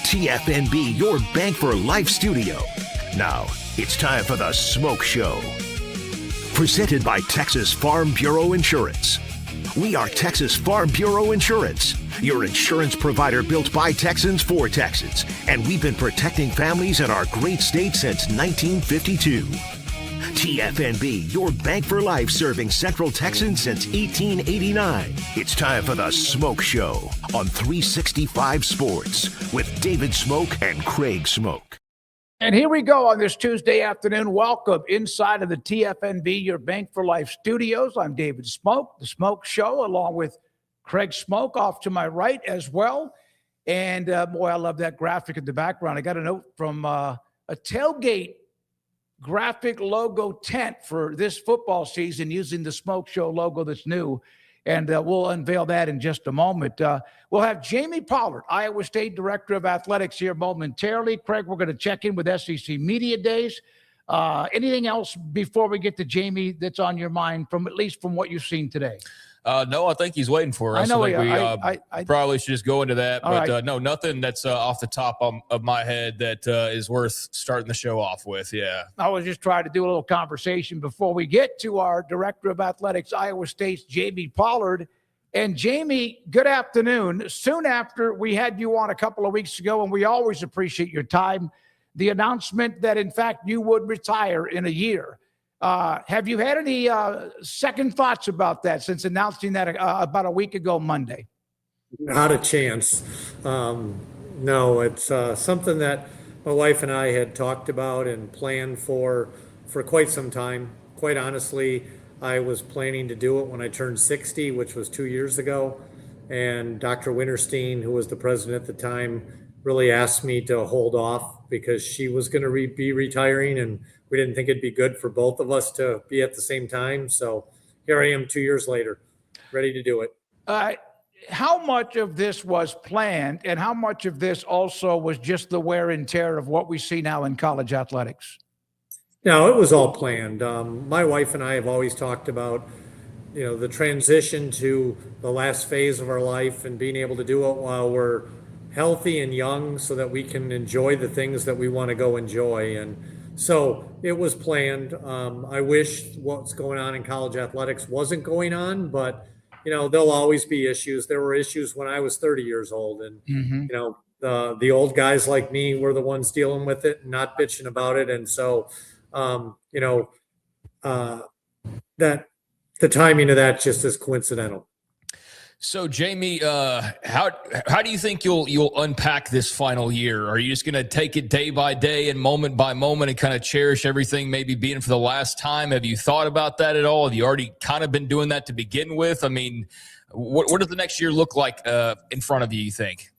TFNB, your Bank for Life studio. Now, it's time for the Smoak Show. Presented by Texas Farm Bureau Insurance. We are Texas Farm Bureau Insurance, your insurance provider built by Texans for Texans. And we've been protecting families in our great state since 1952. TFNB, your Bank for Life, serving Central Texans since 1889. It's time for the Smoak Show on 365 Sports with David Craig and Craig Smoak. And here we go on this Tuesday afternoon. Welcome inside of the TFNB, your Bank for Life studios. I'm David Craig, the Smoak Show, along with Craig Smoak off to my right as well. And boy, I love that graphic in the background. I got a note from a tailgate graphic logo tent for this football season using the Smoak Show logo that's new. And we'll unveil that in just a moment. We'll have Jamie Pollard, Iowa State Director of Athletics, here momentarily. Craig, we're going to check in with SEC Media Days. Anything else before we get to Jamie that's on your mind, from at least from what you've seen today? No, I think he's waiting for us. I know. I probably should just go into that. But right. No, nothing that's off the top of my head that is worth starting the show off with. Yeah. I was just trying to do a little conversation before we get to our Director of Athletics, Iowa State's Jamie Pollard. And Jamie, good afternoon. Soon after we had you on a couple of weeks ago, and we always appreciate your time, the announcement that, in fact, you would retire in a year. Have you had any second thoughts about that since announcing that about a week ago Monday? Not a chance. No, it's something that my wife and I had talked about and planned for quite some time. Quite honestly, I was planning to do it when I turned 60, which was 2 years ago. And Dr. Winterstein, who was the president at the time, really asked me to hold off because she was going to be retiring, and we didn't think it'd be good for both of us to be at the same time. So here I am 2 years later, ready to do it. How much of this was planned, and how much of this also was just the wear and tear of what we see now in college athletics? No, it was all planned. My wife and I have always talked about, the transition to the last phase of our life and being able to do it while we're healthy and young so that we can enjoy the things that we want to go enjoy. And so it was planned. I wish what's going on in college athletics wasn't going on, but, there'll always be issues. There were issues when I was 30 years old, and, the old guys like me were the ones dealing with it and not bitching about it. And so, that the timing of that just is coincidental. So, Jamie, how do you think you'll unpack this final year? Are you just going to take it day by day and moment by moment and kind of cherish everything maybe being for the last time? Have you thought about that at all? Have you already kind of been doing that to begin with? I mean, what does the next year look like in front of you think?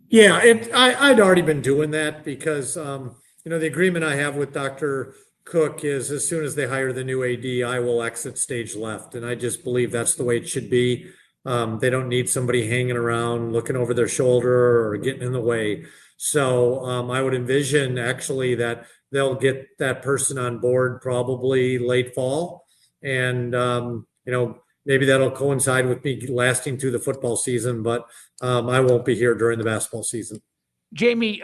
Yeah, I'd already been doing that because, the agreement I have with Dr. Cook is as soon as they hire the new AD, I will exit stage left. And I just believe that's the way it should be. They don't need somebody hanging around, looking over their shoulder or getting in the way. So I would envision actually that they'll get that person on board probably late fall. And, maybe that'll coincide with me lasting through the football season, but I won't be here during the basketball season. Jamie,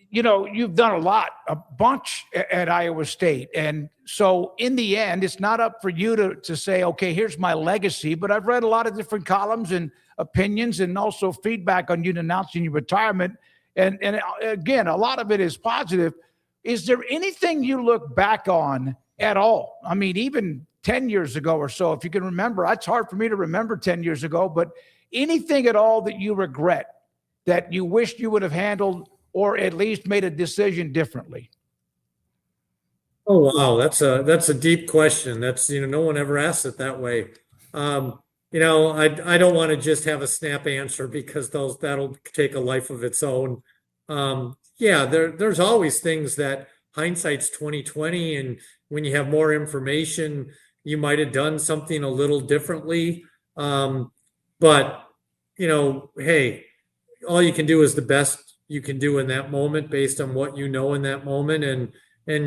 you've done a bunch at Iowa State. And so in the end, it's not up for you to say, okay, here's my legacy. But I've read a lot of different columns and opinions and also feedback on you announcing your retirement. And again, a lot of it is positive. Is there anything you look back on at all? I mean, even 10 years ago or so, if you can remember, it's hard for me to remember 10 years ago, but anything at all that you regret, that you wished you would have handled or at least made a decision differently? Oh, wow. That's a deep question. That's, no one ever asks it that way. I don't want to just have a snap answer because that'll take a life of its own. There's always things that hindsight's 2020. And when you have more information, you might have done something a little differently. But hey, all you can do is the best you can do in that moment based on what you know in that moment, and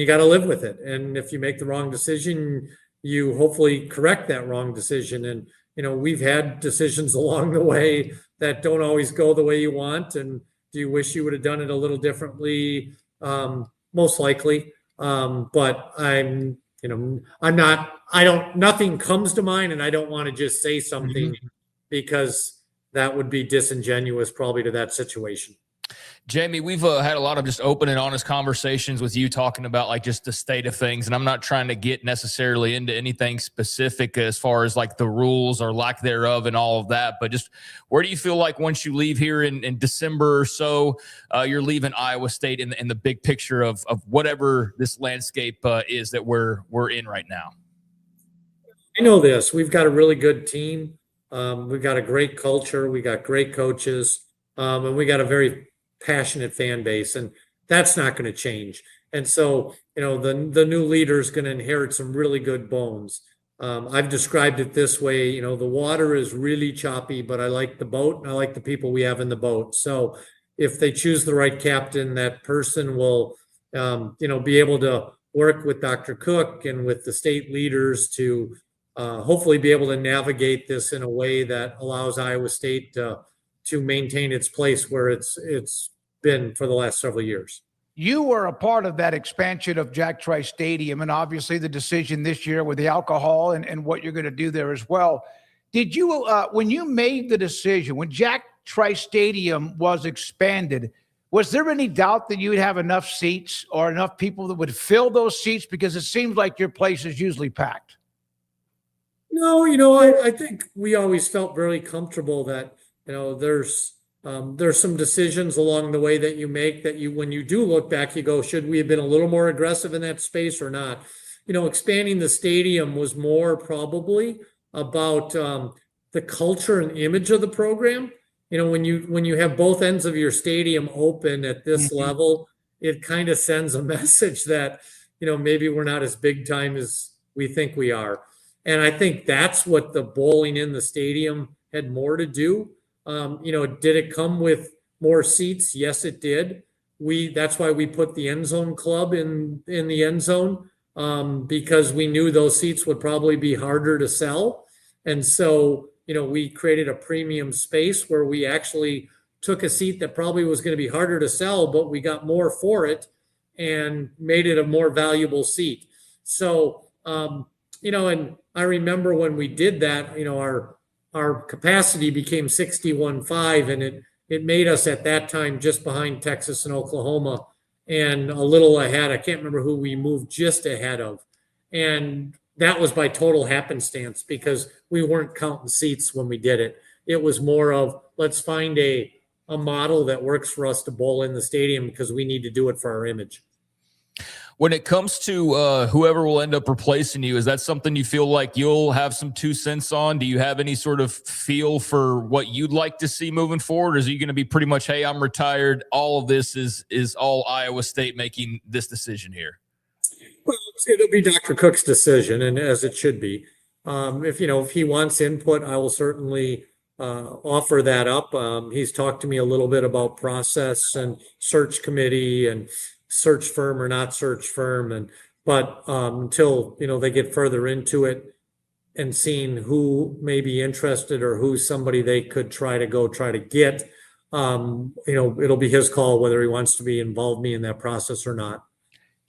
you got to live with it. And if you make the wrong decision, you hopefully correct that wrong decision. And we've had decisions along the way that don't always go the way you want, and Do you wish you would have done it a little differently? Most likely. But nothing comes to mind, and I don't want to just say something because that would be disingenuous probably to that situation. Jamie, we've had a lot of just open and honest conversations with you talking about like just the state of things. And I'm not trying to get necessarily into anything specific as far as like the rules or lack thereof and all of that. But just where do you feel like once you leave here in December or so, you're leaving Iowa State in the big picture of whatever this landscape is that we're in right now? I know this. We've got a really good team. We've got a great culture. We got great coaches. And we got a very passionate fan base, and that's not going to change. And so, the new leader is going to inherit some really good bones. I've described it this way, the water is really choppy, but I like the boat and I like the people we have in the boat. So if they choose the right captain, that person will, be able to work with Dr. Cook and with the state leaders to hopefully be able to navigate this in a way that allows Iowa State to maintain its place where it's been for the last several years. You were a part of that expansion of Jack Trice Stadium, and obviously the decision this year with the alcohol and what you're going to do there as well. Did you, when you made the decision, when Jack Trice Stadium was expanded, was there any doubt that you would have enough seats or enough people that would fill those seats? Because it seems like your place is usually packed. No, I think we always felt very comfortable that, there's some decisions along the way that you make that when you do look back, you go, should we have been a little more aggressive in that space or not? Expanding the stadium was more probably about the culture and image of the program. When you have both ends of your stadium open at this level, it kind of sends a message that, maybe we're not as big time as we think we are. And I think that's what the bowling in the stadium had more to do. Did it come with more seats? Yes, it did. That's why we put the end zone club in the end zone, because we knew those seats would probably be harder to sell. And so, we created a premium space where we actually took a seat that probably was going to be harder to sell, but we got more for it and made it a more valuable seat. So, and I remember when we did that, our capacity became 61.5, and it made us at that time just behind Texas and Oklahoma and a little ahead. I can't remember who we moved just ahead of. And that was by total happenstance because we weren't counting seats when we did it. It was more of, let's find a model that works for us to bowl in the stadium because we need to do it for our image. When it comes to whoever will end up replacing you, is that something you feel like you'll have some 2 cents on? Do you have any sort of feel for what you'd like to see moving forward? Or is it going to be pretty much, hey, I'm retired. All of this is all Iowa State making this decision here? Well, it'll be Dr. Cook's decision, and as it should be. If he wants input, I will certainly offer that up. He's talked to me a little bit about process and search committee and search firm or not search firm, but until they get further into it and seeing who may be interested or who's somebody they could try to get, it'll be his call whether he wants to involve me in that process or not.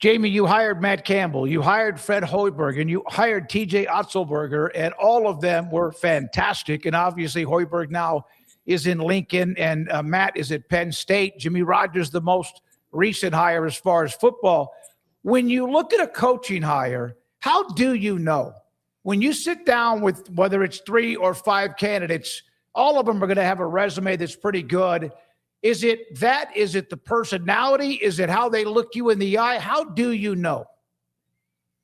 Jamie, you hired Matt Campbell, you hired Fred Hoiberg, and you hired TJ Otzelberger, and all of them were fantastic. And obviously Hoiberg now is in Lincoln, and Matt is at Penn State. Jimmy Rogers, the most recent hire as far as football. When you look at a coaching hire, how do you know? When you sit down with whether it's 3 or 5 candidates, all of them are going to have a resume that's pretty good. Is it that? Is it the personality? Is it how they look you in the eye? How do you know?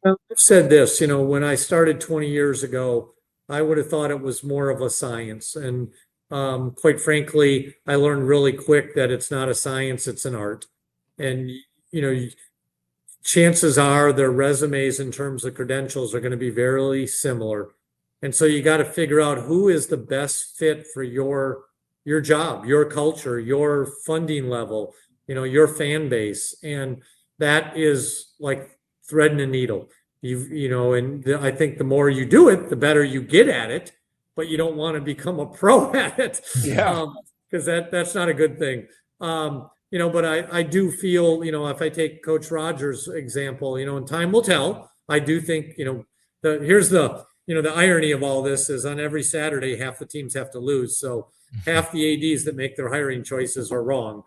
Well, I've said this, when I started 20 years ago, I would have thought it was more of a science. And quite frankly, I learned really quick that it's not a science, it's an art. And, chances are their resumes in terms of credentials are going to be very similar. And so you got to figure out who is the best fit for your job, your culture, your funding level, your fan base. And that is like threading a needle. I think the more you do it, the better you get at it, but you don't want to become a pro at it. Yeah. Because that's not a good thing. But I do feel, if I take Coach Rogers' example, and time will tell. I do think, here's the irony of all this is on every Saturday, half the teams have to lose. So half the ADs that make their hiring choices are wrong.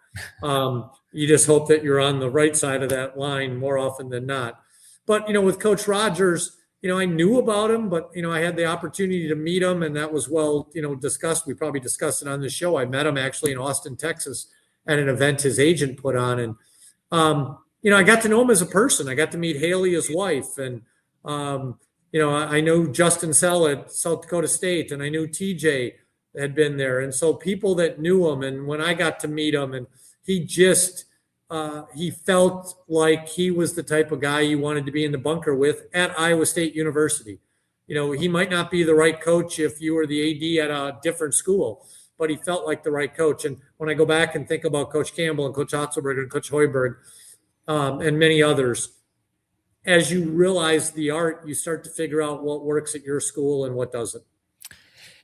You just hope that you're on the right side of that line more often than not. But, with Coach Rogers, I knew about him, but, I had the opportunity to meet him, and that was well, discussed. We probably discussed it on the show. I met him actually in Austin, Texas at an event his agent put on. And, I got to know him as a person. I got to meet Haley, his wife. And, I know Justin Sell at South Dakota State, and I knew TJ had been there. And so people that knew him, and when I got to meet him, and he just, he felt like he was the type of guy you wanted to be in the bunker with at Iowa State University. He might not be the right coach if you were the AD at a different school, but he felt like the right coach. And when I go back and think about Coach Campbell and Coach Otzelberger and Coach Hoiberg and many others, as you realize the art, you start to figure out what works at your school and what doesn't.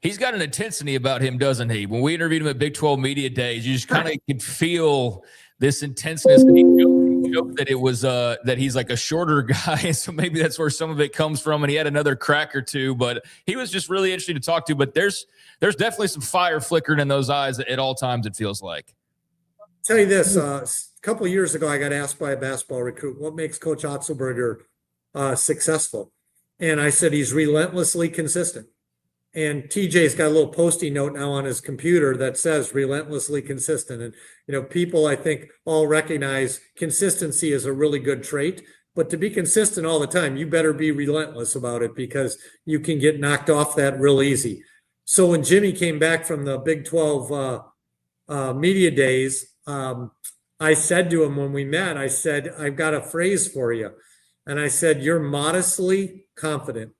He's got an intensity about him, doesn't he? When we interviewed him at Big 12 Media Days, you just kind of could feel this intensity. He joked that it was that he's like a shorter guy, so maybe that's where some of it comes from. And he had another crack or two, but he was just really interesting to talk to. But there's definitely some fire flickering in those eyes at all times, it feels like. I'll tell you this, a couple of years ago, I got asked by a basketball recruit, what makes Coach Otzelberger successful? And I said, he's relentlessly consistent. And TJ's got a little Post-it note now on his computer that says relentlessly consistent. And, people I think all recognize consistency is a really good trait, but to be consistent all the time, you better be relentless about it because you can get knocked off that real easy. So when Jimmy came back from the Big 12 media days, I said to him when we met, I said, I've got a phrase for you. And I said, you're modestly confident.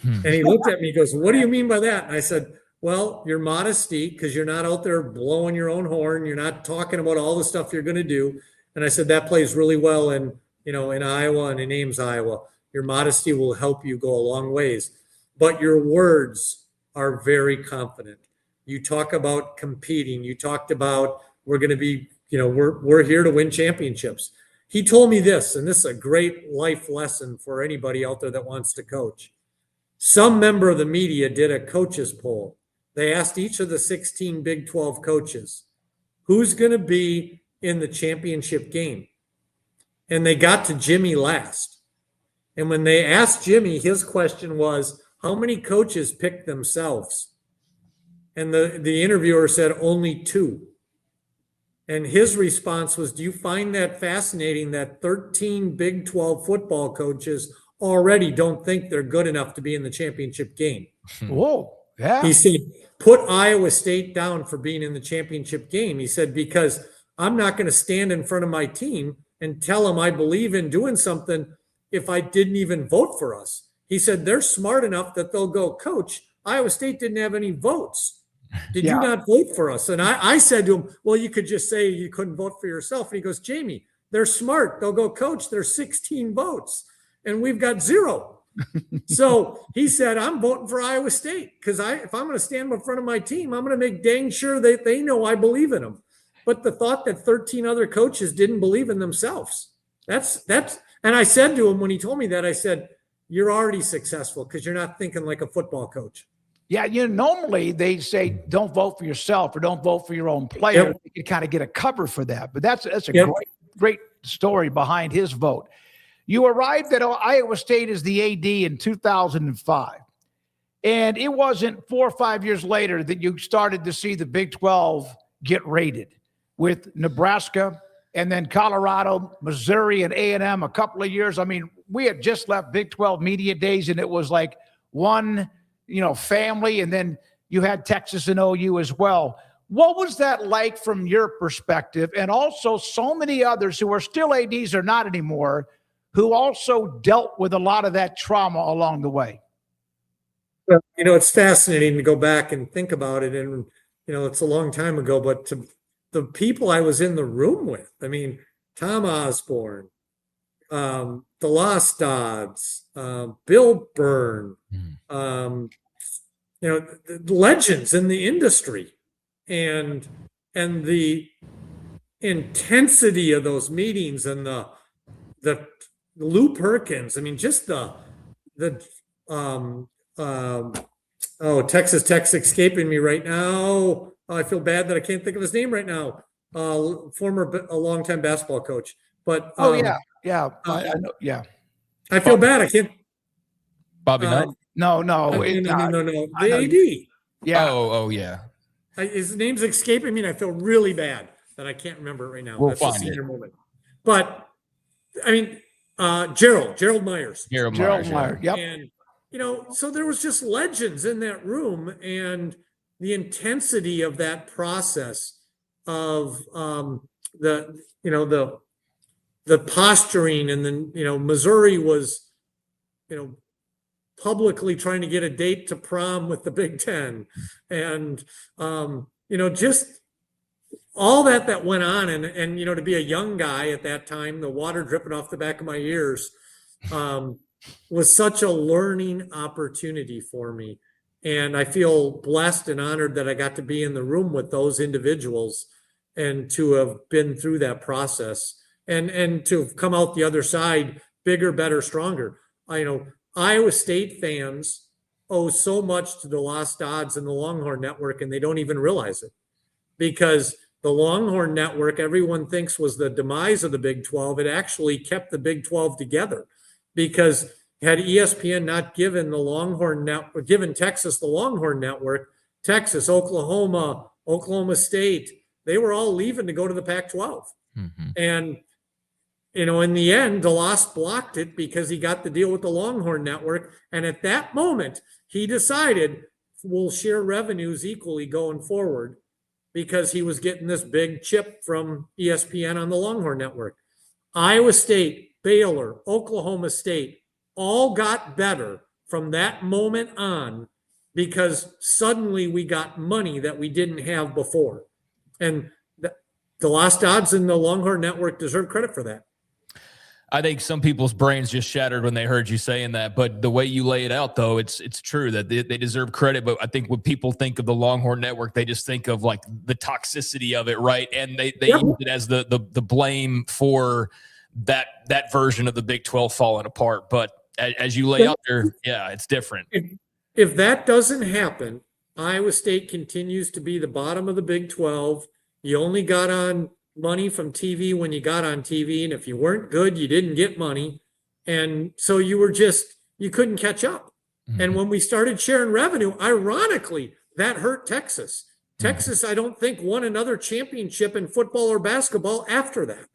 And he looked at me, he goes, what do you mean by that? And I said, well, your modesty, because you're not out there blowing your own horn. You're not talking about all the stuff you're going to do. And I said, that plays really well in Iowa and in Ames, Iowa. Your modesty will help you go a long ways. But your words are very confident. You talk about competing. You talked about we're going to be, we're here to win championships. He told me this, and this is a great life lesson for anybody out there that wants to coach. Some member of the media did a coaches poll. They asked each of the 16 Big 12 coaches, who's going to be in the championship game? And they got to Jimmy last. And when they asked Jimmy, his question was, how many coaches picked themselves? And the interviewer said, only 2. And his response was, do you find that fascinating that 13 Big 12 football coaches already don't think they're good enough to be in the championship game? Whoa, yeah. He said, put Iowa State down for being in the championship game. He said, because I'm not going to stand in front of my team and tell them I believe in doing something if I didn't even vote for us. He said, they're smart enough that they'll go, Coach, Iowa State didn't have any votes. Did you not vote for us? And I said to him, well, you could just say you couldn't vote for yourself. And he goes, Jamie, they're smart. They'll go, Coach, there's 16 votes. And we've got 0. So he said, I'm voting for Iowa State because if I'm going to stand in front of my team, I'm going to make dang sure that they know I believe in them. But the thought that 13 other coaches didn't believe in themselves, that's. And I said to him when he told me that, I said, you're already successful because you're not thinking like a football coach. Yeah, normally they say don't vote for yourself or don't vote for your own player. Yep. You can kind of get a cover for that. But that's a great story behind his vote. You arrived at Iowa State as the AD in 2005. And it wasn't 4 or 5 years later that you started to see the Big 12 get rated with Nebraska and then Colorado, Missouri, and A&M a couple of years. I mean, we had just left Big 12 media days, and it was like one, family, and then you had Texas and OU as well. What was that like from your perspective? And also so many others who are still ADs or not anymore, who also dealt with a lot of that trauma along the way. Well, it's fascinating to go back and think about it. And, it's a long time ago, but to the people I was in the room with, I mean, Tom Osborne, the Lost Dodds, Bill Byrne, the legends in the industry and intensity of those meetings and the Lou Perkins. I mean, just the Texas Tech's escaping me right now. I feel bad that I can't think of his name right now. A longtime basketball coach, but I know, yeah. I feel bad. I can't. Bobby Knight? No. No. The I know AD. Yeah. Oh, yeah. His name's escaping me, and I feel really bad that I can't remember it right now. We'll That's a find senior it. moment. But I mean, Gerald Myers. Gerald Myers. Yep. And so there was just legends in that room, and the intensity of that process of the posturing, and then Missouri was publicly trying to get a date to prom with the Big Ten, and just all that went on, and to be a young guy at that time, the water dripping off the back of my ears, was such a learning opportunity for me. And I feel blessed and honored that I got to be in the room with those individuals and to have been through that process, and to have come out the other side bigger, better, stronger. Iowa State fans owe so much to the Lost Odds and the Longhorn Network, and they don't even realize it, because the Longhorn Network, everyone thinks, was the demise of the Big 12. It actually kept the Big 12 together, because had ESPN not given Texas the Longhorn Network, Texas, Oklahoma, Oklahoma State, they were all leaving to go to the Pac-12. Mm-hmm. And in the end, DeLoss blocked it because he got the deal with the Longhorn Network. And at that moment, he decided we'll share revenues equally going forward, because he was getting this big chip from ESPN on the Longhorn Network. Iowa State, Baylor, Oklahoma State all got better from that moment on, because suddenly we got money that we didn't have before. And the Lost Odds and the Longhorn Network deserve credit for that. I think some people's brains just shattered when they heard you saying that, but the way you lay it out, though, it's true that they deserve credit. But I think when people think of the Longhorn Network, they just think of like the toxicity of it, right? And they use it as the blame for that version of the Big 12 falling apart. But as you lay out there, yeah, it's different. If that doesn't happen, Iowa State continues to be the bottom of the Big 12. You only got on money from TV when you got on TV, and if you weren't good, you didn't get money, and so you couldn't catch up. Mm-hmm. And when we started sharing revenue, ironically, that hurt Texas. Texas, I don't think, won another championship in football or basketball after that.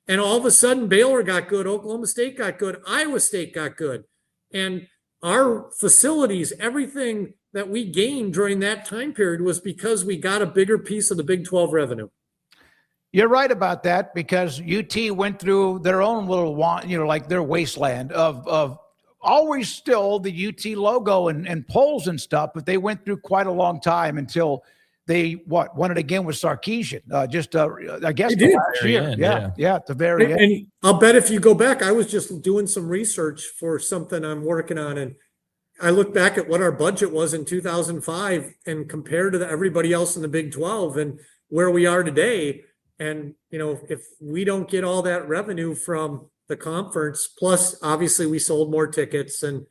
And all of a sudden, Baylor got good, Oklahoma State got good, Iowa State got good, and our facilities, everything that we gained during that time period was because we got a bigger piece of the Big 12 revenue. You're right about that, because UT went through their own little, like their wasteland of always still the UT logo and polls and stuff, but they went through quite a long time until they won it again with Sarkisian. I guess the last year. Yeah, at the very end. And I'll bet if you go back, I was just doing some research for something I'm working on, and I look back at what our budget was in 2005 and compared to everybody else in the Big 12 and where we are today. And, if we don't get all that revenue from the conference, plus obviously we sold more tickets and,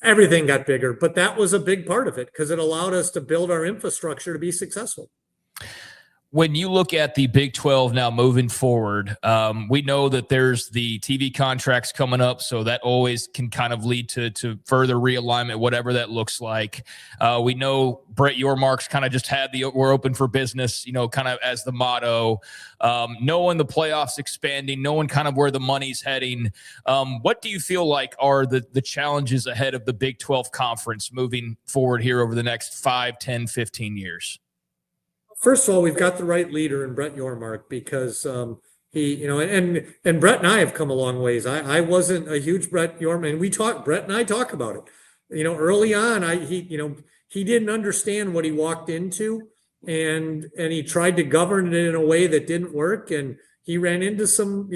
everything got bigger, but that was a big part of it because it allowed us to build our infrastructure to be successful. When you look at the Big 12 now moving forward, we know that there's the TV contracts coming up, so that always can kind of lead to further realignment, whatever that looks like. We know Brett Yormark's kind of just had we're open for business, kind of as the motto. Knowing the playoffs expanding, knowing kind of where the money's heading. What do you feel like are the challenges ahead of the Big 12 conference moving forward here over the next 5, 10, 15 years? First of all, we've got the right leader in Brett Yormark because he, and Brett and I have come a long ways. I wasn't a huge Brett Yormark, and Brett and I talk about it. Early on, he didn't understand what he walked into, and he tried to govern it in a way that didn't work, and he ran into some,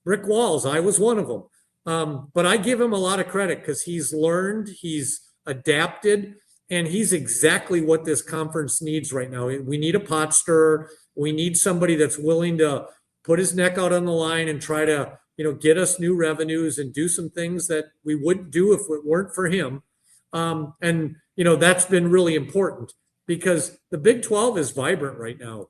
brick walls. I was one of them. But I give him a lot of credit because he's learned, he's adapted, And he's exactly what this conference needs right now. We need a pot stirrer. We need somebody that's willing to put his neck out on the line and try to, get us new revenues and do some things that we wouldn't do if it weren't for him. And that's been really important because the Big 12 is vibrant right now.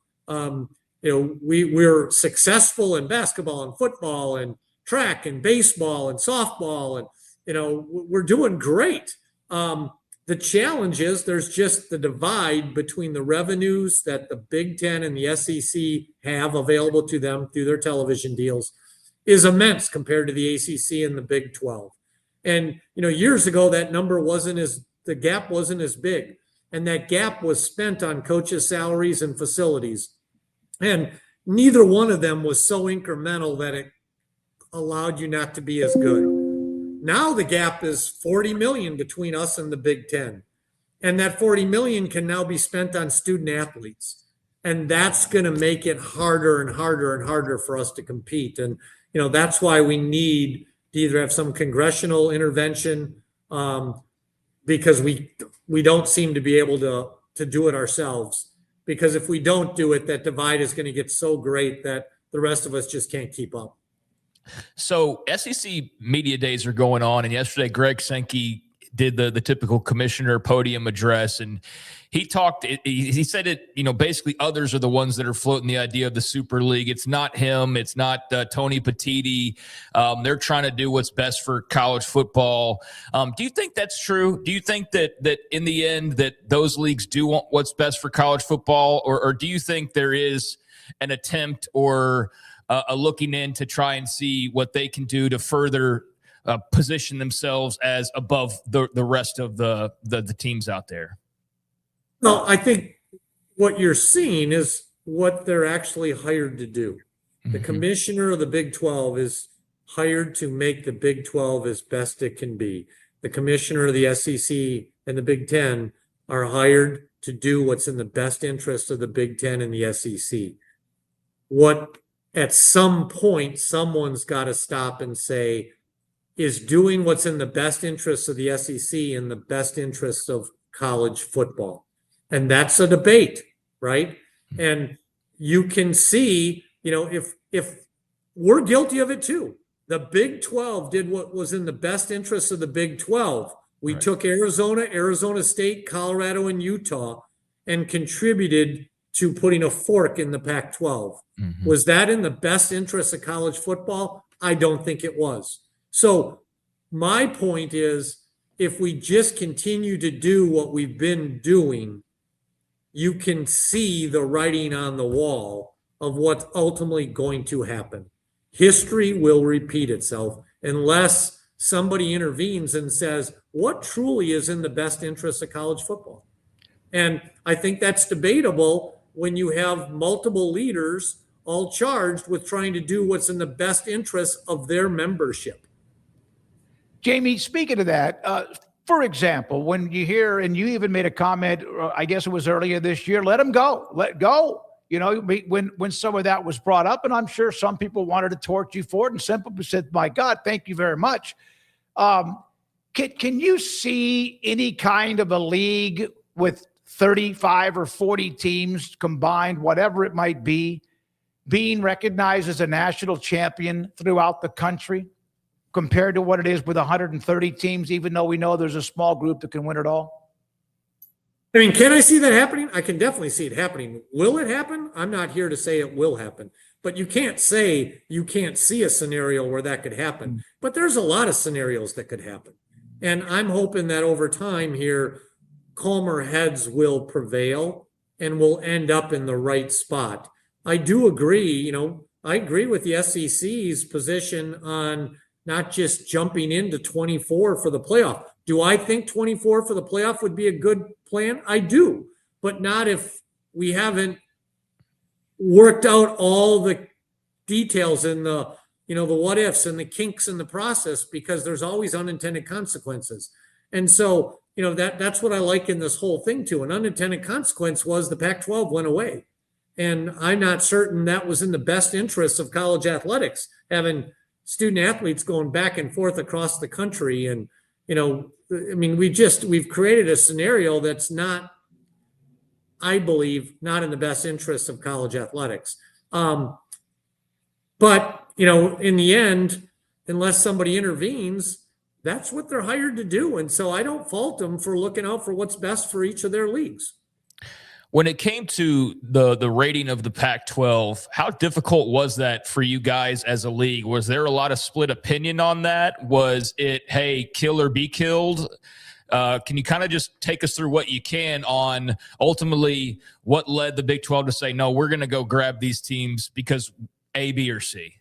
We're successful in basketball and football and track and baseball and softball, and we're doing great. The challenge is there's just the divide between the revenues that the Big Ten and the SEC have available to them through their television deals is immense compared to the ACC and the Big 12. And, years ago, that number the gap wasn't as big. And that gap was spent on coaches' salaries and facilities. And neither one of them was so incremental that it allowed you not to be as good. Now the gap is 40 million between us and the Big Ten. And that 40 million can now be spent on student athletes. And that's going to make it harder and harder and harder for us to compete. And, that's why we need to either have some congressional intervention because we don't seem to be able to do it ourselves. Because if we don't do it, that divide is going to get so great that the rest of us just can't keep up. So SEC media days are going on, and yesterday Greg Sankey did the typical commissioner podium address, and he talked. He said it. Basically, others are the ones that are floating the idea of the Super League. It's not him. It's not Tony Petitti. They're trying to do what's best for college football. Do you think that's true? Do you think that in the end that those leagues do want what's best for college football, or do you think there is an attempt or a looking in to try and see what they can do to further position themselves as above the rest of the teams out there? Well, I think what you're seeing is what they're actually hired to do. The commissioner of the Big 12 is hired to make the Big 12 as best it can be. The commissioner of the SEC and the Big 10 are hired to do what's in the best interest of the Big 10 and the SEC. At some point, someone's got to stop and say, is doing what's in the best interest of the SEC in the best interest of college football? And that's a debate, right? And you can see, if we're guilty of it too. The Big 12 did what was in the best interest of the Big 12. We took Arizona State, Colorado, and Utah and contributed to putting a fork in the Pac-12. Was that in the best interest of college football? I don't think it was. So my point is, if we just continue to do what we've been doing, you can see the writing on the wall of what's ultimately going to happen. History will repeat itself unless somebody intervenes and says, what truly is in the best interest of college football? And I think that's debatable when you have multiple leaders all charged with trying to do what's in the best interest of their membership. Jamie, speaking of that, for example, when you hear, and you even made a comment, I guess it was earlier this year, let them go, let go. When some of that was brought up, and I'm sure some people wanted to torch you for it, and some people said, my God, thank you very much. Can you see any kind of a league with 35 or 40 teams combined, whatever it might be, being recognized as a national champion throughout the country compared to what it is with 130 teams, even though we know there's a small group that can win it all? I mean, can I see that happening? I can definitely see it happening. Will it happen? I'm not here to say it will happen, but you can't say you can't see a scenario where that could happen. But there's a lot of scenarios that could happen. And I'm hoping that over time here, calmer heads will prevail and we'll end up in the right spot. I do agree, I agree with the SEC's position on not just jumping into 24 for the playoff. Do I think 24 for the playoff would be a good plan? I do, but not if we haven't worked out all the details and the what ifs and the kinks in the process, because there's always unintended consequences. And so, that's what I like in this whole thing too. An unintended consequence was the Pac-12 went away. And I'm not certain that was in the best interest of college athletics, having student athletes going back and forth across the country and I mean, we've created a scenario that's not, I believe, not in the best interests of college athletics. But, in the end, unless somebody intervenes, that's what they're hired to do. And so I don't fault them for looking out for what's best for each of their leagues. When it came to the rating of the Pac-12, how difficult was that for you guys as a league? Was there a lot of split opinion on that? Was it, hey, kill or be killed? Can you kind of just take us through what you can on ultimately what led the Big 12 to say, no, we're going to go grab these teams because A, B, or C?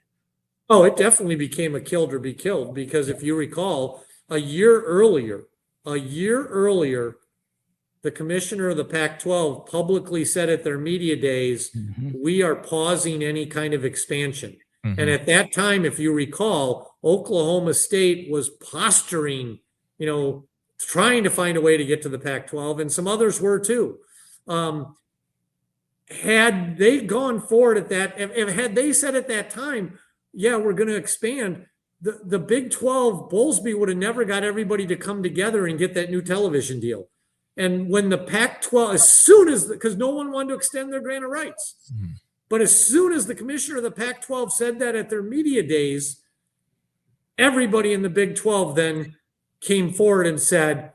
Oh, it definitely became a killed or be killed, because if you recall, a year earlier, the commissioner of the Pac-12 publicly said at their media days, we are pausing any kind of expansion. And at that time, if you recall, Oklahoma State was posturing, trying to find a way to get to the Pac-12, and some others were too. Had they gone forward at that, had they said at that time, yeah, we're going to expand, the Big 12, Bowlesby would have never got everybody to come together and get that new television deal. And when the Pac-12, as soon as, because no one wanted to extend their grant of rights, but as soon as the commissioner of the Pac-12 said that at their media days, everybody in the Big 12 then came forward and said,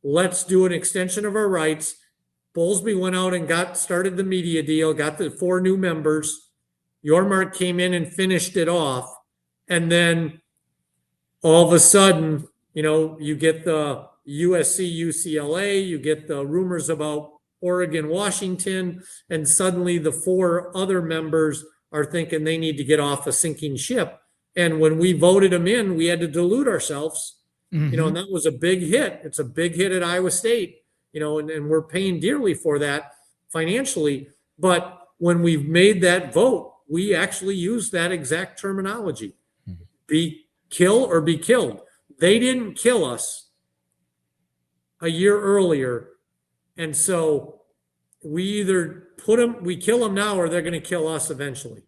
let's do an extension of our rights. Bowlesby went out and started the media deal, got the 4 new members. Yormark came in and finished it off. And then all of a sudden, you get the USC, UCLA, you get the rumors about Oregon, Washington, and suddenly the 4 other members are thinking they need to get off a sinking ship. And when we voted them in, we had to dilute ourselves, and that was a big hit. It's a big hit at Iowa State, and we're paying dearly for that financially. But when we've made that vote, we actually use that exact terminology, be kill or be killed. They didn't kill us a year earlier. And so we either we kill them now, or they're going to kill us eventually.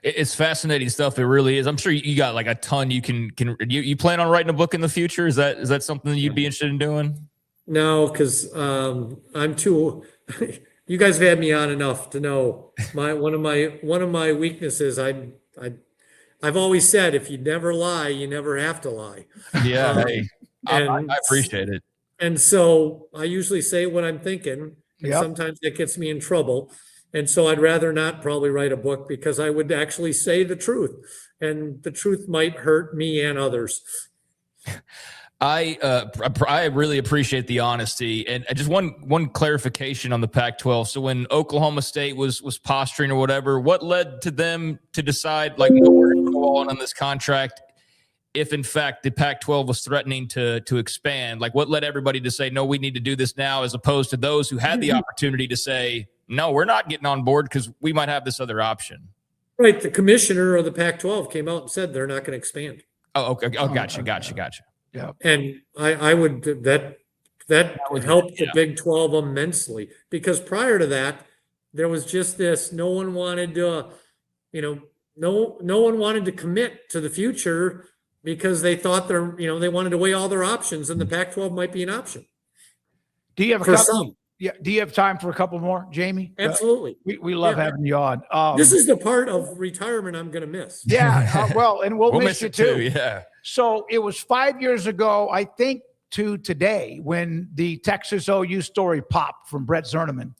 It's fascinating stuff. It really is. I'm sure you got like a ton. You you plan on writing a book in the future? Is that something that you'd be interested in doing? No, because I'm too. You guys have had me on enough to know one of my weaknesses. I've always said, if you never lie, you never have to lie. Yeah, I appreciate it. And so I usually say what I'm thinking, and sometimes that gets me in trouble. And so I'd rather not probably write a book, because I would actually say the truth, and the truth might hurt me and others. I really appreciate the honesty, and just one clarification on the Pac-12. So when Oklahoma State was posturing or whatever, what led to them to decide, like, no, we're going to go on this contract? If in fact the Pac-12 was threatening to expand, like, what led everybody to say, no, we need to do this now, as opposed to those who had the opportunity to say, no, we're not getting on board because we might have this other option? Right. The commissioner of the Pac-12 came out and said they're not going to expand. Oh, okay. Oh, gotcha. Yeah. And I would, that would help the Big 12 immensely, because prior to that, there was just this, no one wanted to, no one wanted to commit to the future, because they thought they wanted to weigh all their options, and the Pac-12 might be an option. Do you have for some? Yeah. Do you have time for a couple more, Jamie? Absolutely. We love having you on. This is the part of retirement I'm going to miss. Yeah. Well, and we'll miss you too. Yeah. So it was 5 years ago, I think, to today, when the Texas OU story popped from Brett Zerneman.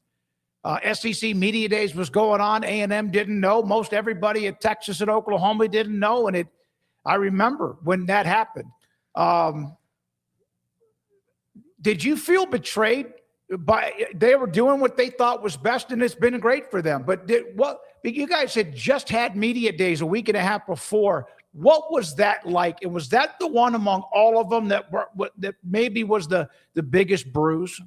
SEC Media Days was going on. A&M didn't know. Most everybody at Texas and Oklahoma didn't know. And I remember when that happened. Did you feel betrayed? They were doing what they thought was best, and it's been great for them. But you guys had just had media days a week and a half before. What was that like? And was that the one among all of them that maybe was the biggest bruise?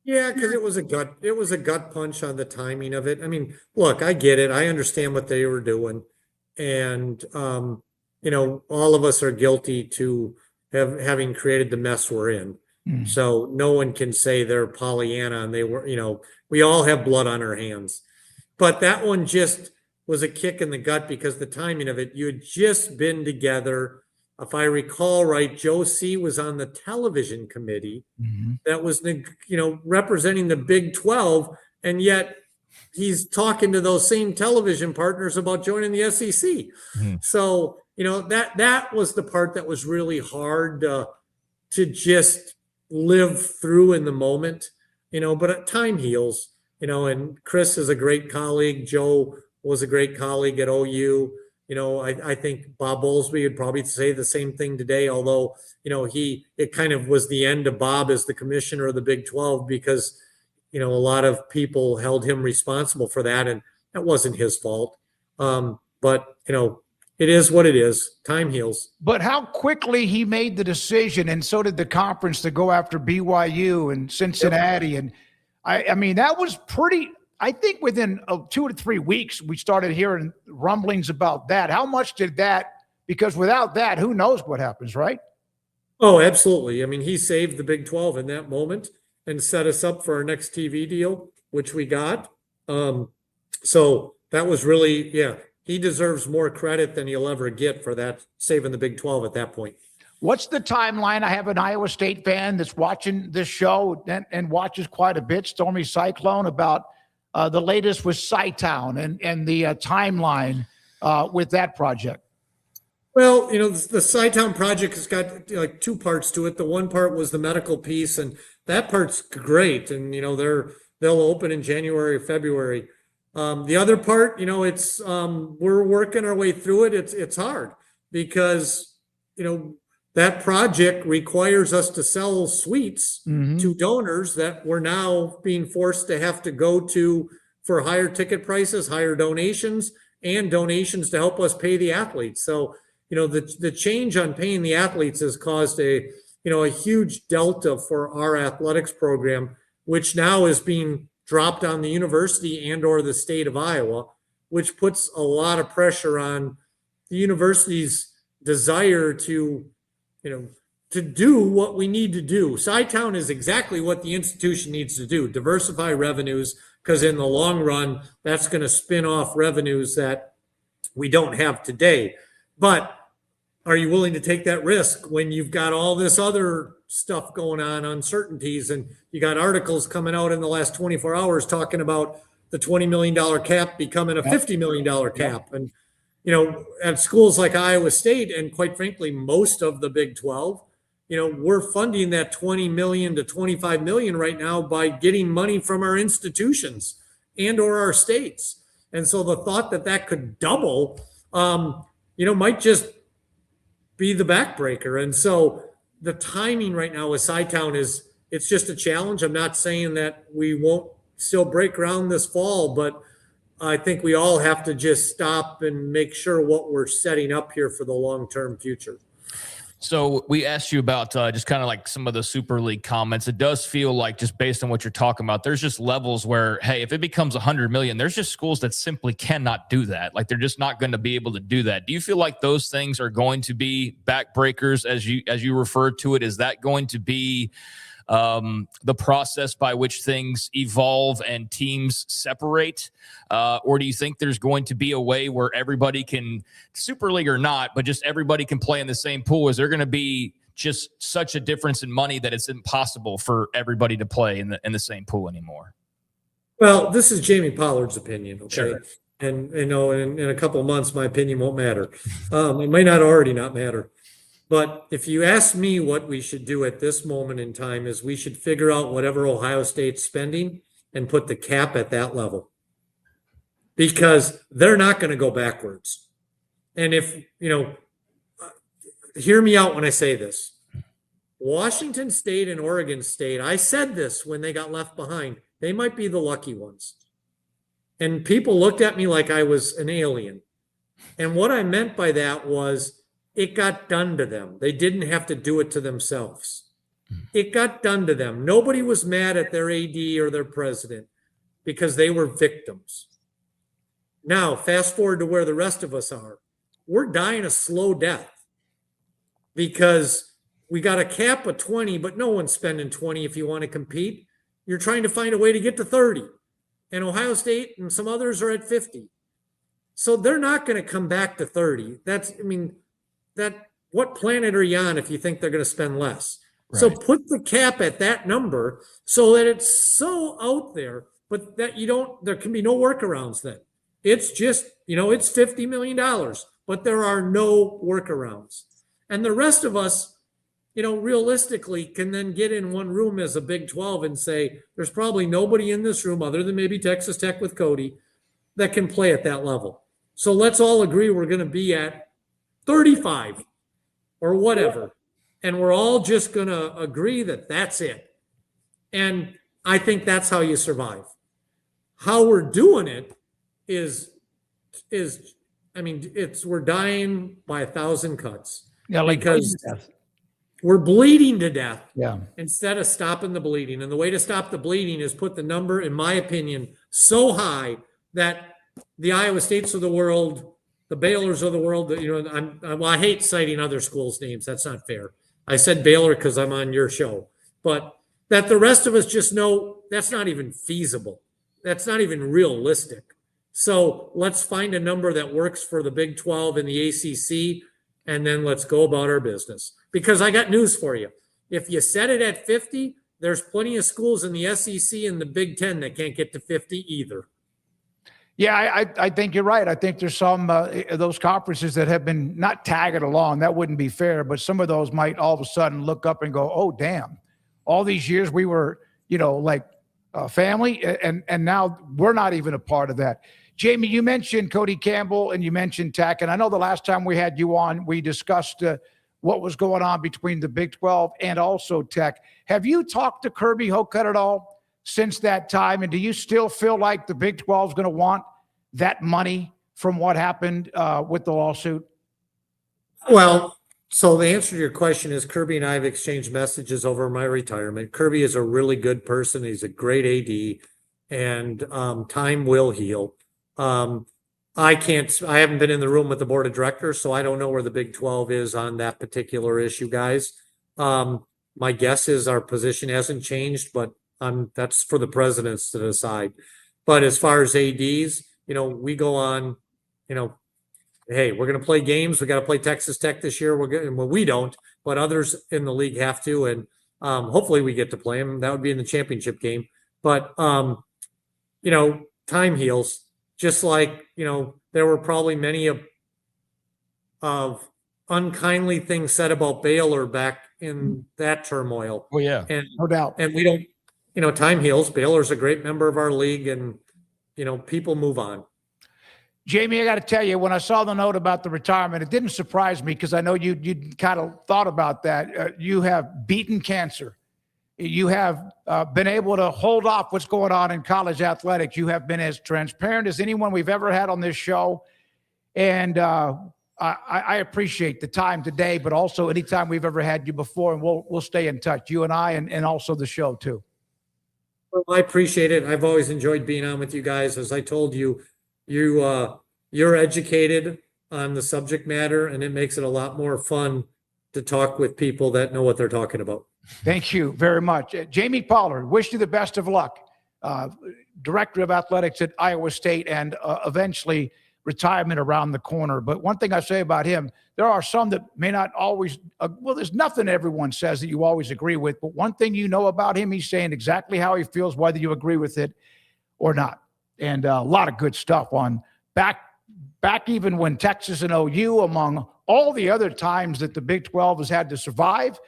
Yeah, because it was a gut punch on the timing of it. I mean, look, I get it. I understand what they were doing, and all of us are guilty to having created the mess we're in. So no one can say they're Pollyanna, and they were, we all have blood on our hands. But that one just was a kick in the gut, because the timing of it, you had just been together. if I recall right, Joe C was on the television committee that was, representing the Big 12, and yet he's talking to those same television partners about joining the SEC. So, that was the part that was really hard to just live through in the moment, but time heals, and Chris is a great colleague. Joe was a great colleague at OU. I think Bob Bowlesby would probably say the same thing today, although, it kind of was the end of Bob as the commissioner of the Big 12 because, a lot of people held him responsible for that, and that wasn't his fault. But, it is what it is. Time heals. But how quickly he made the decision, and so did the conference, to go after BYU and Cincinnati. Yep. And I mean, that was pretty, I think within 2 to 3 weeks, we started hearing rumblings about that. How much did that, because without that, who knows what happens, right? Oh, absolutely. I mean, he saved the Big 12 in that moment and set us up for our next TV deal, which we got. So that was really, he deserves more credit than he'll ever get for that, saving the Big 12 at that point. What's the timeline? I have an Iowa State fan that's watching this show and watches quite a bit, Stormy Cyclone, about the latest with Sci-Town and the timeline with that project. Well, the Sci-Town project has got like 2 parts to it. The one part was the medical piece, and that part's great. And, they'll open in January or February. The other part, it's we're working our way through it. It's hard because, that project requires us to sell suites to donors that we're now being forced to have to go to for higher ticket prices, higher donations, and donations to help us pay the athletes. So, the change on paying the athletes has caused a huge delta for our athletics program, which now is being dropped on the university and or the state of Iowa, which puts a lot of pressure on the university's desire to do what we need to do. Sci-Town is exactly what the institution needs to do, diversify revenues, because in the long run, that's going to spin off revenues that we don't have today. But are you willing to take that risk when you've got all this other stuff going on, uncertainties, and you got articles coming out in the last 24 hours talking about the $20 million cap becoming a $50 million cap? And, at schools like Iowa State, and quite frankly, most of the Big 12, we're funding that 20 million to 25 million right now by getting money from our institutions and or our states. And so the thought that could double, might just be the backbreaker. And so the timing right now with Sci-Town it's just a challenge. I'm not saying that we won't still break ground this fall, but I think we all have to just stop and make sure what we're setting up here for the long-term future. So we asked you about just kind of like some of the Super League comments. It does feel like, just based on what you're talking about, there's just levels where, hey, if it becomes 100 million, there's just schools that simply cannot do that. Like, they're just not going to be able to do that. Do you feel like those things are going to be backbreakers, as you referred to it? Is that going to be the process by which things evolve and teams separate? Or do you think there's going to be a way where everybody can, Super League or not, but just everybody can play in the same pool? Is there going to be just such a difference in money that it's impossible for everybody to play in the same pool anymore? Well, this is Jamie Pollard's opinion. Okay. Sure. And in a couple of months, my opinion won't matter. It may not already not matter. But if you ask me, what we should do at this moment in time is we should figure out whatever Ohio State's spending and put the cap at that level, because they're not going to go backwards. And if, hear me out when I say this, Washington State and Oregon State, I said this when they got left behind, they might be the lucky ones. And people looked at me like I was an alien. And what I meant by that was, it got done to them. They didn't have to do it to themselves. It got done to them. Nobody was mad at their AD or their president because they were victims. Now, fast forward to where the rest of us are. We're dying a slow death because we got a cap of 20, but no one's spending 20 if you want to compete. You're trying to find a way to get to 30. And Ohio State and some others are at 50. So they're not going to come back to 30. That what planet are you on if you think they're going to spend less? Right. So put the cap at that number so that it's so out there, but that there can be no workarounds then. It's just, it's $50 million, but there are no workarounds. And the rest of us, realistically can then get in one room as a Big 12 and say, there's probably nobody in this room other than maybe Texas Tech with Cody that can play at that level. So let's all agree we're going to be at 35 or whatever. And we're all just going to agree that that's it. And I think that's how you survive. How we're doing it is we're dying by 1,000 cuts. Yeah, because we're bleeding to death. Yeah. Instead of stopping the bleeding. And the way to stop the bleeding is put the number, in my opinion, so high that the Iowa States of the world, the Baylors of the world, I hate citing other schools' names. That's not fair. I said Baylor because I'm on your show, but that the rest of us just know that's not even feasible. That's not even realistic. So let's find a number that works for the Big 12 and the ACC, and then let's go about our business. Because I got news for you. If you set it at 50, there's plenty of schools in the SEC and the Big 10 that can't get to 50 either. Yeah, I think you're right. I think there's some those conferences that have been not tagged along. That wouldn't be fair, but some of those might all of a sudden look up and go, "Oh, damn! All these years we were, like family, and now we're not even a part of that." Jamie, you mentioned Cody Campbell and you mentioned Tech, and I know the last time we had you on, we discussed what was going on between the Big 12 and also Tech. Have you talked to Kirby Hocutt at all since that time? And do you still feel like the Big 12 is going to want that money from what happened with the lawsuit? Well, so the answer to your question is Kirby and I have exchanged messages over my retirement. Kirby is a really good person. He's a great AD, and time will heal. I haven't been in the room with the board of directors, so I don't know where the Big 12 is on that particular issue, guys. My guess is our position hasn't changed, but that's for the presidents to decide. But as far as ADs, we go on, hey, we're going to play games. We got to play Texas Tech this year. We don't, but others in the league have to. And hopefully we get to play them. That would be in the championship game. But, time heals. Just like, there were probably many of unkindly things said about Baylor back in that turmoil. Oh, yeah. And no doubt. And we don't, time heals. Baylor's a great member of our league, and, people move on. Jamie, I got to tell you, when I saw the note about the retirement, it didn't surprise me because I know you kind of thought about that. You have beaten cancer. You have been able to hold off what's going on in college athletics. You have been as transparent as anyone we've ever had on this show. And I appreciate the time today, but also anytime we've ever had you before, and we'll stay in touch, you and I, and also the show too. Well, I appreciate it. I've always enjoyed being on with you guys. As I told you, you're educated on the subject matter, and it makes it a lot more fun to talk with people that know what they're talking about. Thank you very much. Jamie Pollard, wish you the best of luck. Director of Athletics at Iowa State, and eventually retirement around the corner. But one thing I say about him, there are some that may not always, there's nothing everyone says that you always agree with. But one thing you know about him, he's saying exactly how he feels, whether you agree with it or not. And a lot of good stuff on back even when Texas and OU, among all the other times that the Big 12 has had to survive.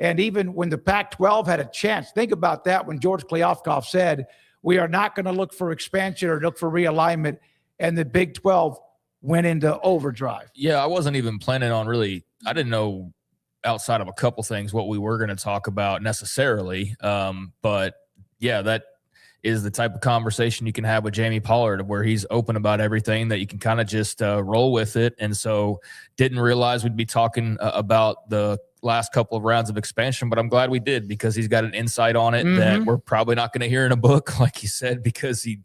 And even when the Pac-12 had a chance, think about that when George Kliavkoff said, we are not going to look for expansion or look for realignment, and the Big 12 went into overdrive. Yeah, I wasn't even planning on I didn't know outside of a couple things what we were going to talk about necessarily. But yeah, that is the type of conversation you can have with Jamie Pollard, where he's open about everything, that you can kind of just roll with it. And so didn't realize we'd be talking about the last couple of rounds of expansion, but I'm glad we did, because he's got an insight on it that we're probably not going to hear in a book, like he said, because he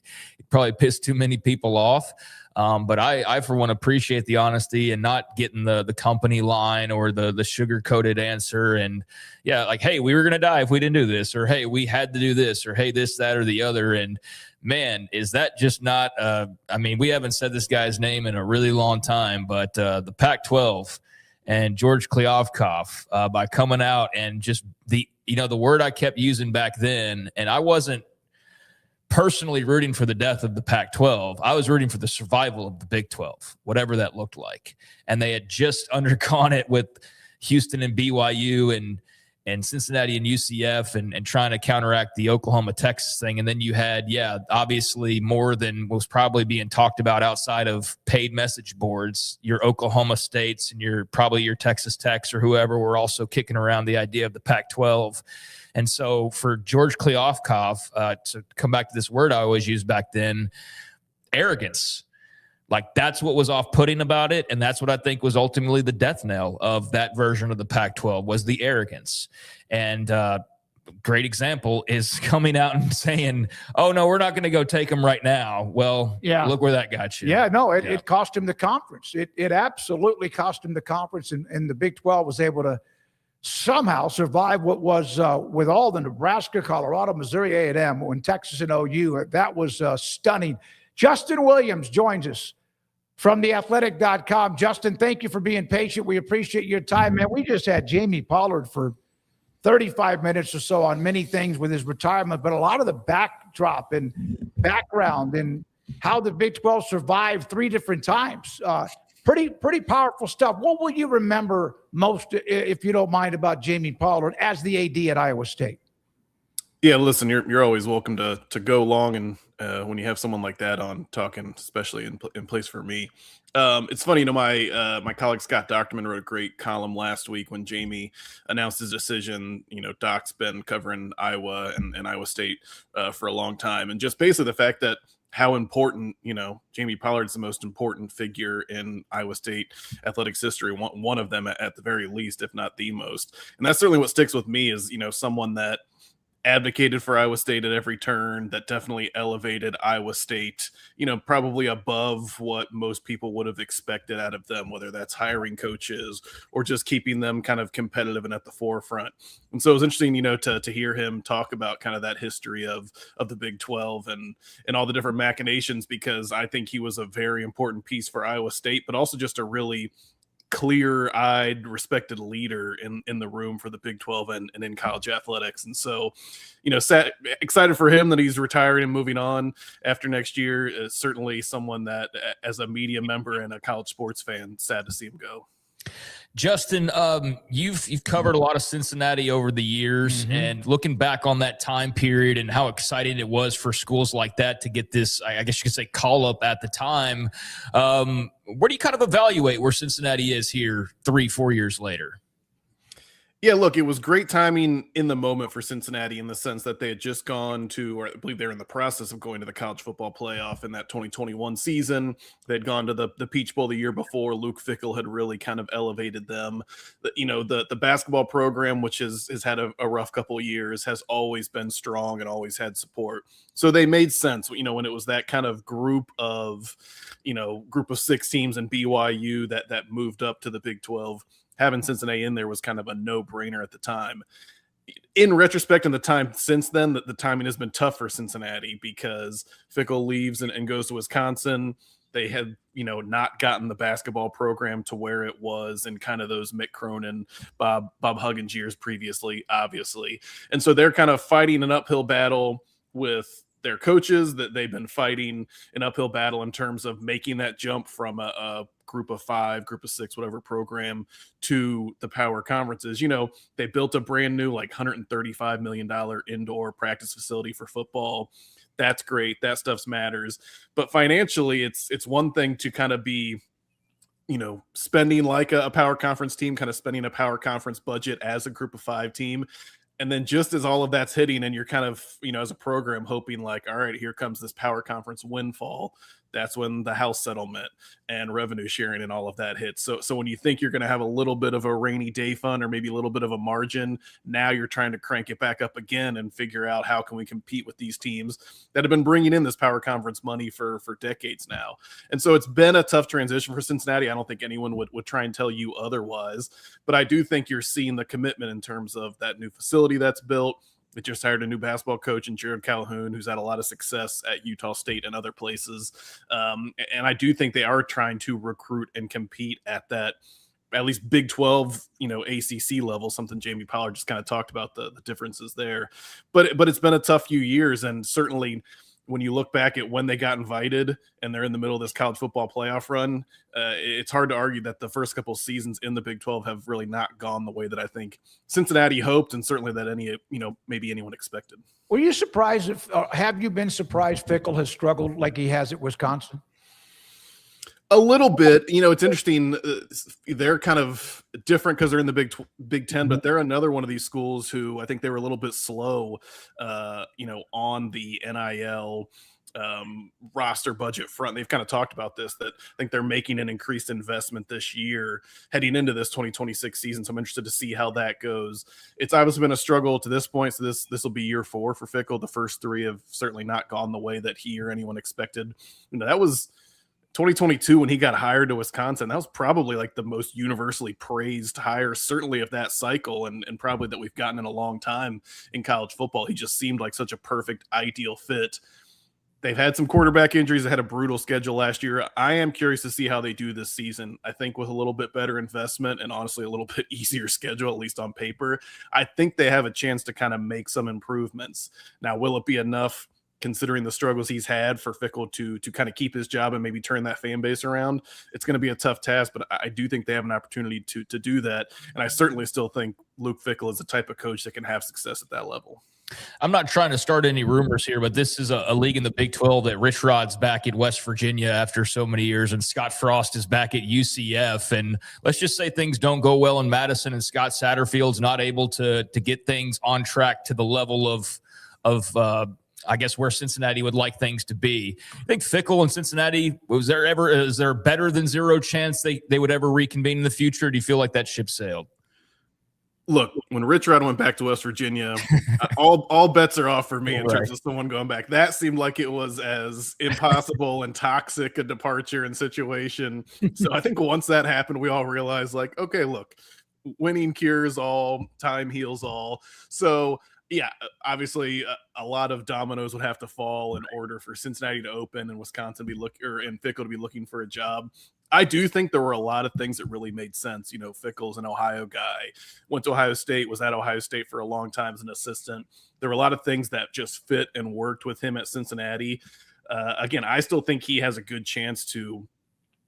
probably pissed too many people off. But I for one, appreciate the honesty and not getting the company line or the sugar-coated answer. And yeah, like, hey, we were going to die if we didn't do this, or hey, we had to do this, or hey, this, that, or the other. And man, is that just not, we haven't said this guy's name in a really long time, but the Pac-12 and George Kliavkoff by coming out and just the word I kept using back then, and I wasn't personally rooting for the death of the Pac-12. I was rooting for the survival of the Big 12, whatever that looked like. And they had just undergone it with Houston and BYU and Cincinnati and UCF and trying to counteract the Oklahoma-Texas thing. And then you had, obviously more than was probably being talked about outside of paid message boards, your Oklahoma States and your Texas Techs or whoever were also kicking around the idea of the Pac-12. And so for George Kliavkoff, to come back to this word I always used back then, arrogance. Like that's what was off-putting about it, and that's what I think was ultimately the death knell of that version of the Pac-12 was the arrogance. And great example is coming out and saying, "Oh no, we're not going to go take them right now." Well, look where that got you. It cost him the conference. It absolutely cost him the conference, and the Big 12 was able to somehow survive what was with all the Nebraska, Colorado, Missouri A&M, and Texas and OU. That was stunning. Justin Williams joins us from theathletic.com. Justin, thank you for being patient. We appreciate your time, man. We just had Jamie Pollard for 35 minutes or so on many things with his retirement, but a lot of the backdrop and background and how the Big 12 survived 3 different times. Pretty powerful stuff. What will you remember most, if you don't mind, about Jamie Pollard as the AD at Iowa State? Yeah, listen, you're always welcome to go long, and when you have someone like that on talking, especially in place for me. It's funny, my colleague Scott Docterman wrote a great column last week when Jamie announced his decision. Doc's been covering Iowa and Iowa State for a long time, and just basically the fact that how important, Jamie Pollard's the most important figure in Iowa State athletics history, one of them at the very least, if not the most. And that's certainly what sticks with me is, someone that advocated for Iowa State at every turn, that definitely elevated Iowa State, probably above what most people would have expected out of them, whether that's hiring coaches or just keeping them kind of competitive and at the forefront. And so it was interesting, to hear him talk about kind of that history of the Big 12 and all the different machinations, because I think he was a very important piece for Iowa State, but also just a really clear-eyed, respected leader in the room for the Big 12 and in college athletics. And so, excited for him that he's retiring and moving on after next year. Is certainly someone that, as a media member and a college sports fan, sad to see him go. Justin, you've covered a lot of Cincinnati over the years, and looking back on that time period and how exciting it was for schools like that to get this, I guess you could say, call up at the time. Where do you kind of evaluate where Cincinnati is here 3-4 years later? Yeah, look, it was great timing in the moment for Cincinnati in the sense that they had just gone to, or I believe they're in the process of going to the college football playoff in that 2021 season. They'd gone to the Peach Bowl the year before. Luke Fickell had really kind of elevated them. The basketball program, which has had a rough couple of years, has always been strong and always had support. So they made sense, when it was that kind of group of 6 teams in BYU that moved up to the Big 12. Having Cincinnati in there was kind of a no-brainer at the time. In retrospect, in the time since then, the timing has been tough for Cincinnati because Fickell leaves and goes to Wisconsin. They had, not gotten the basketball program to where it was in kind of those Mick Cronin, Bob Huggins years previously, obviously. And so they're kind of fighting an uphill battle with their coaches, that they've been fighting an uphill battle in terms of making that jump from a group of 5, group of 6, whatever program to the power conferences. They built a brand new $135 million indoor practice facility for football. That's great. That stuff matters. But financially, it's one thing to kind of be, spending like a power conference team, kind of spending a power conference budget as a group of 5 team. And then just as all of that's hitting and you're kind of, as a program hoping all right, here comes this power conference windfall. That's when the house settlement and revenue sharing and all of that hits. So when you think you're going to have a little bit of a rainy day fund or maybe a little bit of a margin, now you're trying to crank it back up again and figure out how can we compete with these teams that have been bringing in this power conference money for decades now. And so it's been a tough transition for Cincinnati. I don't think anyone would try and tell you otherwise, but I do think you're seeing the commitment in terms of that new facility that's built. They just hired a new basketball coach in Jared Calhoun, who's had a lot of success at Utah State and other places. And I do think they are trying to recruit and compete at that at least Big 12, ACC level, something Jamie Pollard just kind of talked about the differences there. But it's been a tough few years, and certainly when you look back at when they got invited and they're in the middle of this college football playoff run, it's hard to argue that the first couple of seasons in the Big 12 have really not gone the way that I think Cincinnati hoped, and certainly that maybe anyone expected. Were you surprised? Have you been surprised Fickell has struggled like he has at Wisconsin? A little bit. It's interesting. They're kind of different because they're in the Big Ten, but they're another one of these schools who I think they were a little bit slow, on the NIL roster budget front. They've kind of talked about this, that I think they're making an increased investment this year heading into this 2026 season. So I'm interested to see how that goes. It's obviously been a struggle to this point. So this will be year 4 for Fickell. The first 3 have certainly not gone the way that he or anyone expected. That was 2022 when he got hired to Wisconsin. That was probably like the most universally praised hire, certainly of that cycle, and probably that we've gotten in a long time in college football. He just seemed like such a perfect, ideal fit. They've had some quarterback injuries. They had a brutal schedule last year. I am curious to see how they do this season. I think with a little bit better investment and honestly a little bit easier schedule, at least on paper, I think they have a chance to kind of make some improvements. Now, will it be enough, considering the struggles he's had, for Fickell to kind of keep his job and maybe turn that fan base around? It's going to be a tough task, but I do think they have an opportunity to do that. And I certainly still think Luke Fickell is the type of coach that can have success at that level. I'm not trying to start any rumors here, but this is a league in the Big 12 that Rich Rod's back at West Virginia after so many years, and Scott Frost is back at UCF. And let's just say things don't go well in Madison, and Scott Satterfield's not able to get things on track to the level of I guess where Cincinnati would like things to be. I think Fickell and Cincinnati, is there better than zero chance they would ever reconvene in the future? Do you feel like that ship sailed? Look, when Rich Rod went back to West Virginia, all bets are off for me in terms of someone going back. That seemed like it was as impossible and toxic a departure and situation. So I think once that happened, we all realized, like, okay, look, winning cures all, time heals all. So yeah, obviously a lot of dominoes would have to fall in order for Cincinnati to open and Wisconsin and Fickell to be looking for a job. I do think there were a lot of things that really made sense. Fickell's an Ohio guy, went to Ohio State, was at Ohio State for a long time as an assistant. There were a lot of things that just fit and worked with him at Cincinnati. Again, I still think he has a good chance to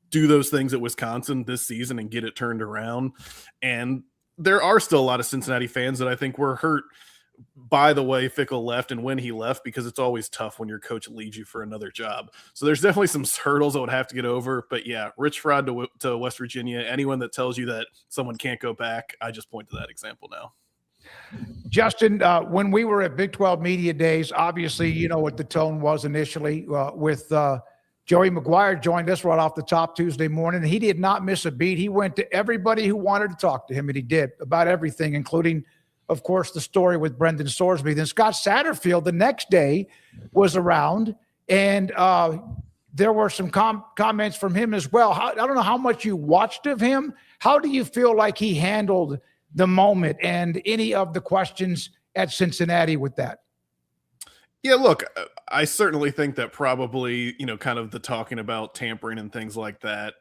do those things at Wisconsin this season and get it turned around. And there are still a lot of Cincinnati fans that I think were hurt by the way Fickell left and when he left, because it's always tough when your coach leaves you for another job. So there's definitely some hurdles that would have to get over. But yeah, Rich Rod to West Virginia, anyone that tells you that someone can't go back, I just point to that example now. Justin, when we were at Big 12 Media Days, obviously, you know what the tone was initially with Joey McGuire joined us right off the top Tuesday morning. He did not miss a beat. He went to everybody who wanted to talk to him, and he did, about everything, including, of course, the story with Brendan Sorsby. Then Scott Satterfield the next day was around, and there were some comments from him as well. I don't know how much you watched of him. How do you feel like he handled the moment and any of the questions at Cincinnati with that? Yeah, look, I certainly think that probably, kind of the talking about tampering and things like that,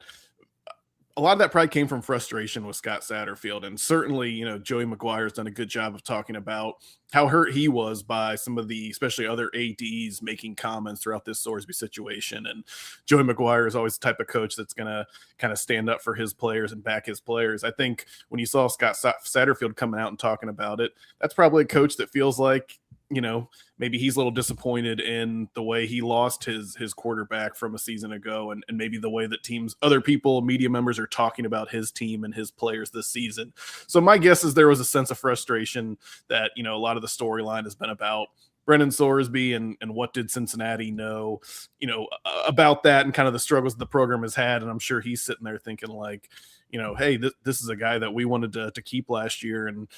a lot of that probably came from frustration with Scott Satterfield. And certainly, Joey McGuire's done a good job of talking about how hurt he was by some of the, especially other ADs, making comments throughout this Sorsby situation. And Joey McGuire is always the type of coach that's going to kind of stand up for his players and back his players. I think when you saw Scott Satterfield coming out and talking about it, that's probably a coach that feels like, maybe he's a little disappointed in the way he lost his quarterback from a season ago, and maybe the way that other people, media members are talking about his team and his players this season. So my guess is there was a sense of frustration that, a lot of the storyline has been about Brendan Sorsby and what did Cincinnati know, about that and kind of the struggles the program has had. And I'm sure he's sitting there thinking like, hey, this is a guy that we wanted to keep last year and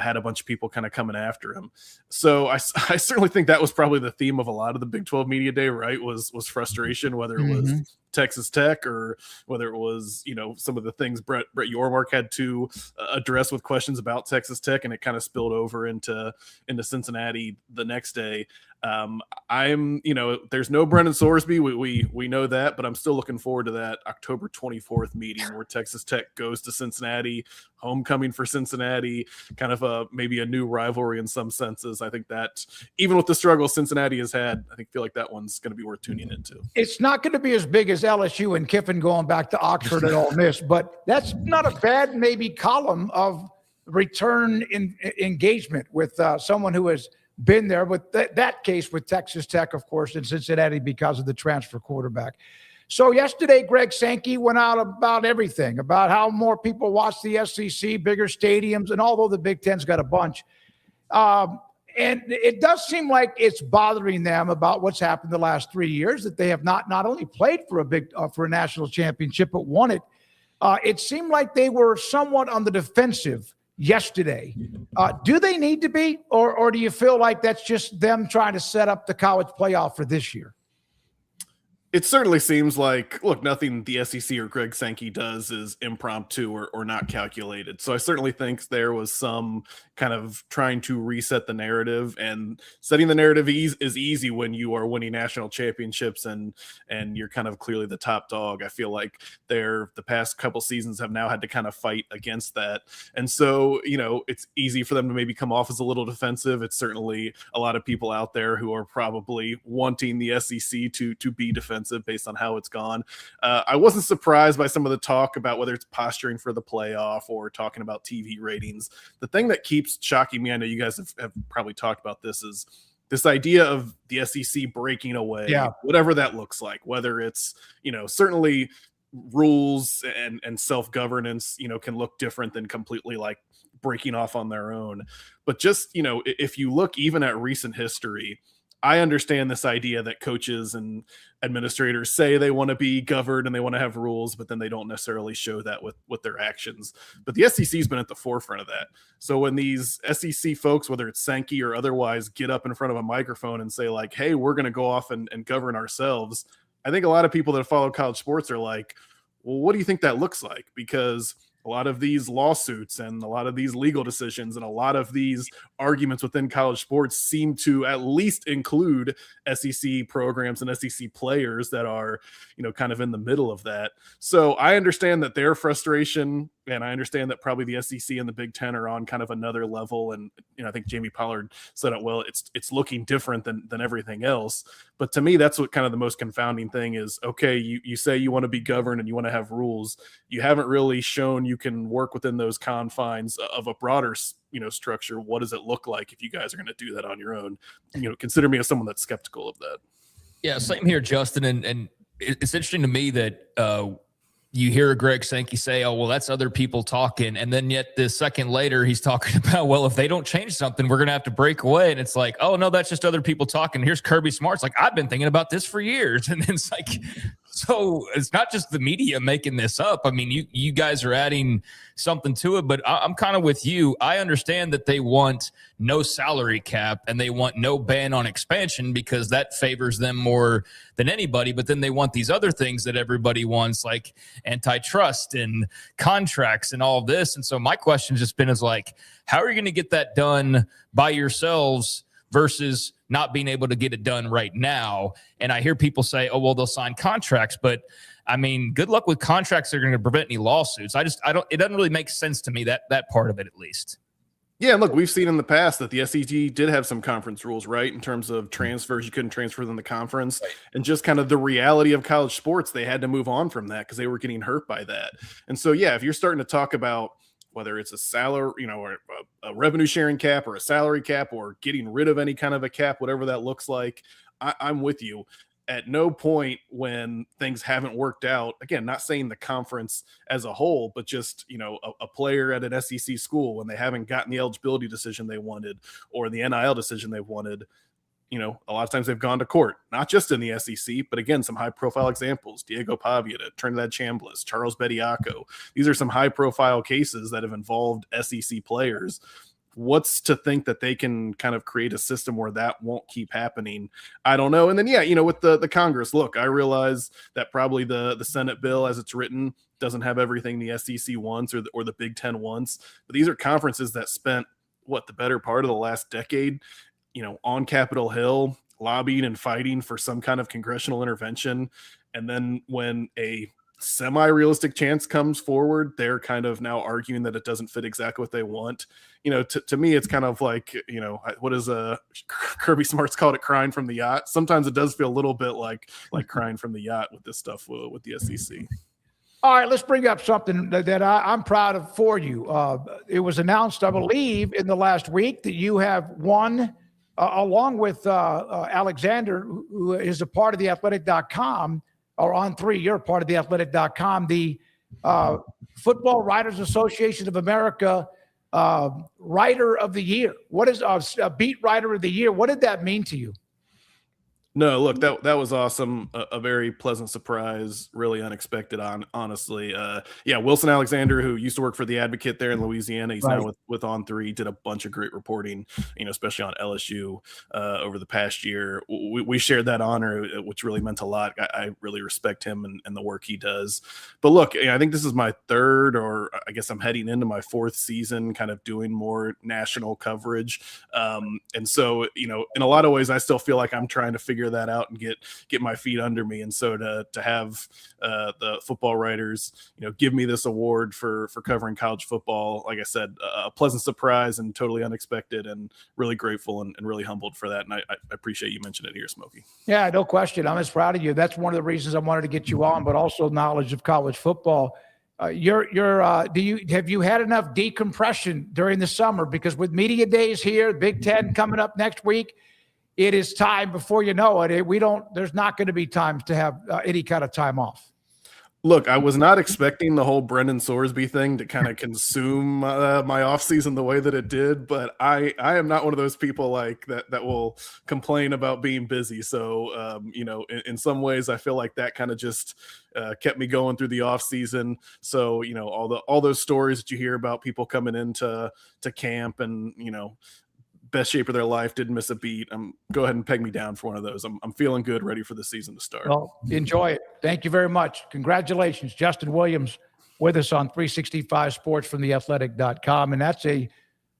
had a bunch of people kind of coming after him. So I certainly think that was probably the theme of a lot of the Big 12 Media Day, right? Was frustration, whether it was Texas Tech, or whether it was, some of the things Brett Yormark had to address with questions about Texas Tech, and it kind of spilled over into Cincinnati the next day. There's no Brendan Sorsby. We know that, but I'm still looking forward to that October 24th meeting where Texas Tech goes to Cincinnati, homecoming for Cincinnati, kind of maybe a new rivalry in some senses. I think that even with the struggle Cincinnati has had, I feel like that one's going to be worth tuning into. It's not going to be as big as LSU and Kiffin going back to Oxford and Ole Miss, but that's not a bad maybe column of return engagement with someone who has been there. With that case with Texas Tech, of course, in Cincinnati because of the transfer quarterback. So yesterday, Greg Sankey went out about everything, about how more people watch the SEC, bigger stadiums, and although the Big Ten's got a bunch, and it does seem like it's bothering them about what's happened the last 3 years, that they have not only played for a national championship, but won it. It seemed like they were somewhat on the defensive yesterday. Do they need to be, or do you feel like that's just them trying to set up the college playoff for this year? It certainly seems like, look, nothing the SEC or Greg Sankey does is impromptu or not calculated. So I certainly think there was some kind of trying to reset the narrative, and setting the narrative is easy when you are winning national championships and you're kind of clearly the top dog. I feel like the past couple seasons have now had to kind of fight against that. And so, it's easy for them to maybe come off as a little defensive. It's certainly a lot of people out there who are probably wanting the SEC to be defensive based on how it's gone. I wasn't surprised by some of the talk about whether it's posturing for the playoff or talking about TV ratings. The thing that keeps shocking me, I know you guys have probably talked about this, is this idea of the SEC breaking away, whatever that looks like, whether it's, certainly rules and self-governance, can look different than completely like breaking off on their own. But just, if you look even at recent history, I understand this idea that coaches and administrators say they want to be governed and they want to have rules, but then they don't necessarily show that with their actions. But the SEC's been at the forefront of that. So when these SEC folks, whether it's Sankey or otherwise, get up in front of a microphone and say like, hey, we're going to go off and govern ourselves, I think a lot of people that follow college sports are like, well, what do you think that looks like? Because a lot of these lawsuits and a lot of these legal decisions and a lot of these arguments within college sports seem to at least include SEC programs and SEC players that are, kind of in the middle of that. So I understand that their frustration, and I understand that probably the SEC and the Big Ten are on kind of another level. And, I think Jamie Pollard said it well, it's looking different than everything else. But to me, that's what kind of the most confounding thing is, okay, you say you want to be governed and you want to have rules. You haven't really shown you can work within those confines of a broader, structure. What does it look like if you guys are going to do that on your own? Consider me as someone that's skeptical of that. Yeah, same here, Justin. And it's interesting to me that you hear Greg Sankey say, oh, well, that's other people talking. And then yet the second later, he's talking about, well, if they don't change something, we're going to have to break away. And it's like, oh, no, that's just other people talking. Here's Kirby Smart's like, I've been thinking about this for years. And it's like, so it's not just the media making this up. I mean, you guys are adding something to it, but I'm kind of with you. I understand that they want no salary cap and they want no ban on expansion because that favors them more than anybody. But then they want these other things that everybody wants, like antitrust and contracts and all of this. And so my question just been is like, how are you going to get that done by yourselves versus not being able to get it done right now? And I hear people say, oh, well, they'll sign contracts, but I mean, good luck with contracts that are going to prevent any lawsuits. it doesn't really make sense to me, that part of it, at least. Yeah, look, we've seen in the past that the SEC did have some conference rules, right? In terms of transfers, you couldn't transfer them to conference, right. And just kind of the reality of college sports, they had to move on from that because they were getting hurt by that. And so, yeah, if you're starting to talk about whether it's a salary, or a revenue sharing cap or a salary cap or getting rid of any kind of a cap, whatever that looks like, I'm with you. At no point when things haven't worked out, again, not saying the conference as a whole, but just, a player at an SEC school when they haven't gotten the eligibility decision they wanted or the NIL decision they wanted, a lot of times they've gone to court, not just in the SEC, but again, some high profile examples, Diego Pavia, Trinidad Chambliss, Charles Bediako. These are some high profile cases that have involved SEC players. what's to think that they can kind of create a system where that won't keep happening? I don't know. And then, yeah, with the Congress, look, I realize that probably the Senate bill as it's written doesn't have everything the SEC wants or the Big Ten wants, but these are conferences that spent the better part of the last decade, on Capitol Hill, lobbying and fighting for some kind of congressional intervention. And then when a semi-realistic chance comes forward, they're kind of now arguing that it doesn't fit exactly what they want. To me, it's kind of like, what is Kirby Smart's called it, crying from the yacht. Sometimes it does feel a little bit like crying from the yacht with this stuff with the SEC. All right, let's bring up something that I'm proud of for you. It was announced, I believe, in the last week that you have won, along with Alexander, who is a part of the athletic.com, or on 3, you're a part of the athletic.com, the Football Writers Association of America Writer of the Year. What is a beat writer of the year? What did that mean to you? No, look, that was awesome. A very pleasant surprise, really unexpected, honestly. Wilson Alexander, who used to work for The Advocate there in Louisiana, he's now with On3, did a bunch of great reporting, especially on LSU over the past year. We shared that honor, which really meant a lot. I really respect him and the work he does. But look, I think this is my 3rd, or I guess I'm heading into my 4th season kind of doing more national coverage. And so, in a lot of ways, I still feel like I'm trying to figure that out and get my feet under me. And so to have the Football Writers, give me this award for covering college football, like I said, a pleasant surprise and totally unexpected, and really grateful and really humbled for that. And I appreciate you mentioning it here, Smokey. Yeah, no question. I'm as proud of you. That's one of the reasons I wanted to get you on, but also knowledge of college football. Have you had enough decompression during the summer? Because with media days here, Big Ten coming up next week, it is time before you know it. There's not going to be times to have any kind of time off. Look, I was not expecting the whole Brendan Sorsby thing to kind of consume my offseason the way that it did, but I am not one of those people like that will complain about being busy. So, in some ways, I feel like that kind of just kept me going through the offseason. So, all those stories that you hear about people coming into camp and, best shape of their life, didn't miss a beat. Go ahead and peg me down for one of those. I'm feeling good, ready for the season to start. Well, enjoy it. Thank you very much. Congratulations. Justin Williams with us on 365 Sports from the athletic.com. And that's a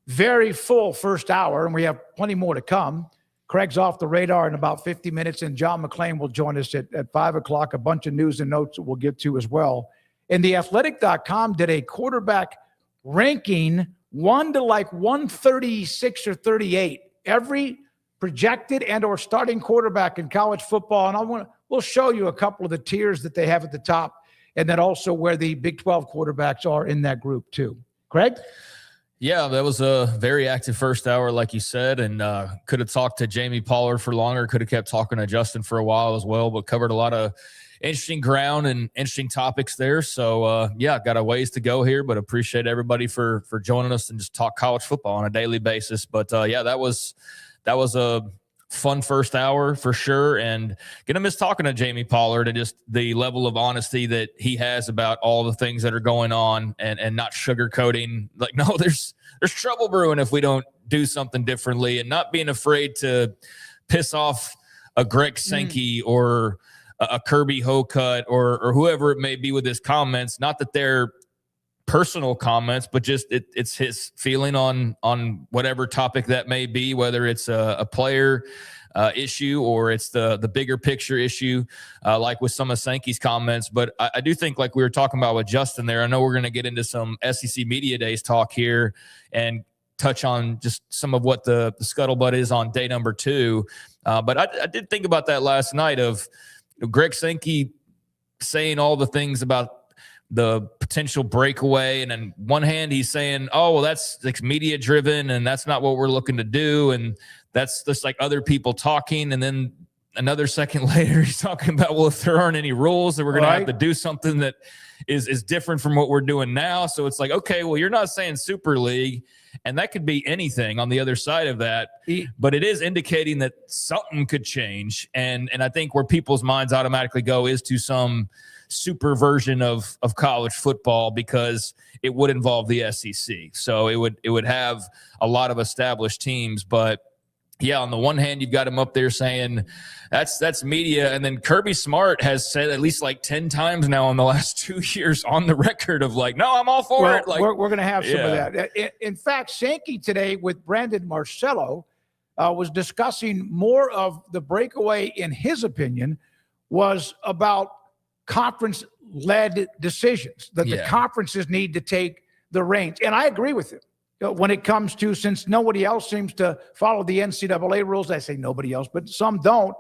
very full first hour, and we have plenty more to come. Craig's off the radar in about 50 minutes, and John McClain will join us at 5 o'clock. A bunch of news and notes that we'll get to as well. And the athletic.com did a quarterback ranking 1 to like 136 or 38. Every projected and or starting quarterback in college football. And we'll show you a couple of the tiers that they have at the top, and then also where the Big 12 quarterbacks are in that group too. Craig? Yeah, that was a very active first hour, like you said, and could have talked to Jamie Pollard for longer, could have kept talking to Justin for a while as well, but covered a lot of interesting ground and interesting topics there. So, got a ways to go here, but appreciate everybody for joining us and just talk college football on a daily basis. But, that was a fun first hour for sure, and going to miss talking to Jamie Pollard and just the level of honesty that he has about all the things that are going on and not sugarcoating. Like, no, there's trouble brewing if we don't do something differently, and not being afraid to piss off a Greg Sankey or a Kirby Hocutt or whoever it may be with his comments. Not that they're personal comments, but just it's his feeling on whatever topic that may be, whether it's a player issue or it's the bigger picture issue, like with some of Sankey's comments. But I do think, like we were talking about with Justin there, I know we're going to get into some SEC Media Days talk here and touch on just some of what the scuttlebutt is on day number 2. But I did think about that last night of Greg Sankey saying all the things about the potential breakaway. And on one hand, he's saying, oh, well, that's like media driven and that's not what we're looking to do. And that's just like other people talking. And then another second later, he's talking about, well, if there aren't any rules, then we're going to have to do something that is different from what we're doing now. So it's like, okay, well, you're not saying Super League, and that could be anything on the other side of that. But it is indicating that something could change. And I think where people's minds automatically go is to some super version of college football because it would involve the SEC. So it would have a lot of established teams, but yeah, on the one hand, you've got him up there saying that's media. And then Kirby Smart has said at least like 10 times now in the last 2 years on the record of like, no, I'm all for it. Like, we're going to have some of that. In fact, Sankey today with Brandon Marcello was discussing more of the breakaway, in his opinion, was about conference-led decisions, that the conferences need to take the reins. And I agree with him. When it comes to, since nobody else seems to follow the NCAA rules, I say nobody else, but some don't.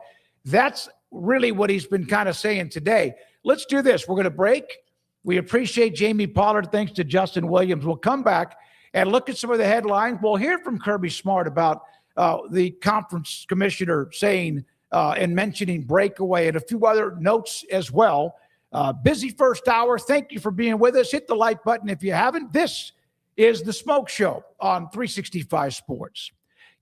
That's really what he's been kind of saying today. Let's do this. We're going to break. We appreciate Jamie Pollard. Thanks to Justin Williams. We'll come back and look at some of the headlines. We'll hear from Kirby Smart about the conference commissioner saying and mentioning breakaway and a few other notes as well. Busy first hour. Thank you for being with us. Hit the like button if you haven't. This is the Smoak Show on 365 Sports.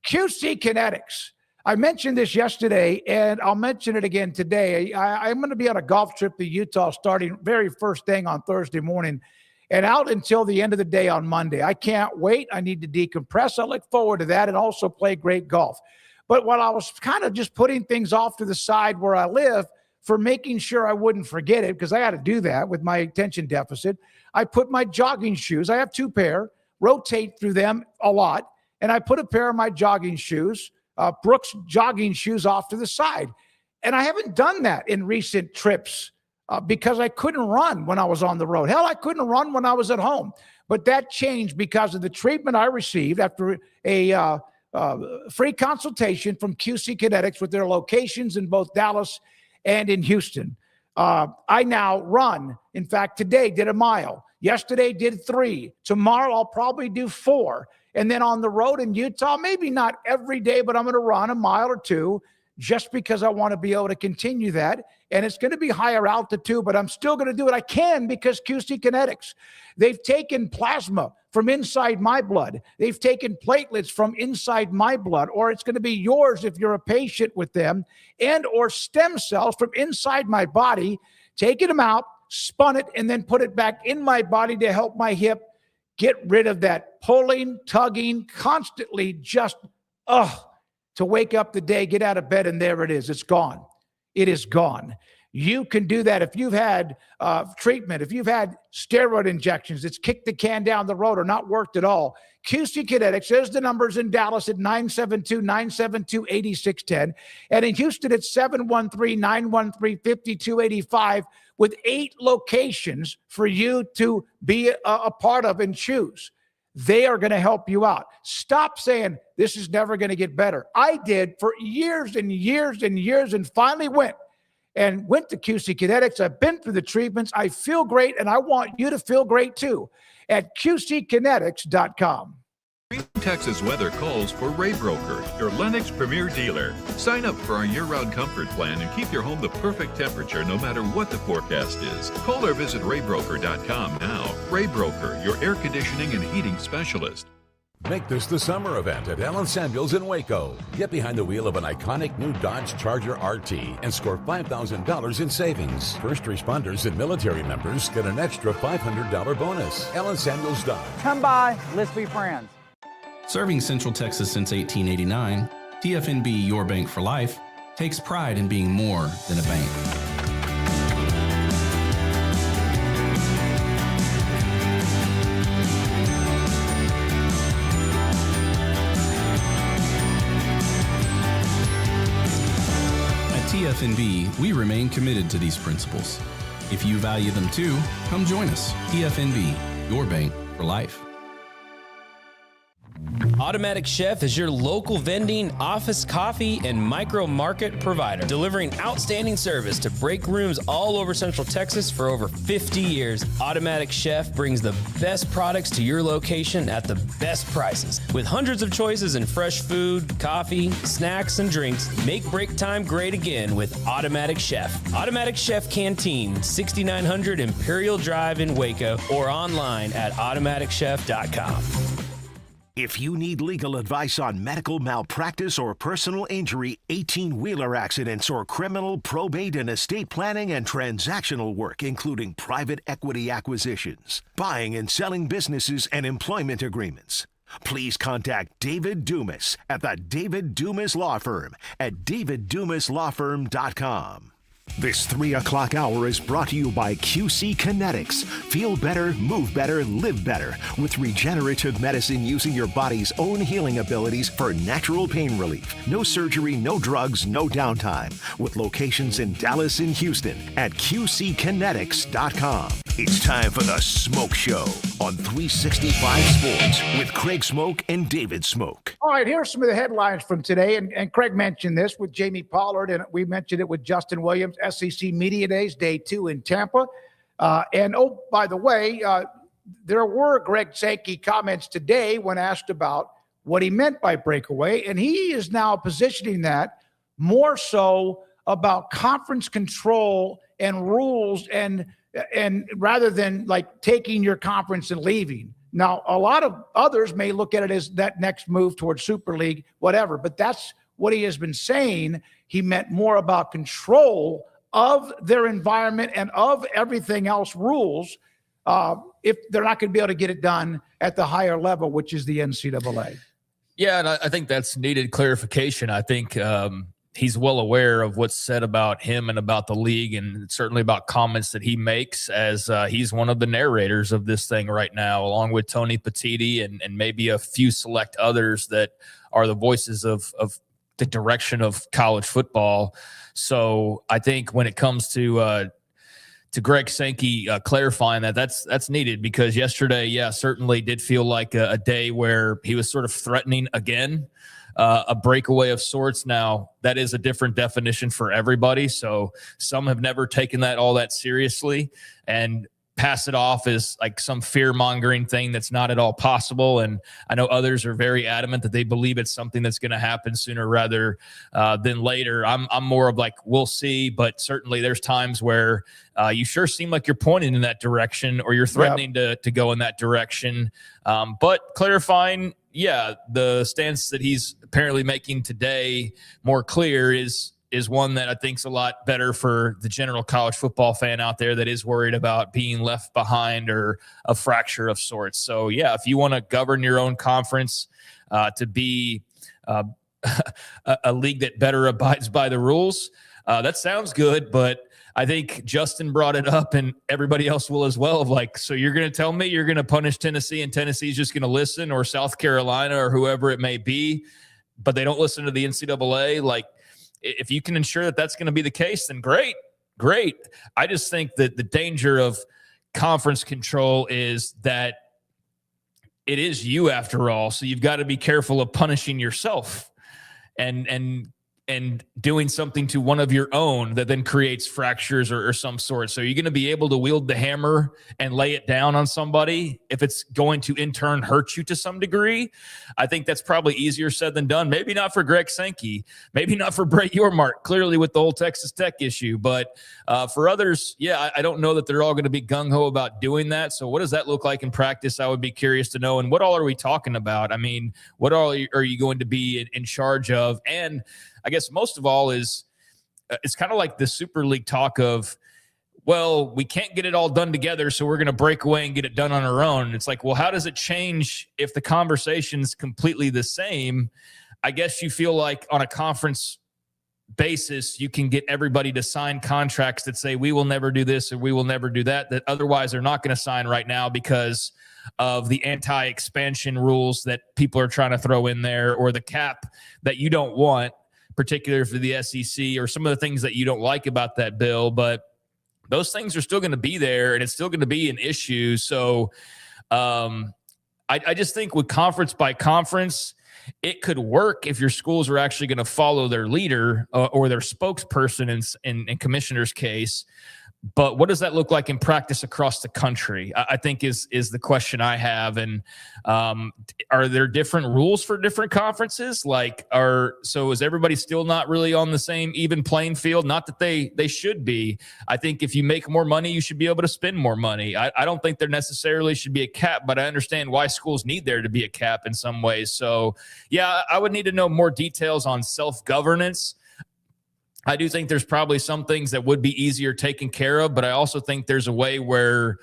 QC Kinetics. I mentioned this yesterday, and I'll mention it again today. I'm going to be on a golf trip to Utah starting very first thing on Thursday morning and out until the end of the day on Monday. I can't wait. I need to decompress. I look forward to that and also play great golf. But while I was kind of just putting things off to the side where I live for making sure I wouldn't forget it, because I got to do that with my attention deficit, I put my jogging shoes, I have 2 pair, rotate through them a lot, and I put a pair of my jogging shoes, Brooks jogging shoes, off to the side. And I haven't done that in recent trips because I couldn't run when I was on the road. Hell, I couldn't run when I was at home. But that changed because of the treatment I received after a free consultation from QC Kinetics with their locations in both Dallas and in Houston. I now run. In fact, today did a mile. Yesterday did 3. Tomorrow I'll probably do 4. And then on the road in Utah, maybe not every day, but I'm going to run a mile or 2 just because I want to be able to continue that. And it's going to be higher altitude, but I'm still going to do it. I can because QC Kinetics. They've taken plasma from inside my blood. They've taken platelets from inside my blood, or it's going to be yours if you're a patient with them, and or stem cells from inside my body, taking them out, spun it, and then put it back in my body to help my hip get rid of that pulling, tugging, constantly just, to wake up the day, get out of bed, and there it is. It's gone. It is gone. You can do that if you've had treatment, if you've had steroid injections, it's kicked the can down the road or not worked at all. QC Kinetics, there's the numbers in Dallas at 972-972-8610. And in Houston, it's 713-913-5285 with 8 locations for you to be a part of and choose. They are going to help you out. Stop saying this is never going to get better. I did for years and years and years and finally went to QC Kinetics. I've been through the treatments. I feel great, and I want you to feel great too at QCkinetics.com. Texas weather calls for Ray Broker, your Lennox premier dealer. Sign up for our year-round comfort plan and keep your home the perfect temperature no matter what the forecast is. Call or visit raybroker.com now. Ray Broker, your air conditioning and heating specialist. Make this the summer event at Allen Samuels in Waco. Get behind the wheel of an iconic new Dodge Charger RT and score $5,000 in savings. First responders and military members get an extra $500 bonus. Allen Samuels Dodge. Come by, let's be friends. Serving Central Texas since 1889, TFNB Your Bank for Life takes pride in being more than a bank. TFNB, we remain committed to these principles. If you value them too, come join us. TFNB, your bank for life. Automatic Chef is your local vending, office coffee, and micro market provider, delivering outstanding service to break rooms all over Central Texas for over 50 years. Automatic Chef brings the best products to your location at the best prices. With hundreds of choices in fresh food, coffee, snacks, and drinks, make break time great again with Automatic Chef. Automatic Chef Canteen, 6900 Imperial Drive in Waco, or online at automaticchef.com. If you need legal advice on medical malpractice or personal injury, 18-wheeler accidents, or criminal, probate, and estate planning and transactional work, including private equity acquisitions, buying and selling businesses, and employment agreements, please contact David Dumas at the David Dumas Law Firm at daviddumaslawfirm.com. This 3 o'clock hour is brought to you by QC Kinetics. Feel better, move better, live better with regenerative medicine using your body's own healing abilities for natural pain relief. No surgery, no drugs, no downtime. With locations in Dallas and Houston at QCkinetics.com. It's time for the Smoak Show on 365 Sports with Craig Smoak and David Smoak. All right, here's some of the headlines from today. And Craig mentioned this with Jamie Pollard, and we mentioned it with Justin Williams. SEC Media Days, Day 2 in Tampa. And oh, by the way, there were Greg Sankey comments today when asked about what he meant by breakaway. And he is now positioning that more so about conference control and rules and rather than like taking your conference and leaving. Now, a lot of others may look at it as that next move towards Super League, whatever, but that's what he has been saying. He meant more about control of their environment and of everything else rules if they're not going to be able to get it done at the higher level, which is the NCAA. Yeah, and I think that's needed clarification. I think he's well aware of what's said about him and about the league, and certainly about comments that he makes, as he's one of the narrators of this thing right now, along with Tony Petitti and maybe a few select others that are the voices of the direction of college football. So I think when it comes to Greg Sankey clarifying that's needed, because yesterday, certainly did feel like a day where he was sort of threatening again. A breakaway of sorts. Now, that is a different definition for everybody. So some have never taken that all that seriously and pass it off as like some fear-mongering thing that's not at all possible. And I know others are very adamant that they believe it's something that's going to happen sooner rather than later. I'm more of like, we'll see, but certainly there's times where you sure seem like you're pointing in that direction, or you're threatening to go in that direction. But clarifying, the stance that he's apparently making today more clear is one that I think is a lot better for the general college football fan out there that is worried about being left behind or a fracture of sorts. So, if you want to govern your own conference to be a league that better abides by the rules, that sounds good, but I think Justin brought it up, and everybody else will as well, of like, so you're going to tell me you're going to punish Tennessee and Tennessee's just going to listen, or South Carolina or whoever it may be, but they don't listen to the NCAA. Like, if you can ensure that that's going to be the case, then great. I just think that the danger of conference control is that it is you after all. So you've got to be careful of punishing yourself and doing something to one of your own that then creates fractures or some sort. So you're going to be able to wield the hammer and lay it down on somebody if it's going to in turn hurt you to some degree. I think that's probably easier said than done. Maybe not for Greg Sankey, maybe not for Brett Yormark, clearly with the whole Texas Tech issue. But for others, I don't know that they're all going to be gung-ho about doing that. So what does that look like in practice? I would be curious to know. And what all are we talking about? I mean, what all are you going to be in charge of? And I guess most of all is it's kind of like the Super League talk of, well, we can't get it all done together, so we're going to break away and get it done on our own. It's like, well, how does it change if the conversation's completely the same? I guess you feel like on a conference basis, you can get everybody to sign contracts that say we will never do this or we will never do that otherwise they're not going to sign right now because of the anti-expansion rules that people are trying to throw in there, or the cap that you don't want, particularly for the SEC, or some of the things that you don't like about that bill. But those things are still going to be there, and it's still going to be an issue. So I just think with conference by conference, it could work if your schools are actually going to follow their leader or their spokesperson in commissioner's case. But what does that look like in practice across the country? I think is the question I have. And are there different rules for different conferences? So is everybody still not really on the same even playing field? Not that they should be. I think if you make more money, you should be able to spend more money. I don't think there necessarily should be a cap, but I understand why schools need there to be a cap in some ways. So yeah, I would need to know more details on self-governance. I do think there's probably some things that would be easier taken care of, but I also think there's a way where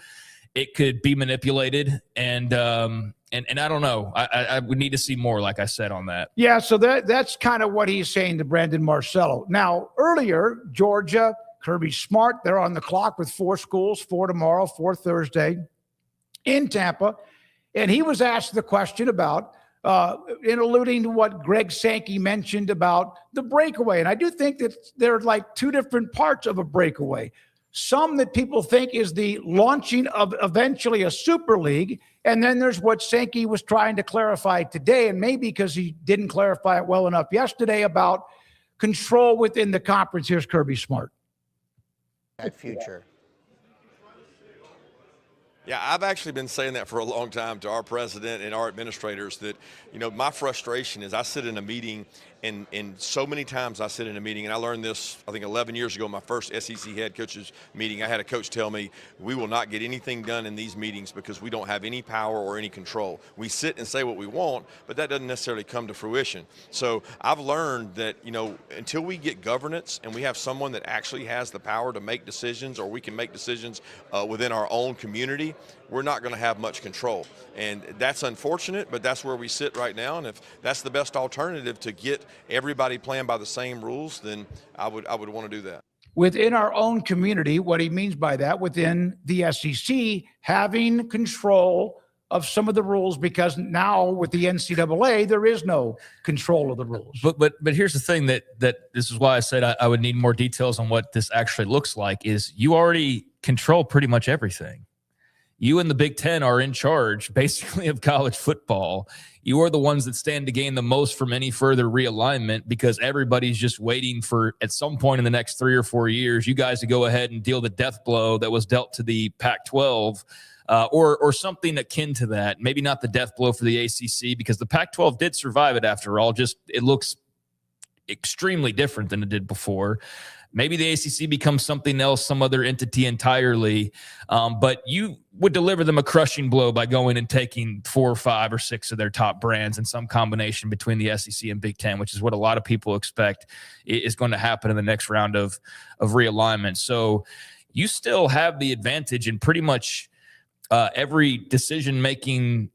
it could be manipulated. And I don't know. I would need to see more, like I said, on that. Yeah, so that's kind of what he's saying to Brandon Marcello. Now, earlier, Georgia, Kirby Smart, they're on the clock with 4 schools, 4 tomorrow, 4 Thursday in Tampa. And he was asked the question about, in alluding to what Greg Sankey mentioned about the breakaway. And I do think that there are like 2 different parts of a breakaway. Some that people think is the launching of eventually a super league. And then there's what Sankey was trying to clarify today, and maybe because he didn't clarify it well enough yesterday, about control within the conference. Here's Kirby Smart. That future. Yeah, I've actually been saying that for a long time to our president and our administrators that, my frustration is I sit in a meeting and so many times I sit in a meeting, and I learned this, I think 11 years ago, my first SEC head coaches meeting. I had a coach tell me, we will not get anything done in these meetings because we don't have any power or any control. We sit and say what we want, but that doesn't necessarily come to fruition. So I've learned that, until we get governance and we have someone that actually has the power to make decisions, or we can make decisions within our own community, we're not going to have much control. And that's unfortunate, but that's where we sit right now. And if that's the best alternative to get everybody playing by the same rules, then I would want to do that. Within our own community, what he means by that, within the SEC, having control of some of the rules, because now with the NCAA, there is no control of the rules. But here's the thing that this is why I said I would need more details on what this actually looks like, is you already control pretty much everything. You and the Big Ten are in charge, basically, of college football. You are the ones that stand to gain the most from any further realignment, because everybody's just waiting for, at some point in the next 3 or 4 years, you guys to go ahead and deal the death blow that was dealt to the Pac-12, or something akin to that. Maybe not the death blow for the ACC, because the Pac-12 did survive it after all. Just it looks extremely different than it did before. Maybe the ACC becomes something else, some other entity entirely. But you would deliver them a crushing blow by going and taking 4 or 5 or 6 of their top brands in some combination between the SEC and Big Ten, which is what a lot of people expect is going to happen in the next round of realignment. So you still have the advantage in pretty much every decision-making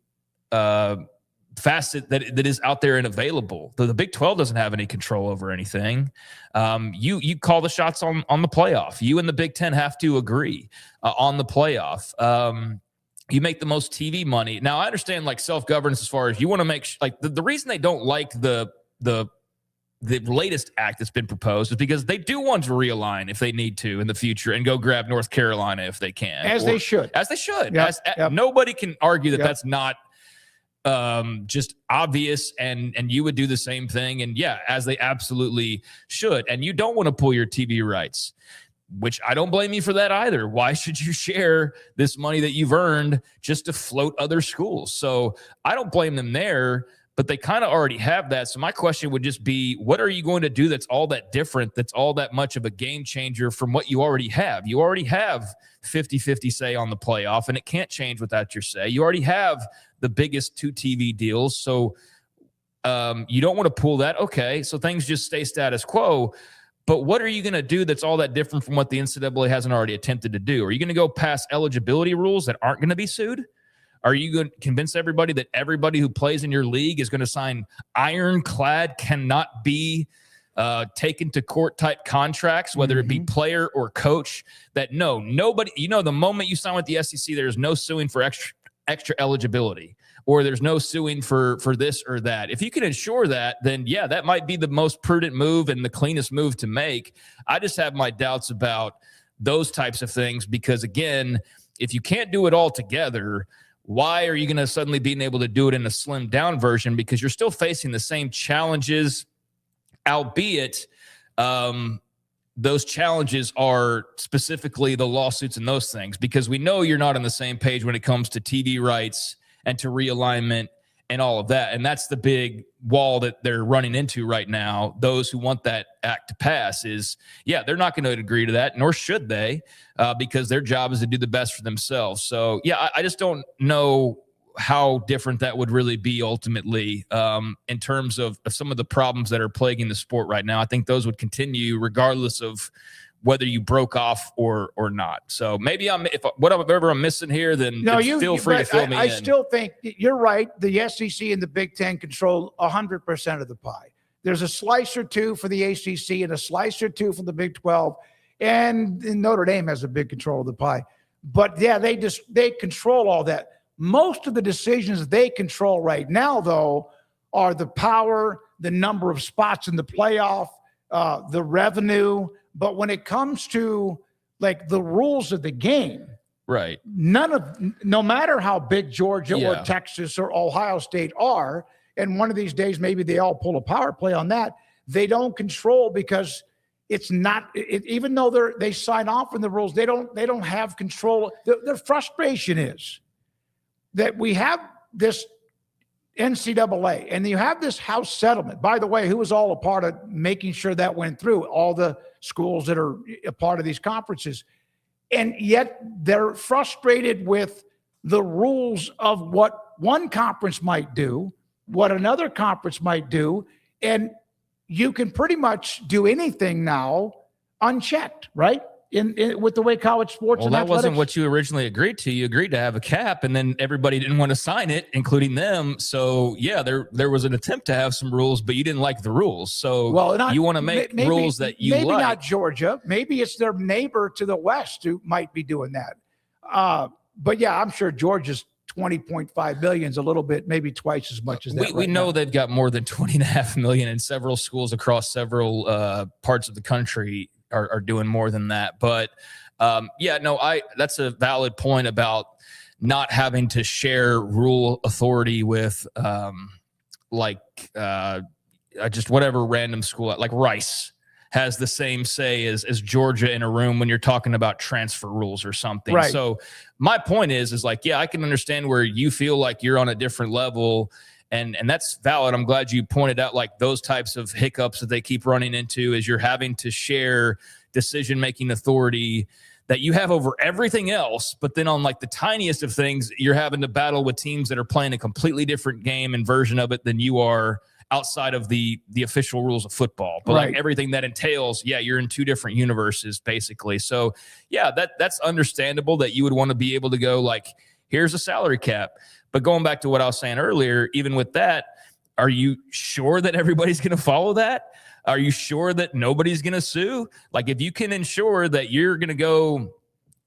facet that is out there and available. The Big 12 doesn't have any control over anything. You call the shots on the playoff. You and the Big 10 have to agree on the playoff. You make the most TV money. Now, I understand like self-governance as far as you want to make the reason they don't like the latest act that's been proposed is because they do want to realign if they need to in the future and go grab North Carolina if they can. They should. As they should. Yep. Nobody can argue that that's not just obvious, and you would do the same thing, and as they absolutely should. And you don't want to pull your TV rights, which I don't blame you for that either. Why should you share this money that you've earned just to float other schools? So I don't blame them there, but they kind of already have that. So my question would just be, what are you going to do that's all that different, that's all that much of a game changer from what you already have? You already have 50-50 say on the playoff, and it can't change without your say. You already have the biggest 2 TV deals. So you don't want to pull that. Okay, so things just stay status quo. But what are you going to do that's all that different from what the NCAA hasn't already attempted to do? Are you going to go past eligibility rules that aren't going to be sued? Are you going to convince everybody that everybody who plays in your league is going to sign ironclad, cannot be taken to court type contracts, whether it be player or coach, that nobody, the moment you sign with the SEC, there's no suing for extra eligibility, or there's no suing for this or that. If you can ensure that, then that might be the most prudent move and the cleanest move to make. I just have my doubts about those types of things, because again, if you can't do it all together, why are you going to suddenly be able to do it in a slimmed down version? Because you're still facing the same challenges, albeit those challenges are specifically the lawsuits and those things, because we know you're not on the same page when it comes to TV rights and to realignment and all of that. And that's the big wall that they're running into right now. Those who want that act to pass is, they're not going to agree to that, nor should they, because their job is to do the best for themselves. So, I just don't know how different that would really be ultimately in terms of some of the problems that are plaguing the sport right now. I think those would continue regardless of whether you broke off or not. So maybe if whatever I'm missing here, then feel free to fill me in. I still think you're right. The SEC and the Big Ten control 100% of the pie. There's a slice or two for the ACC and a slice or two for the Big 12, and Notre Dame has a big control of the pie. But they control all that. Most of the decisions they control right now, though, are the power, the number of spots in the playoff, the revenue. But when it comes to like the rules of the game, right? No matter how big Georgia or Texas or Ohio State are, and one of these days maybe they all pull a power play on that, they don't control because it's not. Even though they sign off on the rules, they don't have control. Their frustration is that we have this NCAA and you have this House settlement, by the way, who was all a part of making sure that went through, all the schools that are a part of these conferences. And yet they're frustrated with the rules of what one conference might do, what another conference might do. And you can pretty much do anything now unchecked, right? With the way college sports and that athletics. Wasn't what you originally agreed to. You agreed to have a cap, and then everybody didn't want to sign it, including them. So there was an attempt to have some rules, but you didn't like the rules. So you want to make rules that you maybe like. Not Georgia. Maybe it's their neighbor to the west who might be doing that. But I'm sure Georgia's 20.5 million is a little bit, maybe twice as much as that. We know they've got more than 20.5 million, and several schools across several parts of the country are doing more than that. But that's a valid point about not having to share rule authority with just whatever random school, like Rice has the same say as Georgia in a room when you're talking about transfer rules or something. Right. So my point is I can understand where you feel like you're on a different level. And that's valid. I'm glad you pointed out like those types of hiccups that they keep running into is you're having to share decision-making authority that you have over everything else. But then on like the tiniest of things, you're having to battle with teams that are playing a completely different game and version of it than you are outside of the official rules of football. But like everything that entails, you're in two different universes basically. So that's understandable that you would want to be able to go like, here's a salary cap. But going back to what I was saying earlier, even with that, are you sure that everybody's going to follow that? Are you sure that nobody's going to sue? Like if you can ensure that you're going to go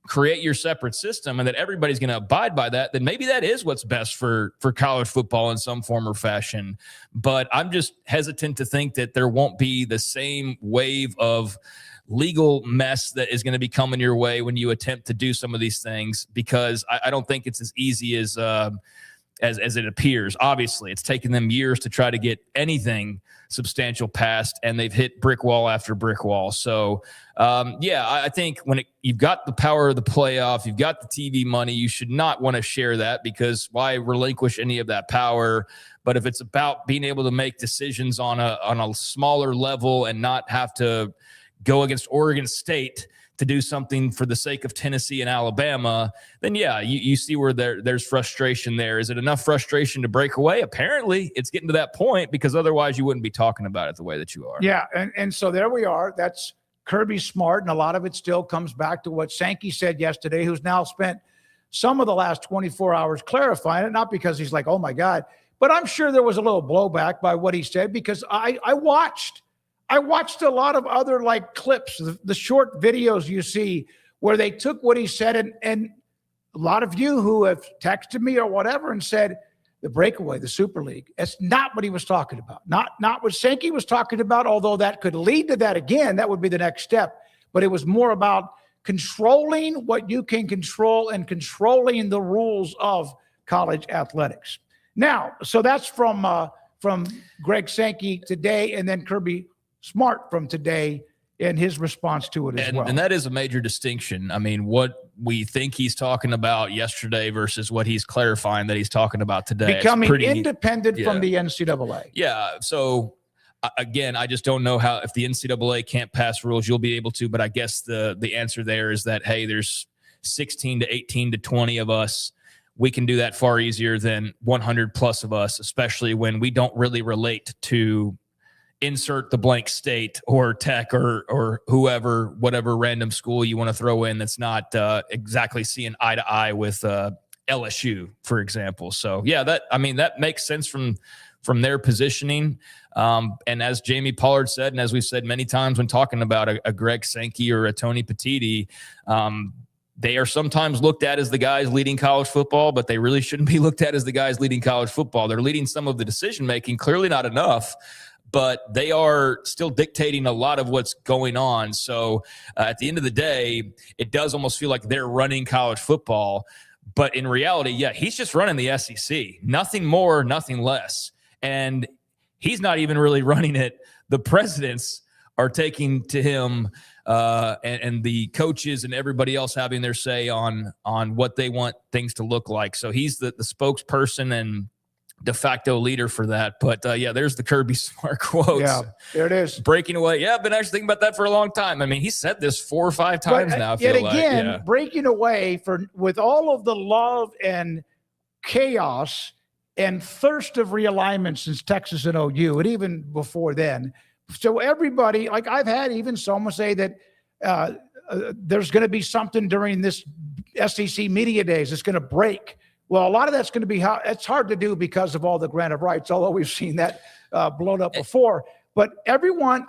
create your separate system and that everybody's going to abide by that, then maybe that is what's best for college football in some form or fashion. But I'm just hesitant to think that there won't be the same wave of legal mess that is going to be coming your way when you attempt to do some of these things, because I don't think it's as easy as it appears. Obviously, it's taken them years to try to get anything substantial passed, and they've hit brick wall after brick wall. So, I think when you've got the power of the playoff, you've got the TV money, you should not want to share that, because why relinquish any of that power? But if it's about being able to make decisions on a smaller level and not have to go against Oregon State to do something for the sake of Tennessee and Alabama, then you see where there's frustration there. Is it enough frustration to break away? Apparently it's getting to that point, because otherwise you wouldn't be talking about it the way that you are. Yeah. And so there we are. That's Kirby Smart. And a lot of it still comes back to what Sankey said yesterday, who's now spent some of the last 24 hours clarifying it, not because he's like, oh my God, but I'm sure there was a little blowback by what he said, because I watched a lot of other like clips, the short videos you see where they took what he said, and a lot of you who have texted me or whatever and said the breakaway, the Super League, that's not what he was talking about. Not what Sankey was talking about, although that could lead to that again. That would be the next step. But it was more about controlling what you can control and controlling the rules of college athletics. Now, so that's from Greg Sankey today, and then Kirby Smart from today and his response to it as well. And that is a major distinction. I mean, what we think he's talking about yesterday versus what he's clarifying that he's talking about today. Becoming independent from the NCAA. Yeah. So, again, I just don't know how, if the NCAA can't pass rules, you'll be able to. But I guess the answer there is that, hey, there's 16 to 18 to 20 of us. We can do that far easier than 100 plus of us, especially when we don't really relate to insert the blank state or tech or whoever, whatever random school you want to throw in that's not exactly seeing eye to eye with LSU, for example. So, yeah, that makes sense from their positioning. And as Jamie Pollard said, and as we've said many times when talking about a Greg Sankey or a Tony Petitti, they are sometimes looked at as the guys leading college football, but they really shouldn't be looked at as the guys leading college football. They're leading some of the decision-making, clearly not enough, but they are still dictating a lot of what's going on. So at the end of the day, it does almost feel like they're running college football. But in reality, yeah, he's just running the SEC. Nothing more, nothing less. And he's not even really running it. The presidents are taking to him and the coaches and everybody else having their say on what they want things to look like. So he's the spokesperson and de facto leader for that. But yeah, there's the Kirby Smart quotes. Yeah, there it is. Breaking away. Yeah, I've been actually thinking about that for a long time. I mean, he said this 4 or 5 times now. Yet again, breaking away with all of the love and chaos and thirst of realignment since Texas and OU, and even before then. So everybody, like I've had even someone say that there's going to be something during this SEC media days that's going to break. Well, a lot of that's going to be it's hard to do because of all the grant of rights, although we've seen that blown up before. But everyone,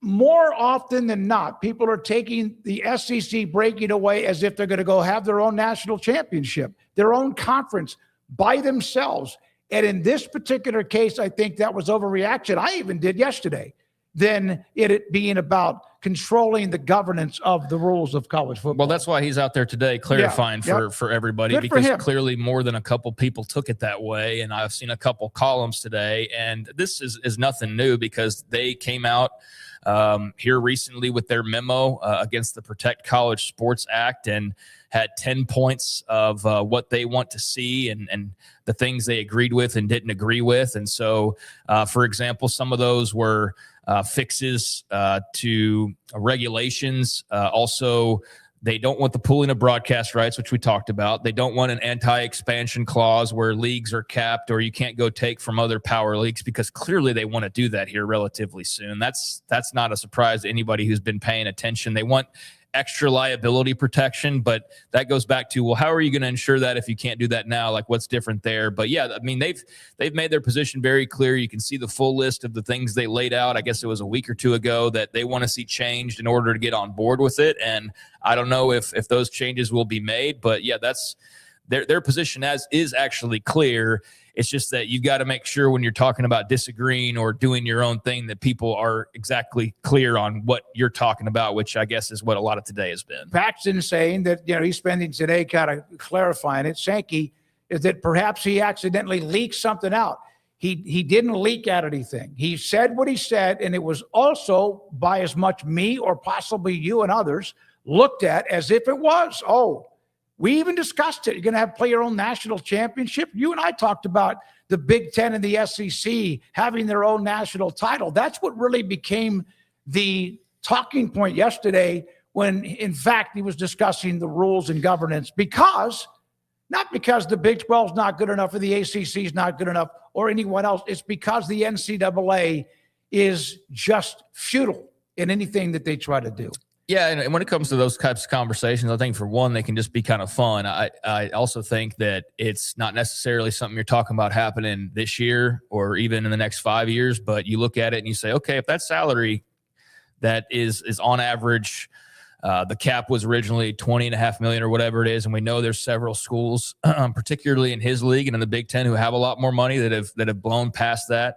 more often than not, people are taking the SEC breaking away as if they're going to go have their own national championship, their own conference by themselves. And in this particular case, I think that was overreaction. I even did yesterday, than it being about controlling the governance of the rules of college football. Well, that's why he's out there today clarifying for everybody. Good because for him. Clearly more than a couple people took it that way. And I've seen a couple columns today. And this is nothing new because they came out here recently with their memo against the Protect College Sports Act and had 10 points of what they want to see and the things they agreed with and didn't agree with. And so, for example, some of those were fixes to regulations. Also, they don't want the pooling of broadcast rights, which we talked about. They don't want an anti-expansion clause where leagues are capped or you can't go take from other power leagues, because clearly they want to do that here relatively soon. That's not a surprise to anybody who's been paying attention. They want extra liability protection, but that goes back to, well, how are you going to ensure that if you can't do that now? Like, what's different there? But yeah, I mean, they've made their position very clear. You can see the full list of the things they laid out. I guess it was a week or two ago that they want to see changed in order to get on board with it. And I don't know if those changes will be made, but yeah, that's their position is actually clear. It's just that you've got to make sure when you're talking about disagreeing or doing your own thing that people are exactly clear on what you're talking about, which I guess is what a lot of today has been. Paxton saying that, he's spending today kind of clarifying it. Sankey is that perhaps he accidentally leaked something out. He didn't leak out anything. He said what he said, and it was also by as much me or possibly you and others looked at as if it was. Oh, we even discussed it. You're going to play your own national championship. You and I talked about the Big Ten and the SEC having their own national title. That's what really became the talking point yesterday when, in fact, he was discussing the rules and governance not because the Big 12 is not good enough or the ACC is not good enough or anyone else. It's because the NCAA is just futile in anything that they try to do. Yeah, and when it comes to those types of conversations, I think for one, they can just be kind of fun. I also think that it's not necessarily something you're talking about happening this year or even in the next 5 years, but you look at it and you say, okay, if that salary that is on average, the cap was originally $20.5 million or whatever it is, and we know there's several schools, particularly in his league and in the Big Ten, who have a lot more money that have blown past that.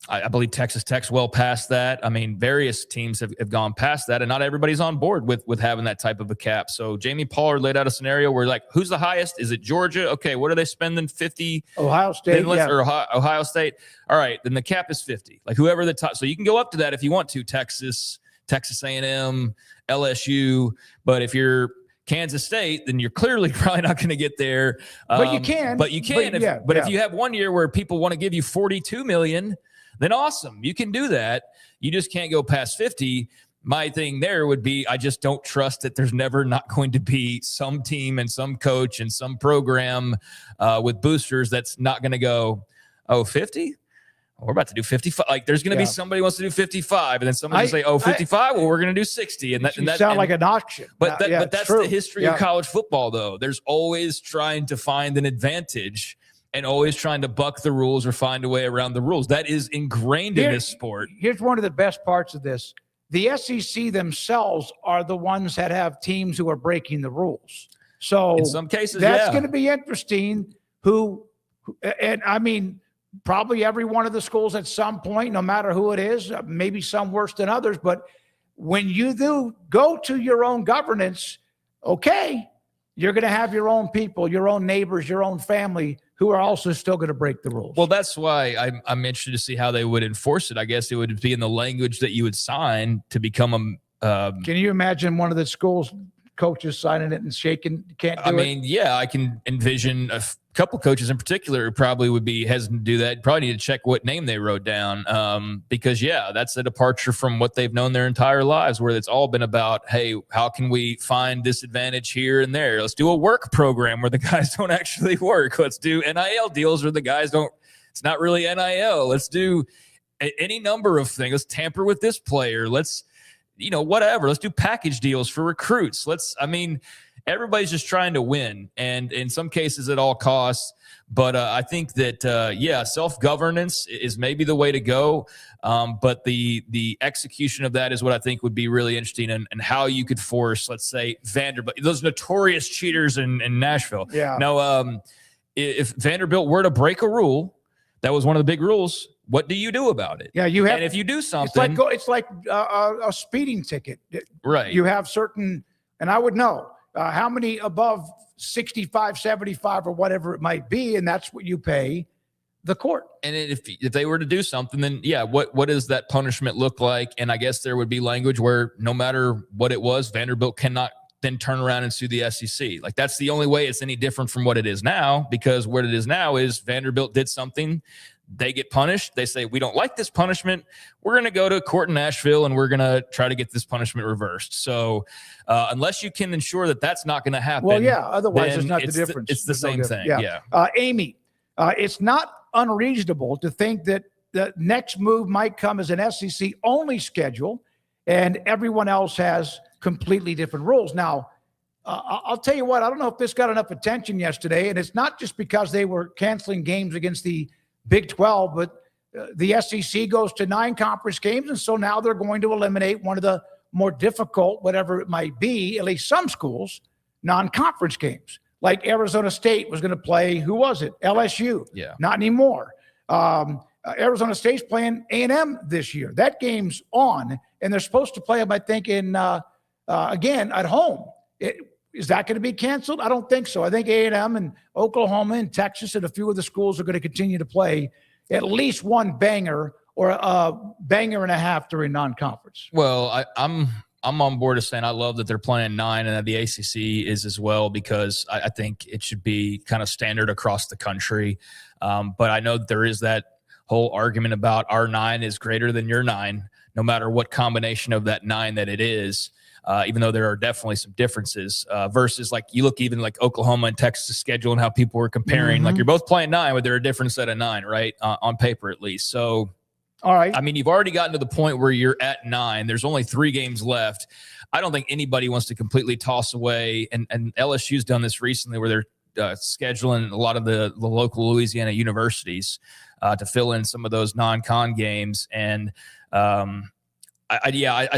I believe Texas Tech's well past that. I mean, various teams have gone past that, and not everybody's on board with having that type of a cap. So Jamie Pollard laid out a scenario where, like, who's the highest? Is it Georgia? Okay, what are they spending? 50? Ohio State, or Ohio State. All right, then the cap is 50. Like, whoever the top. So you can go up to that if you want to. Texas A&M, LSU. But if you're Kansas State, then you're clearly probably not going to get there. But you can. If you have one year where people want to give you $42 million, then awesome. You can do that. You just can't go past 50. My thing there would be, I just don't trust that there's never not going to be some team and some coach and some program with boosters that's not going to go, 50? We're about to do 55. Like, there's going to be somebody who wants to do 55, and then somebody's going to say, 55? Well, we're going to do 60. And that sound like an auction. But that's the history of college football, though. There's always trying to find an advantage and always trying to buck the rules or find a way around the rules. That is ingrained in this sport. Here's one of the best parts of this. The SEC themselves are the ones that have teams who are breaking the rules. So in some cases, that's going to be interesting. And I mean, probably every one of the schools at some point, no matter who it is, maybe some worse than others. But when you do go to your own governance, okay, you're going to have your own people, your own neighbors, your own family who are also still going to break the rules. Well, that's why I'm interested to see how they would enforce it. I guess it would be in the language that you would sign to become a. Can you imagine one of the schools coaches signing it and shaking? Can't do it? I mean, yeah, I can envision a couple coaches in particular who probably would be hesitant to do that. Probably need to check what name they wrote down because, that's a departure from what they've known their entire lives, where it's all been about, hey, how can we find this advantage here and there? Let's do a work program where the guys don't actually work. Let's do NIL deals where the guys don't – it's not really NIL. Let's do any number of things. Let's tamper with this player. Let's – whatever. Let's do package deals for recruits. Everybody's just trying to win, and in some cases at all costs. But I think that, self-governance is maybe the way to go. But the execution of that is what I think would be really interesting, and how you could force, let's say, Vanderbilt, those notorious cheaters in Nashville. Yeah. Now, if Vanderbilt were to break a rule, that was one of the big rules. What do you do about it? Yeah, you have. And if you do something, it's like a speeding ticket, right? You have certain, and I would know how many above 65, 75, or whatever it might be, and that's what you pay the court. And if they were to do something, then what does that punishment look like? And I guess there would be language where no matter what it was, Vanderbilt cannot then turn around and sue the SEC. Like, that's the only way it's any different from what it is now, because what it is now is Vanderbilt did something. They get punished. They say, we don't like this punishment. We're going to go to court in Nashville and we're going to try to get this punishment reversed. So unless you can ensure that that's not going to happen. Well, otherwise it's not the difference. It's the same thing. Yeah. Amy, it's not unreasonable to think that the next move might come as an SEC only schedule and everyone else has completely different rules. Now, I'll tell you what, I don't know if this got enough attention yesterday, and it's not just because they were canceling games against the Big 12, but the SEC goes to 9 conference games, and so now they're going to eliminate one of the more difficult, whatever it might be, at least some schools, non-conference games. Like Arizona State was going to play, who was it? LSU. Yeah. Not anymore. Arizona State's playing A&M this year. That game's on, and they're supposed to play them, I think, in again at home. Is that going to be canceled? I don't think so. I think A&M and Oklahoma and Texas and a few of the schools are going to continue to play at least one banger or a banger and a half during non-conference. Well, I'm on board of saying I love that they're playing 9 and that the ACC is as well, because I think it should be kind of standard across the country. But I know that there is that whole argument about our 9 is greater than your 9, no matter what combination of that 9 that it is. Even though there are definitely some differences versus, like, you look even like Oklahoma and Texas schedule and how people were comparing, like, you're both playing 9, but they're a different set of 9, right? On paper, at least. So, all right. I mean, you've already gotten to the point where you're at 9. There's only 3 games left. I don't think anybody wants to completely toss away. And LSU's done this recently where they're scheduling a lot of the local Louisiana universities to fill in some of those non-con games. And I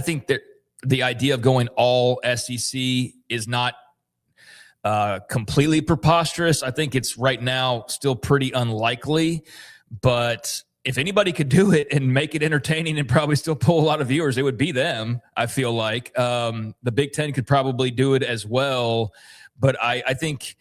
think that the idea of going all SEC is not completely preposterous. I think it's right now still pretty unlikely, but if anybody could do it and make it entertaining and probably still pull a lot of viewers, it would be them. I feel like the Big Ten could probably do it as well. But I think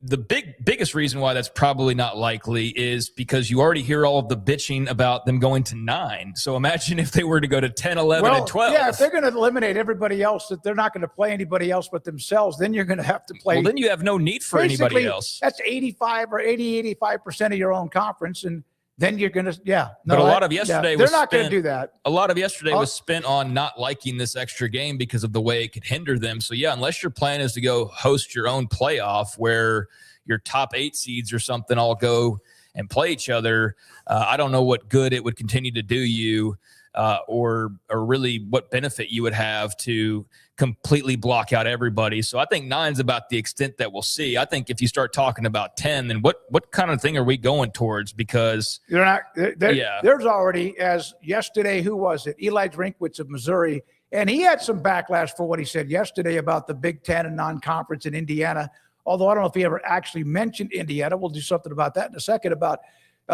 the biggest reason why that's probably not likely is because you already hear all of the bitching about them going to 9. So imagine if they were to go to 10, 11, and 12. Yeah, if they're going to eliminate everybody else, that they're not going to play anybody else but themselves, then you're going to have to play. Well, then you have no need for anybody else. That's 85% of your own conference. And then you're going to, But a lot of yesterday was they're not going to do that. A lot of yesterday was spent on not liking this extra game because of the way it could hinder them. So, unless your plan is to go host your own playoff where your top 8 seeds or something all go and play each other, I don't know what good it would continue to do you or really what benefit you would have to completely block out everybody. So I think 9's about the extent that we'll see. I think if you start talking about 10, then what kind of thing are we going towards? Because there's already, as yesterday, who was it? Eli Drinkwitz of Missouri. And he had some backlash for what he said yesterday about the Big Ten and non-conference in Indiana. Although I don't know if he ever actually mentioned Indiana. We'll do something about that in a second. About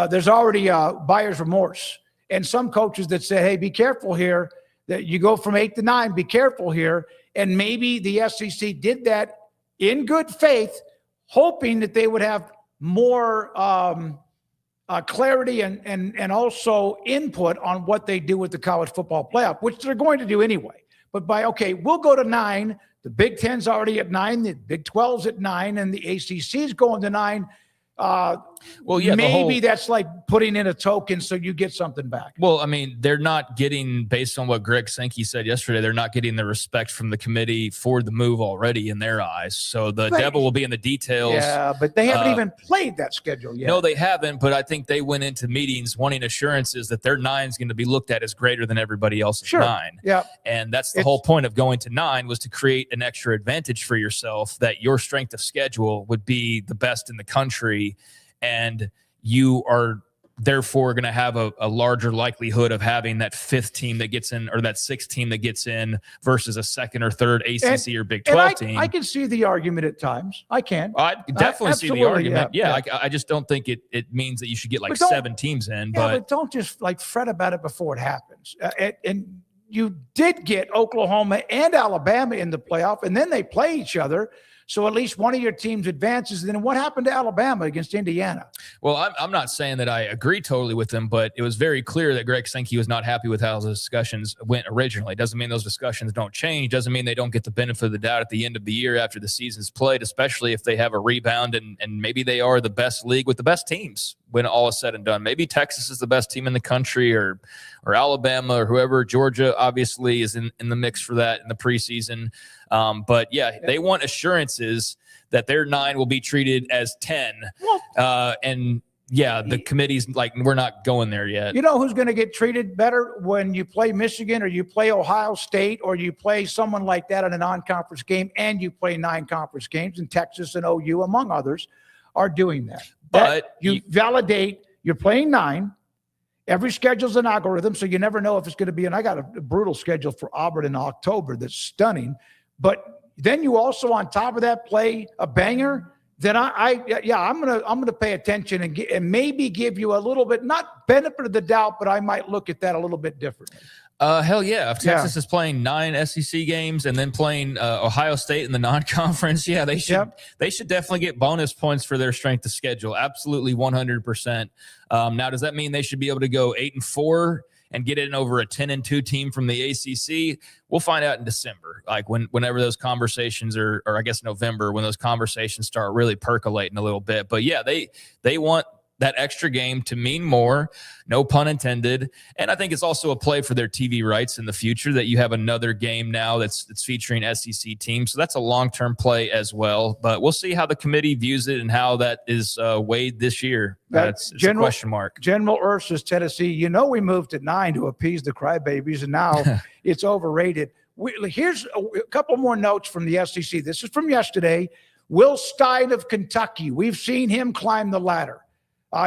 there's already buyer's remorse. And some coaches that say, hey, be careful here, that you go from 8 to 9, be careful here. And maybe the SEC did that in good faith, hoping that they would have more clarity and also input on what they do with the college football playoff, which they're going to do anyway. But we'll go to 9. The Big Ten's already at 9, the Big 12's at 9, and the ACC's going to 9. Maybe that's like putting in a token so you get something back. Well, I mean, they're not getting, based on what Greg Sankey said yesterday, they're not getting the respect from the committee for the move already in their eyes. So the devil will be in the details. Yeah, but they haven't even played that schedule yet. No, they haven't, but I think they went into meetings wanting assurances that their 9 is going to be looked at as greater than everybody else's 9. Yeah. And that's the whole point of going to 9, was to create an extra advantage for yourself, that your strength of schedule would be the best in the country. And you are therefore going to have a larger likelihood of having that 5th team that gets in, or that 6th team that gets in, versus a 2nd or 3rd ACC or Big 12 team. I can see the argument at times. I can. I definitely see the argument. I just don't think it means that you should get like 7 teams in. But don't just like fret about it before it happens. And you did get Oklahoma and Alabama in the playoff, and then they play each other. So at least one of your teams advances. Then what happened to Alabama against Indiana? Well, I'm not saying that I agree totally with them, but it was very clear that Greg Sankey was not happy with how the discussions went originally. Doesn't mean those discussions don't change. Doesn't mean they don't get the benefit of the doubt at the end of the year after the season's played, especially if they have a rebound and maybe they are the best league with the best teams when all is said and done. Maybe Texas is the best team in the country, or Alabama, or whoever. Georgia obviously is in the mix for that in the preseason. They want assurances that their 9 will be treated as 10. The committee's like, we're not going there yet. You know who's going to get treated better when you play Michigan, or you play Ohio State, or you play someone like that in a non-conference game, and you play 9 conference games, and Texas and OU, among others, are doing that. But you validate, you're playing 9. Every schedule's an algorithm, so you never know if it's going to be. And I got a brutal schedule for Auburn in October that's stunning. But then you also, on top of that, play a banger. Then I'm gonna pay attention and maybe give you a little bit, not benefit of the doubt, but I might look at that a little bit differently. Hell yeah! If Texas is playing 9 SEC games and then playing Ohio State in the non-conference, they should definitely get bonus points for their strength of schedule. Absolutely, 100%. Now, does that mean they should be able to go 8-4 and get in over a 10-2 team from the ACC? We'll find out in December, like whenever those conversations or I guess November, when those conversations start really percolating a little bit. But they want that extra game to mean more, no pun intended. And I think it's also a play for their TV rights in the future, that you have another game now that's featuring SEC teams. So that's a long-term play as well. But we'll see how the committee views it and how that is weighed this year. It's a question mark. General Ursus, Tennessee, we moved at 9 to appease the crybabies, and now it's overrated. Here's a couple more notes from the SEC. This is from yesterday. Will Stein of Kentucky. We've seen him climb the ladder.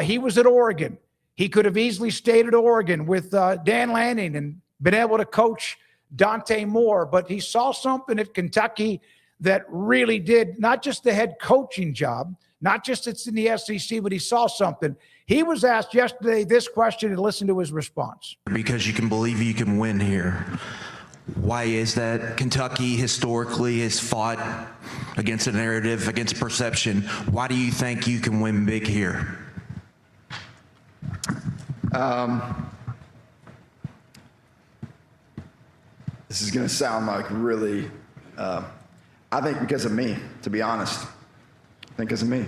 He was at Oregon. He could have easily stayed at Oregon with Dan Lanning and been able to coach Dante Moore, but he saw something at Kentucky that really did not just the head coaching job, Not just it's in the SEC, but he saw something. He was asked yesterday this question, and listen to his response. Because you can believe you can win here. Why is that? Kentucky historically has fought against a narrative, against perception. Why do you think you can win big here? This is going to sound like really, I think because of me, to be honest. I think because of me.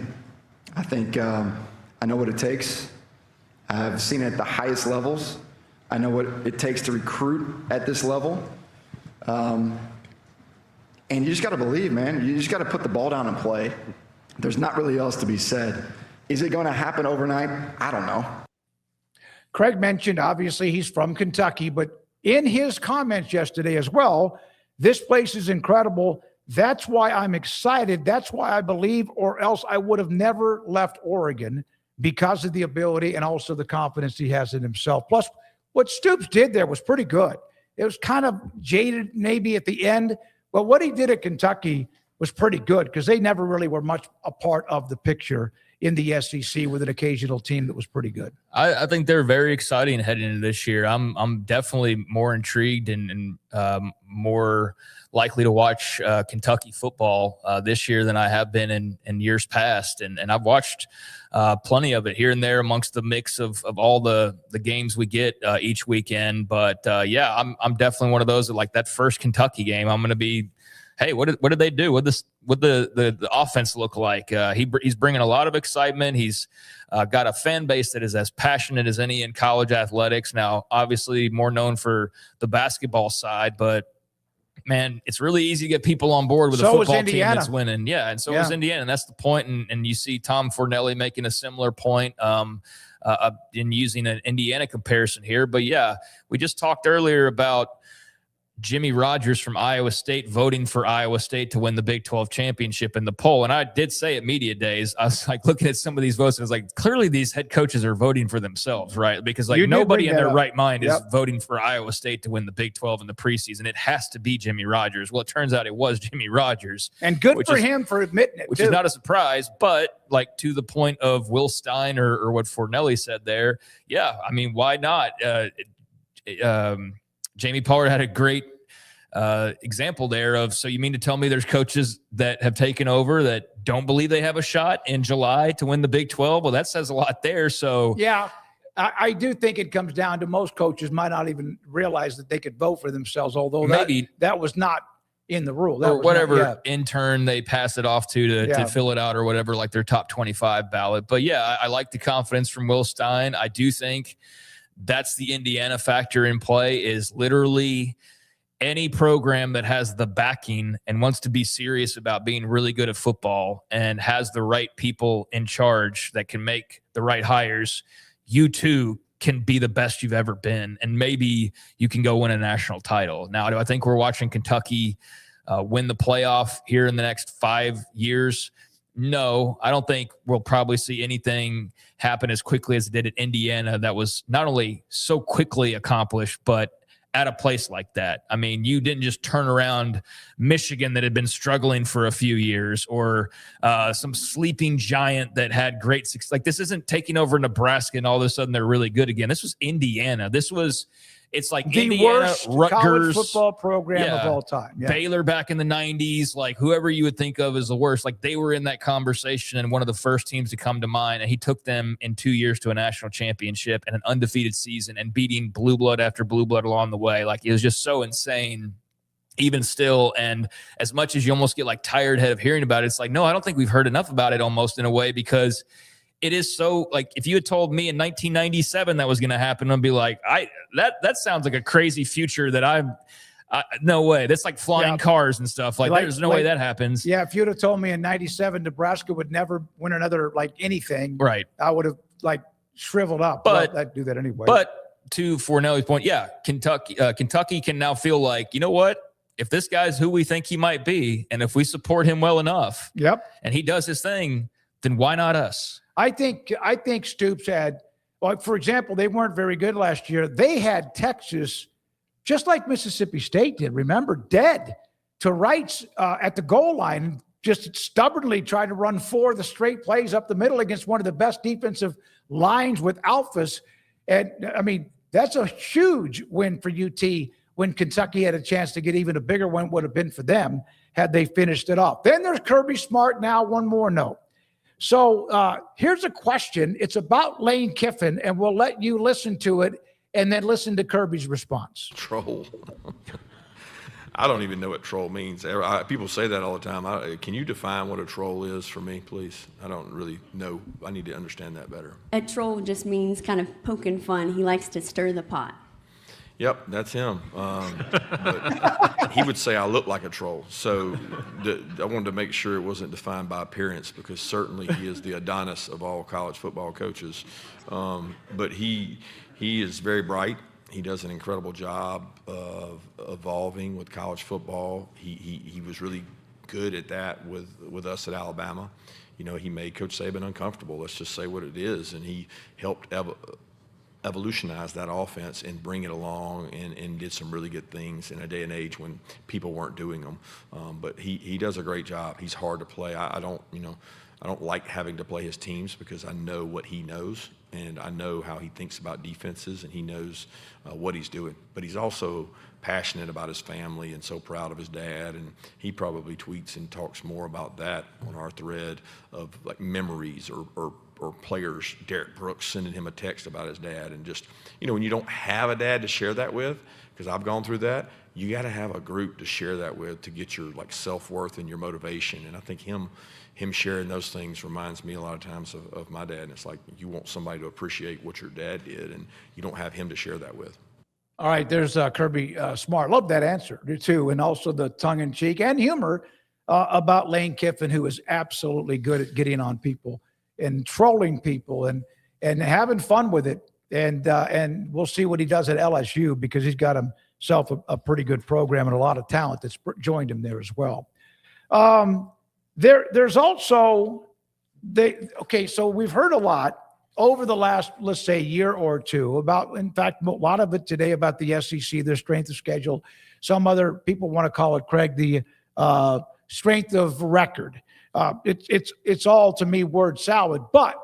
I think I know what it takes. I've seen it at the highest levels. I know what it takes to recruit at this level. And you just got to believe, man. You just got to put the ball down and play. There's not really else to be said. Is it going to happen overnight? I don't know. Craig mentioned, obviously, he's from Kentucky, but in his comments yesterday as well, this place is incredible. That's why I'm excited. That's why I believe, or else I would have never left Oregon, because of the ability and also the confidence he has in himself. Plus, what Stoops did there was pretty good. It was kind of jaded maybe at the end, but what he did at Kentucky was pretty good because they never really were much a part of the picture in the SEC with an occasional team that was pretty good. I think they're very exciting heading into this year. I'm definitely more intrigued and more likely to watch Kentucky football this year than I have been in years past. And I've watched plenty of it here and there amongst the mix of all the games we get each weekend. But yeah, I'm definitely one of those that, like, that first Kentucky game, I'm going to be, hey, what did they do? What the offense look like? He's bringing a lot of excitement. He's got a fan base that is as passionate as any in college athletics. Now, obviously more known for the basketball side, but man, it's really easy to get people on board with a football team that's winning. Yeah, and so is Indiana, and that's the point. And you see Tom Fornelli making a similar point in using an Indiana comparison here. But yeah, we just talked earlier about Jimmy Rogers from Iowa State voting for Iowa State to win the Big 12 championship in the poll. And I did say at media days, I was like looking at some of these votes, and I was like, clearly these head coaches are voting for themselves, right? Because like nobody in their right mind is voting for Iowa State to win the Big 12 in the preseason. It has to be Jimmy Rogers. Well, it turns out it was Jimmy Rogers. And good for him for admitting it, which is not a surprise, but like to the point of Will Stein or what Fornelli said there, yeah, I mean, why not? Jamie Pollard had a great example there of, so you mean to tell me there's coaches that have taken over that don't believe they have a shot in July to win the Big 12? Well, that says a lot there. So yeah, I do think it comes down to most coaches might not even realize that they could vote for themselves, although maybe that was not in the rule. That or whatever intern they pass it off to fill it out or whatever, like their top 25 ballot. But yeah, I like the confidence from Will Stein. I do think that's the Indiana factor in play, is literally any program that has the backing and wants to be serious about being really good at football and has the right people in charge that can make the right hires, you too can be the best you've ever been. And maybe you can go win a national title. Now, do I think we're watching Kentucky win the playoff here in the next 5 years? No, I don't think we'll probably see anything happen as quickly as it did at Indiana that was not only so quickly accomplished, but at a place like that. I mean, you didn't just turn around Michigan that had been struggling for a few years, or some sleeping giant that had great success. Like, this isn't taking over Nebraska and all of a sudden they're really good again. This was Indiana. It's like the Indiana, worst Rutgers, college football program of all time. Yeah. Baylor back in the 90s, like whoever you would think of as the worst, like they were in that conversation and one of the first teams to come to mind. And he took them in 2 years to a national championship and an undefeated season and beating blue blood after blue blood along the way. Like, it was just so insane even still. And as much as you almost get like tired head of hearing about it, it's like, no, I don't think we've heard enough about it almost in a way, because it is so, like, if you had told me in 1997 that was going to happen, I'd be like, that sounds like a crazy future that no way. That's like flying cars and stuff. Like there's no way that happens. Yeah. If you'd have told me in 97, Nebraska would never win another, like, anything, right, I would have like shriveled up, but I'd do that anyway. But to Fornelli's point, yeah, Kentucky can now feel like, you know what? If this guy's who we think he might be, and if we support him well enough, and he does his thing, then why not us? I think Stoops had, like, for example, they weren't very good last year. They had Texas, just like Mississippi State did, remember, dead to rights at the goal line. just stubbornly tried to run 4 of the straight plays up the middle against one of the best defensive lines with alphas. And I mean, that's a huge win for UT when Kentucky had a chance to get even a bigger one would have been for them had they finished it off. Then there's Kirby Smart now, one more note. So here's a question. It's about Lane Kiffin, and we'll let you listen to it and then listen to Kirby's response. Troll. I don't even know what troll means. People say that all the time. Can you define what a troll is for me, please? I don't really know. I need to understand that better. A troll just means kind of poking fun. He likes to stir the pot. Yep, that's him. But he would say I look like a troll. So I wanted to make sure it wasn't defined by appearance, because certainly he is the Adonis of all college football coaches. But he is very bright. He does an incredible job of evolving with college football. He was really good at that with us at Alabama. You know, he made Coach Saban uncomfortable. Let's just say what it is, and he helped evolutionize that offense and bring it along and did some really good things in a day and age when people weren't doing them. But he does a great job. He's hard to play. I don't like having to play his teams because I know what he knows, and I know how he thinks about defenses, and he knows what he's doing. But he's also passionate about his family and so proud of his dad, and he probably tweets and talks more about that on our thread of like memories or players, Derek Brooks sending him a text about his dad. And just, you know, when you don't have a dad to share that with, because I've gone through that, you got to have a group to share that with to get your like self-worth and your motivation. And I think him sharing those things reminds me a lot of times of my dad. And it's like you want somebody to appreciate what your dad did, and you don't have him to share that with. All right, there's Kirby Smart. Love that answer too, and also the tongue-in-cheek and humor about Lane Kiffin, who is absolutely good at getting on people and trolling people and having fun with it. And we'll see what he does at LSU, because he's got himself a pretty good program and a lot of talent that's joined him there as well. There's also so we've heard a lot over the last, let's say, year or two about, in fact, a lot of it today about the SEC, their strength of schedule. Some other people want to call it, Craig, the strength of record. It's all, to me, word salad. But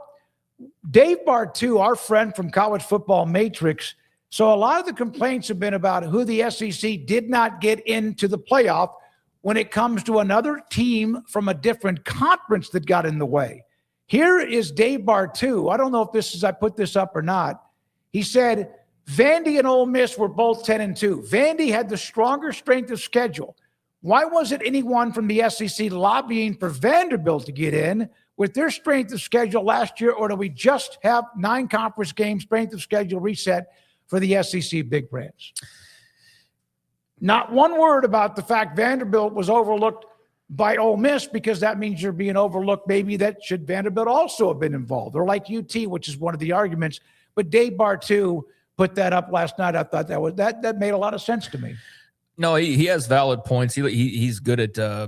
Dave Bartu, our friend from College Football Matrix, so a lot of the complaints have been about who the SEC did not get into the playoff when it comes to another team from a different conference that got in the way. Here is Dave Bartu. I don't know if I put this up or not. He said Vandy and Ole Miss were both 10-2. Vandy had the stronger strength of schedule. Why wasn't anyone from the SEC lobbying for Vanderbilt to get in with their strength of schedule last year, or do we just have 9 conference games strength of schedule reset for the SEC big brands? Not one word about the fact Vanderbilt was overlooked by Ole Miss, because that means you're being overlooked. Maybe that should Vanderbilt also have been involved, or like UT, which is one of the arguments. But Dave Bartu put that up last night. I thought that made a lot of sense to me. No, he has valid points. He's good at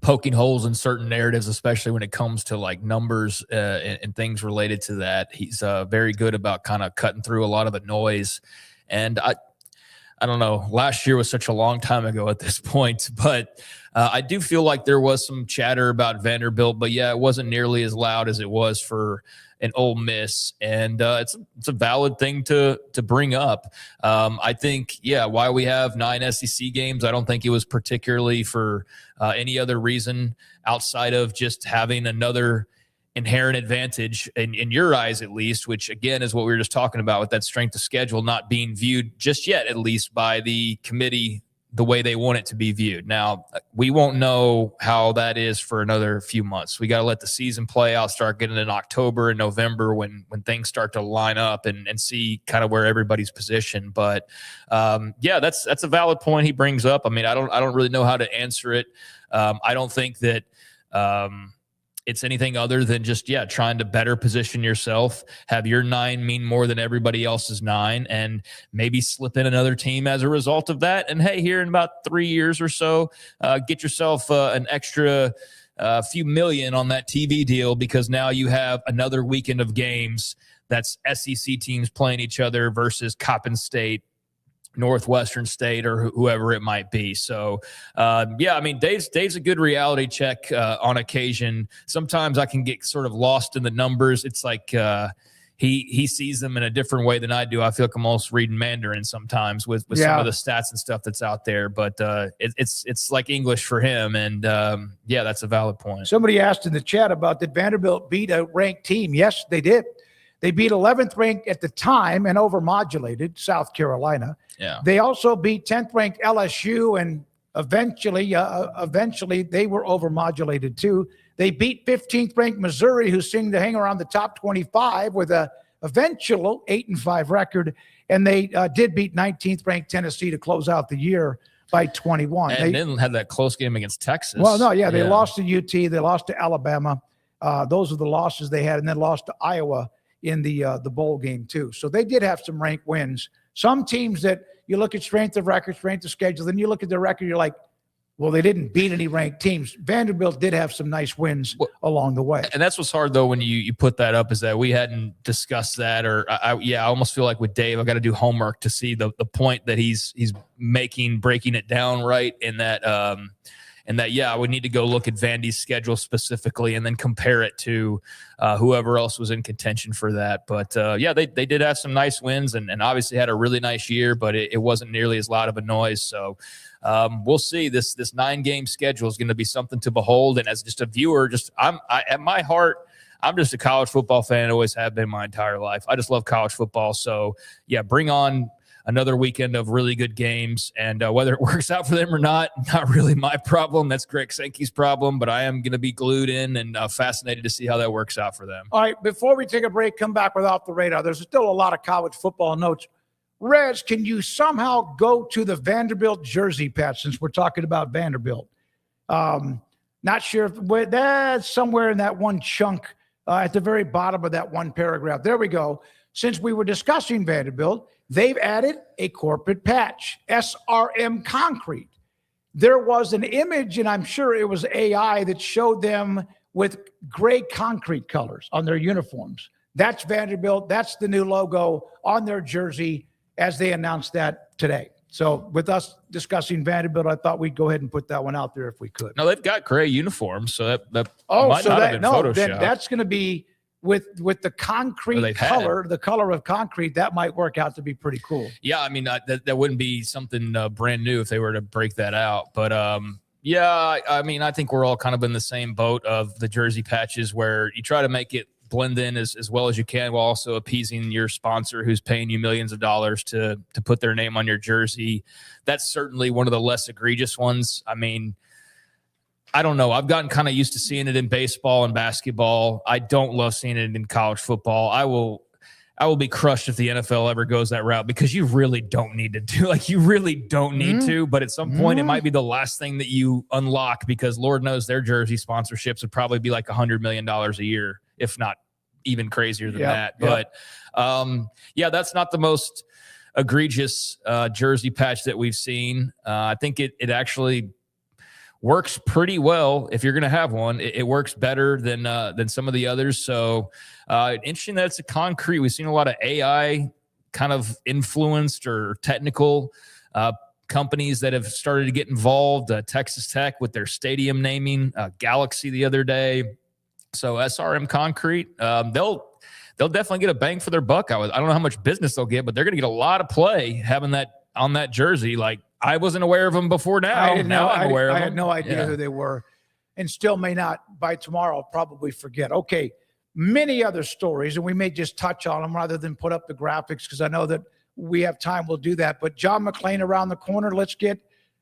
poking holes in certain narratives, especially when it comes to like numbers and things related to that. He's very good about kind of cutting through a lot of the noise. And I don't know, last year was such a long time ago at this point, but I do feel like there was some chatter about Vanderbilt, but yeah, it wasn't nearly as loud as it was for an Ole Miss. And it's a valid thing to bring up. I think, why we have 9 SEC games, I don't think it was particularly for any other reason outside of just having another inherent advantage in your eyes, at least, which again is what we were just talking about with that strength of schedule not being viewed just yet, at least by the committee, the way they want it to be viewed. Now, we won't know how that is for another few months. We got to let the season play out, start getting in October and November when things start to line up and see kind of where everybody's positioned. But that's a valid point he brings up. I mean, I don't really know how to answer it. I don't think that it's anything other than just, trying to better position yourself, have your 9 mean more than everybody else's 9, and maybe slip in another team as a result of that. And hey, here in about 3 years or so, get yourself an extra few million on that TV deal, because now you have another weekend of games that's SEC teams playing each other versus Coppin State Northwestern State or whoever it might be. So, yeah, I mean, Dave's a good reality check on occasion. Sometimes I can get sort of lost in the numbers. It's like he sees them in a different way than I do. I feel like I'm almost reading Mandarin sometimes with some of the stats and stuff that's out there. But it's like English for him. And, yeah, that's a valid point. Somebody asked in the chat about did Vanderbilt beat a ranked team? Yes, they did. They beat 11th ranked at the time and overmodulated South Carolina. Yeah. They also beat 10th ranked LSU, and eventually they were overmodulated too. They beat 15th ranked Missouri, who seemed to hang around the top 25 with a eventual 8-5 record, and they did beat 19th ranked Tennessee to close out the year by 21. And then had that close game against Texas. Well, no, they lost to UT, they lost to Alabama. Those are the losses they had, and then lost to Iowa in the bowl game too. So they did have some ranked wins. Some teams that you look at strength of record, strength of schedule, then you look at their record, you're like, well, they didn't beat any ranked teams. Vanderbilt did have some nice wins along the way. And that's what's hard, though, when you put that up, is that we hadn't discussed that. Or, I almost feel like with Dave, I've got to do homework to see the point that he's making, breaking it down right, and that I would need to go look at Vandy's schedule specifically and then compare it to whoever else was in contention for that. But, they did have some nice wins and obviously had a really nice year, but it wasn't nearly as loud of a noise. So we'll see. This 9-game schedule is going to be something to behold. And as just a viewer, at my heart, I'm just a college football fan. I always have been my entire life. I just love college football. So, yeah, bring on another weekend of really good games, and whether it works out for them or not really my problem. That's Greg Sankey's problem, but I am going to be glued in and fascinated to see how that works out for them. All right, before we take a break, come back with Off the Radar. There's still a lot of college football notes. Rez, can you somehow go to the Vanderbilt jersey patch, since we're talking about Vanderbilt? Not sure if that's somewhere in that one chunk at the very bottom of that one paragraph. There we go. Since we were discussing Vanderbilt, they've added a corporate patch, SRM Concrete. There was an image, and I'm sure it was AI, that showed them with gray concrete colors on their uniforms. That's Vanderbilt. That's the new logo on their jersey as they announced that today. So with us discussing Vanderbilt, I thought we'd go ahead and put that one out there if we could. No, they've got gray uniforms, so that might not have been Photoshopped. Then that's going to be with the concrete color, the color of concrete. That might work out to be pretty cool. Yeah, I mean, that wouldn't be something brand new if they were to break that out. But, yeah, I mean, I think we're all kind of in the same boat of the jersey patches, where you try to make it blend in as well as you can, while also appeasing your sponsor who's paying you millions of dollars to put their name on your jersey. That's certainly one of the less egregious ones. I mean, I don't know. I've gotten kind of used to seeing it in baseball and basketball. I don't love seeing it in college football. I will be crushed if the NFL ever goes that route, because you really don't need to do, like, you really don't need to, but at some point it might be the last thing that you unlock, because Lord knows their jersey sponsorships would probably be like $100 million a year, if not even crazier than that. But that's not the most egregious jersey patch that we've seen. I think it actually works pretty well if you're going to have one. It works better than some of the others. So interesting that it's a concrete. We've seen a lot of AI kind of influenced or technical companies that have started to get involved. Texas Tech with their stadium naming, Galaxy the other day. So SRM Concrete, they'll definitely get a bang for their buck. I don't know how much business they'll get, but they're going to get a lot of play having that on that jersey. Like, I wasn't aware of them before now. I had no idea Yeah. who they were, and still may not by tomorrow. I'll probably forget. Okay, many other stories, and we may just touch on them rather than put up the graphics, because I know that we have time. We'll do that. But John McClain around the corner. Let's get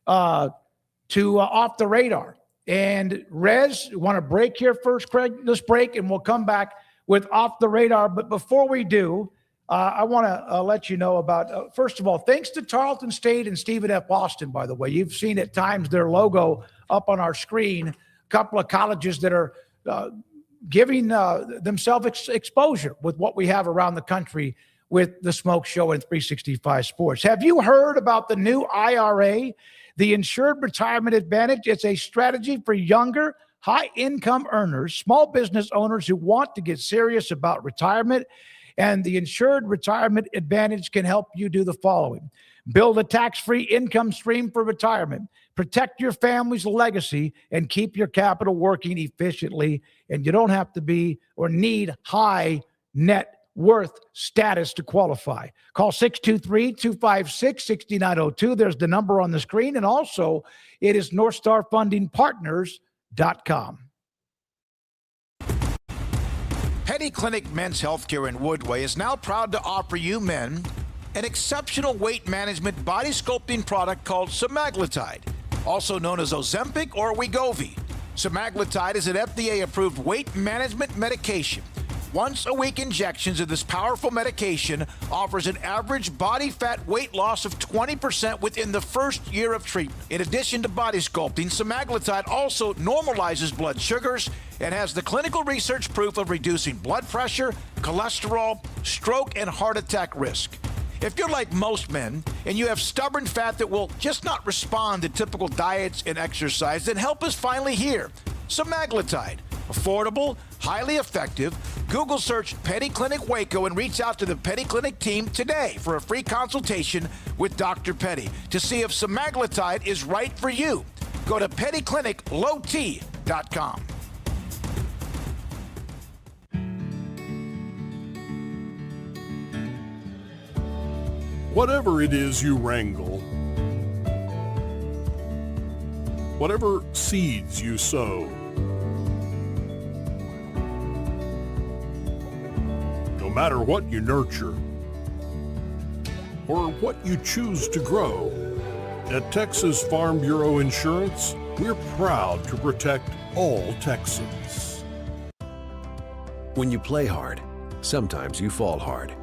to Off the Radar. And Rez, want to break here first, Craig? Let's break, and we'll come back with Off the Radar. But before we do, I want to let you know about, first of all, thanks to Tarleton State and Stephen F. Austin, by the way. You've seen at times their logo up on our screen, a couple of colleges that are giving themselves exposure with what we have around the country with the Smoak Show and 365 Sports. Have you heard about the new IRA, the Insured Retirement Advantage? It's a strategy for younger, high-income earners, small business owners who want to get serious about retirement. And the Insured Retirement Advantage can help you do the following. Build a tax-free income stream for retirement. Protect your family's legacy and keep your capital working efficiently. And you don't have to be or need high net worth status to qualify. Call 623-256-6902. There's the number on the screen. And also, it is NorthstarFundingPartners.com. Petty Clinic Men's Healthcare in Woodway is now proud to offer you men an exceptional weight management body sculpting product called semaglutide, also known as Ozempic or Wegovy. Semaglutide is an FDA-approved weight management medication. Once-a-week injections of this powerful medication offers an average body fat weight loss of 20% within the first year of treatment. In addition to body sculpting, semaglutide also normalizes blood sugars and has the clinical research proof of reducing blood pressure, cholesterol, stroke, and heart attack risk. If you're like most men and you have stubborn fat that will just not respond to typical diets and exercise, then help is finally here. Semaglutide. Affordable, highly effective. Google search Petty Clinic Waco and reach out to the Petty Clinic team today for a free consultation with Dr. Petty to see if semaglutide is right for you. Go to pettycliniclowt.com. Whatever it is you wrangle, whatever seeds you sow, no matter what you nurture or what you choose to grow, at Texas Farm Bureau Insurance, we're proud to protect all Texans. When you play hard, sometimes you fall hard.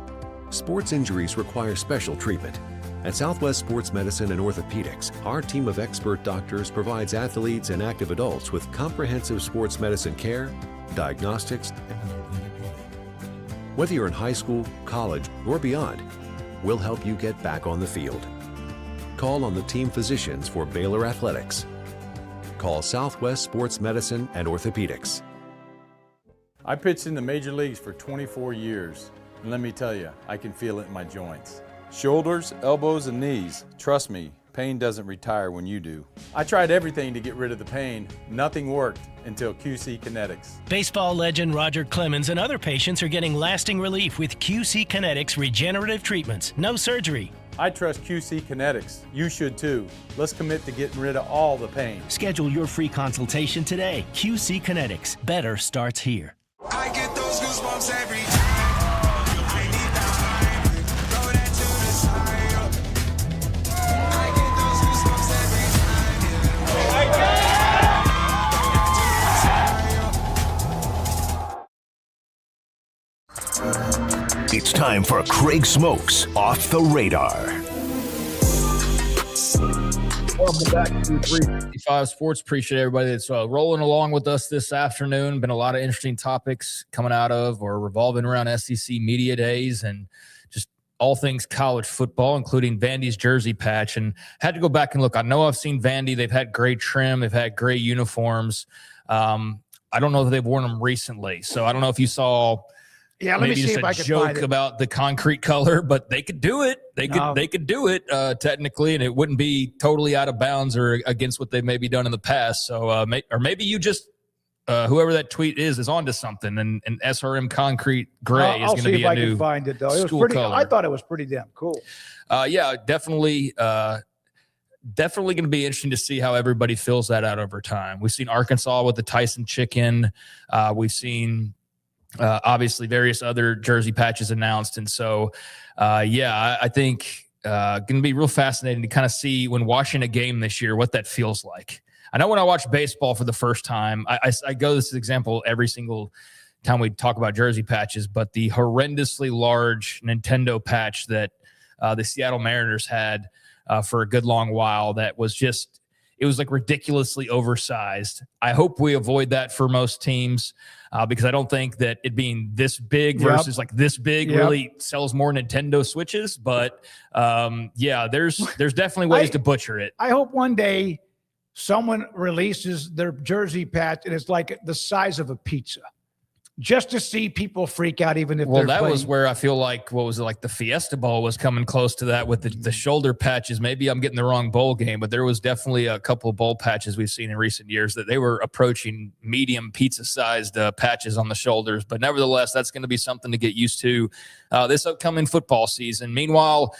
Sports injuries require special treatment. At Southwest Sports Medicine and Orthopedics, our team of expert doctors provides athletes and active adults with comprehensive sports medicine care, diagnostics. Whether you're in high school, college, or beyond, we'll help you get back on the field. Call on the team physicians for Baylor Athletics. Call Southwest Sports Medicine and Orthopedics. I pitched in the major leagues for 24 years, and let me tell you, I can feel it in my joints. Shoulders, elbows, and knees. Trust me, pain doesn't retire when you do. I tried everything to get rid of the pain. Nothing worked until QC Kinetics. Baseball legend Roger Clemens and other patients are getting lasting relief with QC Kinetics regenerative treatments. No surgery. I trust QC Kinetics. You should too. Let's commit to getting rid of all the pain. Schedule your free consultation today. QC Kinetics. Better starts here. I get those goosebumps every time. I need time. Throw that to the side. I get those goosebumps every time. It's time for Craig Smoak's Off the Radar. Welcome back to 365 Sports. Appreciate everybody that's rolling along with us this afternoon. Been a lot of interesting topics coming out of or revolving around SEC Media Days and just all things college football, including Vandy's jersey patch. And had to go back and look. I know I've seen Vandy. They've had great trim. They've had great uniforms. I don't know that they've worn them recently. So I don't know if you saw – yeah, let me see if I can find it. Joke about the concrete color, but they could do it. They could do it technically, and it wouldn't be totally out of bounds or against what they've maybe done in the past. So, or maybe you just whoever that tweet is onto something, and SRM concrete gray is going to be a new. I'll see if I can find it though. It was pretty. Color. I thought it was pretty damn cool. Yeah, definitely. Definitely going to be interesting to see how everybody fills that out over time. We've seen Arkansas with the Tyson chicken. We've seen. Obviously various other jersey patches announced. And so, I think going to be real fascinating to kind of see when watching a game this year, what that feels like. I know when I watch baseball for the first time, I go this example every single time we talk about jersey patches, but the horrendously large Nintendo patch that the Seattle Mariners had for a good long while that was just, it was like ridiculously oversized. I hope we avoid that for most teams because I don't think that it being this big versus like this big really sells more Nintendo Switches. But there's definitely ways to butcher it. I hope one day someone releases their jersey patch and it's like the size of a pizza. just to see people freak out, even if well, they're that playing. was where I feel like, what was it, like the Fiesta Bowl was coming close to that with the shoulder patches. Maybe I'm getting the wrong bowl game, but there was definitely a couple of bowl patches we've seen in recent years that they were approaching medium pizza-sized patches on the shoulders. But nevertheless, that's going to be something to get used to this upcoming football season. Meanwhile,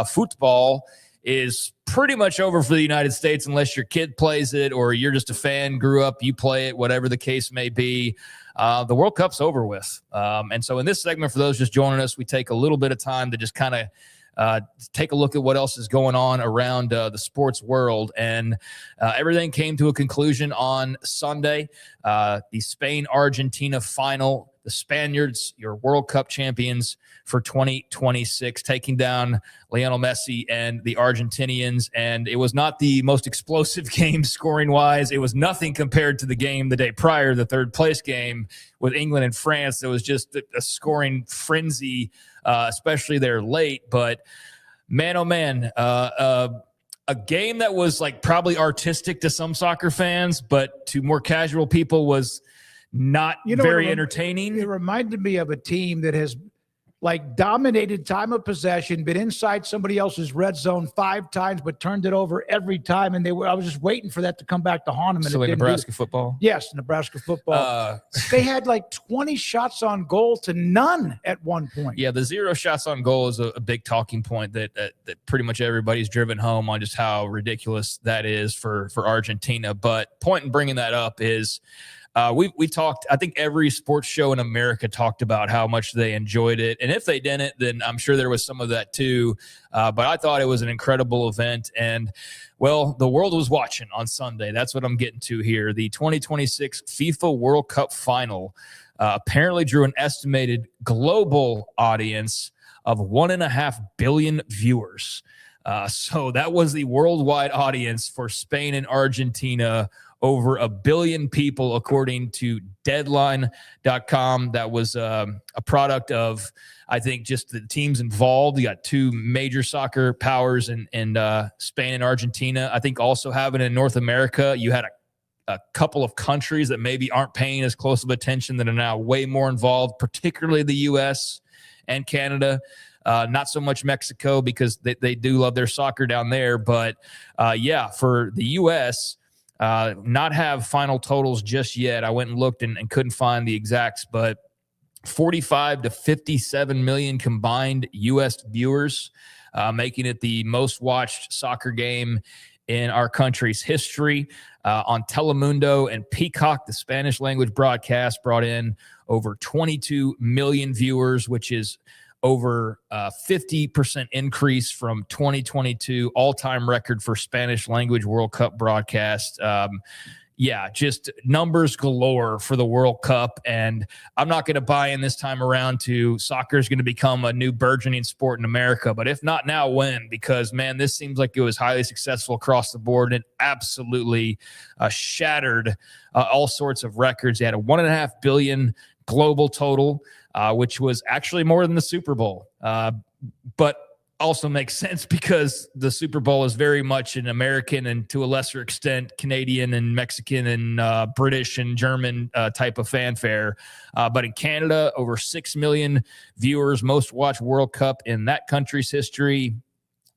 football is pretty much over for the United States unless your kid plays it or you're just a fan, grew up, you play it, whatever the case may be. The World Cup's over with. And so in this segment, for those just joining us, we take a little bit of time to just kind of take a look at what else is going on around the sports world. And everything came to a conclusion on Sunday. The Spain-Argentina final, the Spaniards, your World Cup champions for 2026, taking down Lionel Messi and the Argentinians. And it was not the most explosive game scoring-wise. It was nothing compared to the game the day prior, the third-place game with England and France. It was just a scoring frenzy, especially there late. But, man, oh, man, a game that was like probably artistic to some soccer fans, but to more casual people was not very entertaining. It reminded me of a team that has like dominated time of possession, been inside somebody else's red zone 5 times, but turned it over every time. And I was just waiting for that to come back to haunt them. So in Nebraska football? Yes, Nebraska football. They had like 20 shots on goal to none at one point. Yeah, the 0 shots on goal is a big talking point that pretty much everybody's driven home on just how ridiculous that is for Argentina. But point in bringing that up is we talked, I think every sports show in America talked about how much they enjoyed it. And if they didn't, then I'm sure there was some of that too. But I thought it was an incredible event. And, well, the world was watching on Sunday. That's what I'm getting to here. The 2026 FIFA World Cup final apparently drew an estimated global audience of 1.5 billion viewers. So that was the worldwide audience for Spain and Argentina. Over 1 billion people, according to Deadline.com. That was a product of, I think, just the teams involved. You got 2 major soccer powers in Spain and Argentina. I think also having in North America, you had a couple of countries that maybe aren't paying as close of attention that are now way more involved, particularly the U.S. and Canada. Not so much Mexico because they do love their soccer down there. But, yeah, for the U.S., not have final totals just yet. I went and looked and couldn't find the exacts, but 45 to 57 million combined U.S. viewers, making it the most watched soccer game in our country's history. On Telemundo and Peacock, the Spanish language broadcast brought in over 22 million viewers, which is over 50% increase from 2022, all-time record for Spanish language World Cup broadcast. Yeah, just numbers galore for the World Cup. And I'm not going to buy in this time around to soccer is going to become a new burgeoning sport in America. But if not now, when? Because, man, this seems like it was highly successful across the board and absolutely shattered all sorts of records. They had a 1.5 billion global total, which was actually more than the Super Bowl, but also makes sense because the Super Bowl is very much an American and to a lesser extent Canadian and Mexican and British and German type of fanfare. But in Canada, over 6 million viewers, most watched World Cup in that country's history.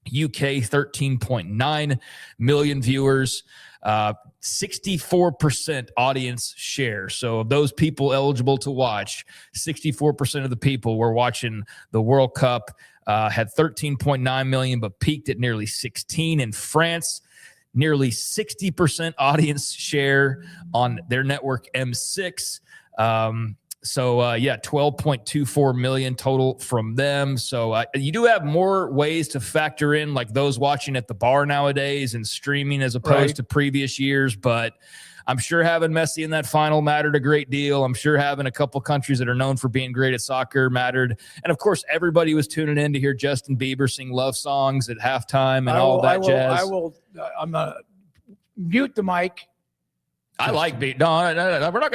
UK, 13.9 million viewers. 64% audience share. So of those people eligible to watch, 64% of the people were watching the World Cup, had 13.9 million, but peaked at nearly 16 in France. Nearly 60% audience share on their network M6. Yeah, 12.24 million total from them. So you do have more ways to factor in like those watching at the bar nowadays and streaming as opposed to previous years. But I'm sure having Messi in that final mattered a great deal. I'm sure having a couple countries that are known for being great at soccer mattered. And of course, everybody was tuning in to hear Justin Bieber sing love songs at halftime and all that jazz. I'm going to mute the mic. I like Bieber. No, we're not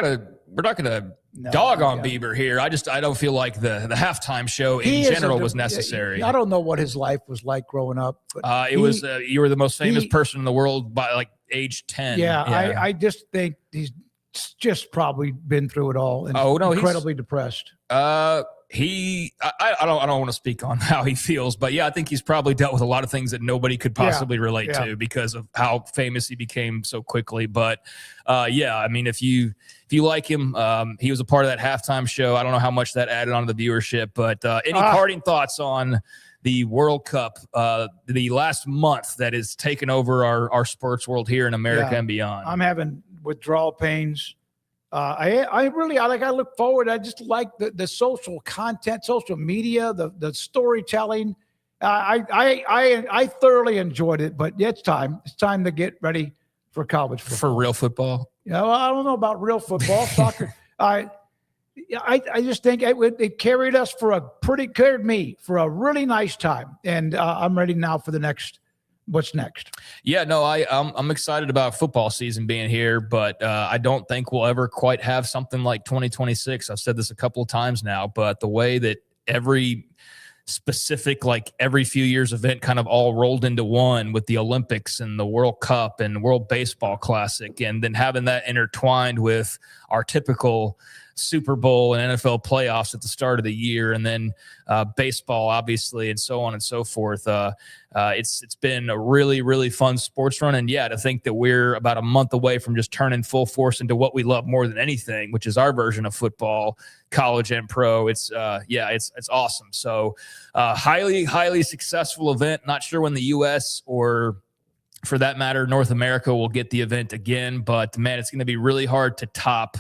going to dog on Bieber here. I don't feel like the halftime show in general was necessary. I don't know what his life was like growing up. But you were the most famous person in the world by like age 10. Yeah. I just think he's just probably been through it all and incredibly depressed. I don't want to speak on how he feels, but yeah, I think he's probably dealt with a lot of things that nobody could possibly relate to because of how famous he became so quickly. But yeah, I mean, if you like him, he was a part of that halftime show. I don't know how much that added on to the viewership, but any parting thoughts on the World Cup, the last month that has taken over our sports world here in America and beyond? I'm having withdrawal pains. I look forward. I just like the social content, social media, the storytelling. I thoroughly enjoyed it, but it's time. It's time to get ready for college football. For real football? Yeah, well, I don't know about real football, soccer. I just think it carried me for a really nice time, and I'm ready now for the next. What's next? Yeah, no, I'm excited about football season being here, but I don't think we'll ever quite have something like 2026. I've said this a couple of times now, but the way that every specific, like every few years event kind of all rolled into one with the Olympics and the World Cup and World Baseball Classic, and then having that intertwined with our typical Super Bowl and NFL playoffs at the start of the year, and then baseball, obviously, and so on and so forth. It's been a really, really fun sports run. And yeah, to think that we're about a month away from just turning full force into what we love more than anything, which is our version of football, college and pro. It's awesome. So highly successful event. Not sure when the U.S. or for that matter, North America will get the event again, but man, it's going to be really hard to top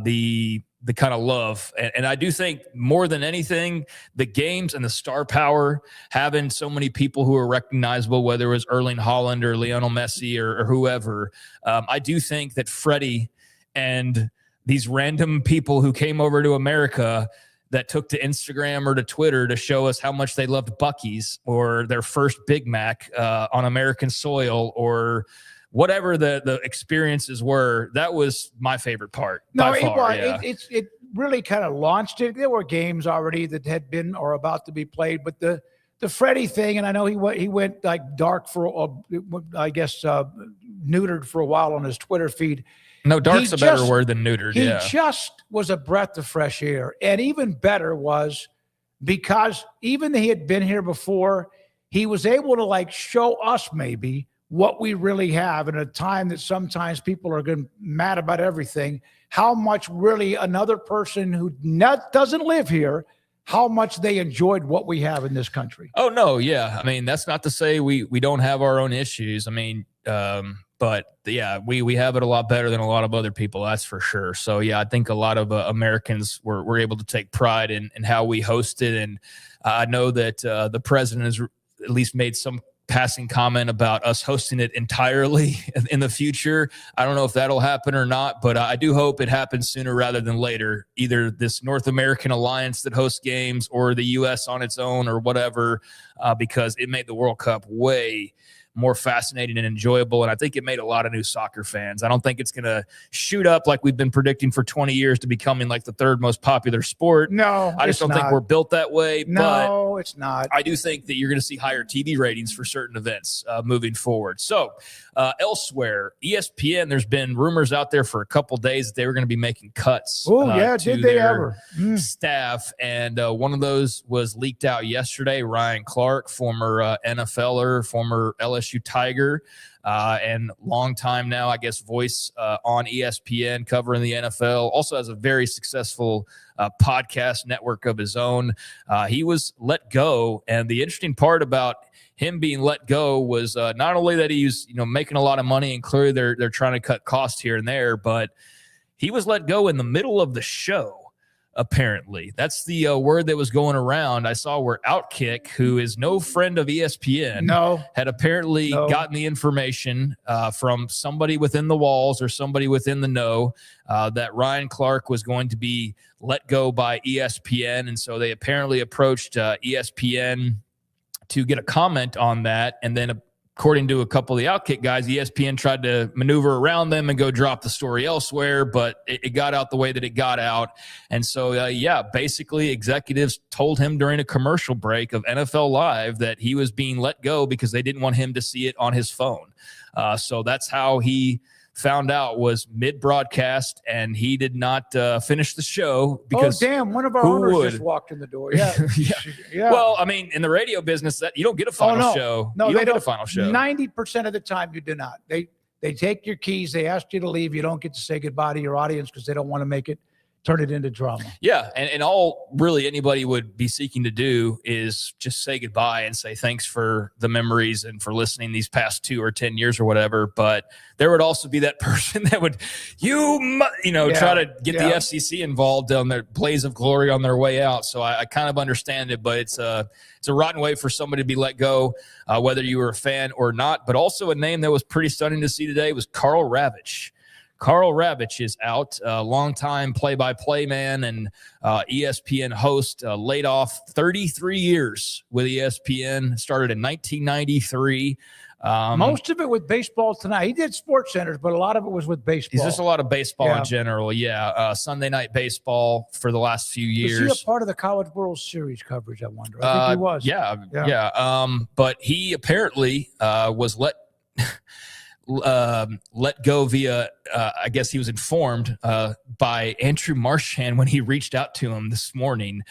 the kind of love. And I do think more than anything, the games and the star power, having so many people who are recognizable, whether it was Erling Haaland or Lionel Messi or whoever, I do think that Freddie and these random people who came over to America that took to Instagram or to Twitter to show us how much they loved Buc-ee's or their first Big Mac on American soil or whatever the experiences were, that was my favorite part. It really kind of launched it. There were games already that had been or about to be played, but the Freddie thing, and I know he went like dark for, I guess, neutered for a while on his Twitter feed. No, dark's a better word than neutered. He just was a breath of fresh air. And even better was because even he had been here before, he was able to like show us maybe what we really have in a time that sometimes people are getting mad about everything, how much really another person who doesn't live here, how much they enjoyed what we have in this country. Oh, no, yeah. I mean, that's not to say we don't have our own issues. I mean, but yeah, we have it a lot better than a lot of other people, that's for sure. So yeah, I think a lot of Americans were able to take pride in how we hosted. And I know that the president has at least made some passing comment about us hosting it entirely in the future. I don't know if that'll happen or not, but I do hope it happens sooner rather than later, either this North American alliance that hosts games or the U.S. on its own or whatever, because it made the World Cup way more fascinating and enjoyable. And I think it made a lot of new soccer fans. I don't think it's going to shoot up like we've been predicting for 20 years to becoming like the third most popular sport. No, I just don't think we're built that way. No, it's not. I do think that you're going to see higher TV ratings for certain events moving forward. So elsewhere, ESPN, there's been rumors out there for a couple days that they were going to be making cuts. Oh, yeah. Did they ever? Staff. And one of those was leaked out yesterday. Ryan Clark, former NFLer, former LSU Tiger, and long time now, I guess, voice on ESPN covering the NFL. Also has a very successful podcast network of his own. He was let go, and the interesting part about him being let go was not only that he's making a lot of money, and clearly they're trying to cut costs here and there, but he was let go in the middle of the show. Apparently, that's the word that was going around. I saw where Outkick, who is no friend of ESPN, had apparently gotten the information from somebody within the walls or somebody within the know that Ryan Clark was going to be let go by ESPN. And so they apparently approached ESPN to get a comment on that. And then according to a couple of the Outkick guys, ESPN tried to maneuver around them and go drop the story elsewhere, but it got out the way that it got out. And so, basically executives told him during a commercial break of NFL Live that he was being let go because they didn't want him to see it on his phone. So that's how he found out was mid-broadcast, and he did not finish the show because damn, one of our owners just walked in the door. Yeah. yeah. Well, I mean, in the radio business, that you don't get a final show. No, you they don't get a final show. 90% of the time you do not. They take your keys. They ask you to leave. You don't get to say goodbye to your audience because they don't want to turn it into drama. Yeah, and all really anybody would be seeking to do is just say goodbye and say thanks for the memories and for listening these past 2 or 10 years or whatever. But there would also be that person that would, try to get the FCC involved on their blaze of glory on their way out. So I kind of understand it, but it's a rotten way for somebody to be let go, whether you were a fan or not. But also a name that was pretty stunning to see today was Karl Ravech. Karl Ravech is out, longtime play-by-play man and ESPN host, laid off 33 years with ESPN, started in 1993. Most of it with baseball tonight. He did Sports Centers, but a lot of it was with baseball. He's just a lot of baseball in general, Sunday night baseball for the last few years. Was he a part of the College World Series coverage, I wonder? I think he was. Yeah. But he apparently was let go via, I guess he was informed by Andrew Marchand when he reached out to him this morning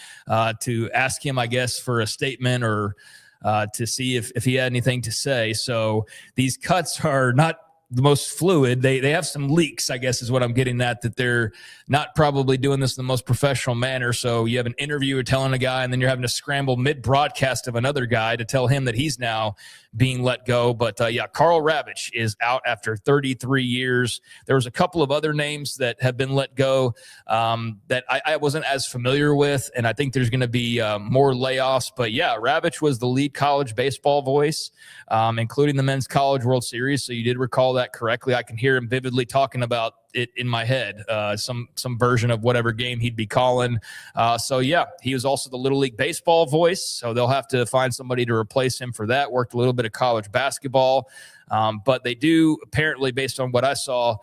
to ask him, I guess, for a statement or to see if he had anything to say. So these cuts are not the most fluid. They have some leaks, I guess is what I'm getting at, that they're not probably doing this in the most professional manner. So you have an interviewer telling a guy, and then you're having to scramble mid-broadcast of another guy to tell him that he's now being let go. But Karl Ravech is out after 33 years. There was a couple of other names that have been let go that I wasn't as familiar with, and I think there's going to be more layoffs. But Ravech was the lead college baseball voice, including the Men's College World Series. So you did recall that correctly. I can hear him vividly talking about it in my head, some version of whatever game he'd be calling. He was also the Little League baseball voice, so they'll have to find somebody to replace him for that. Worked a little bit of college basketball, but they do apparently, based on what I saw,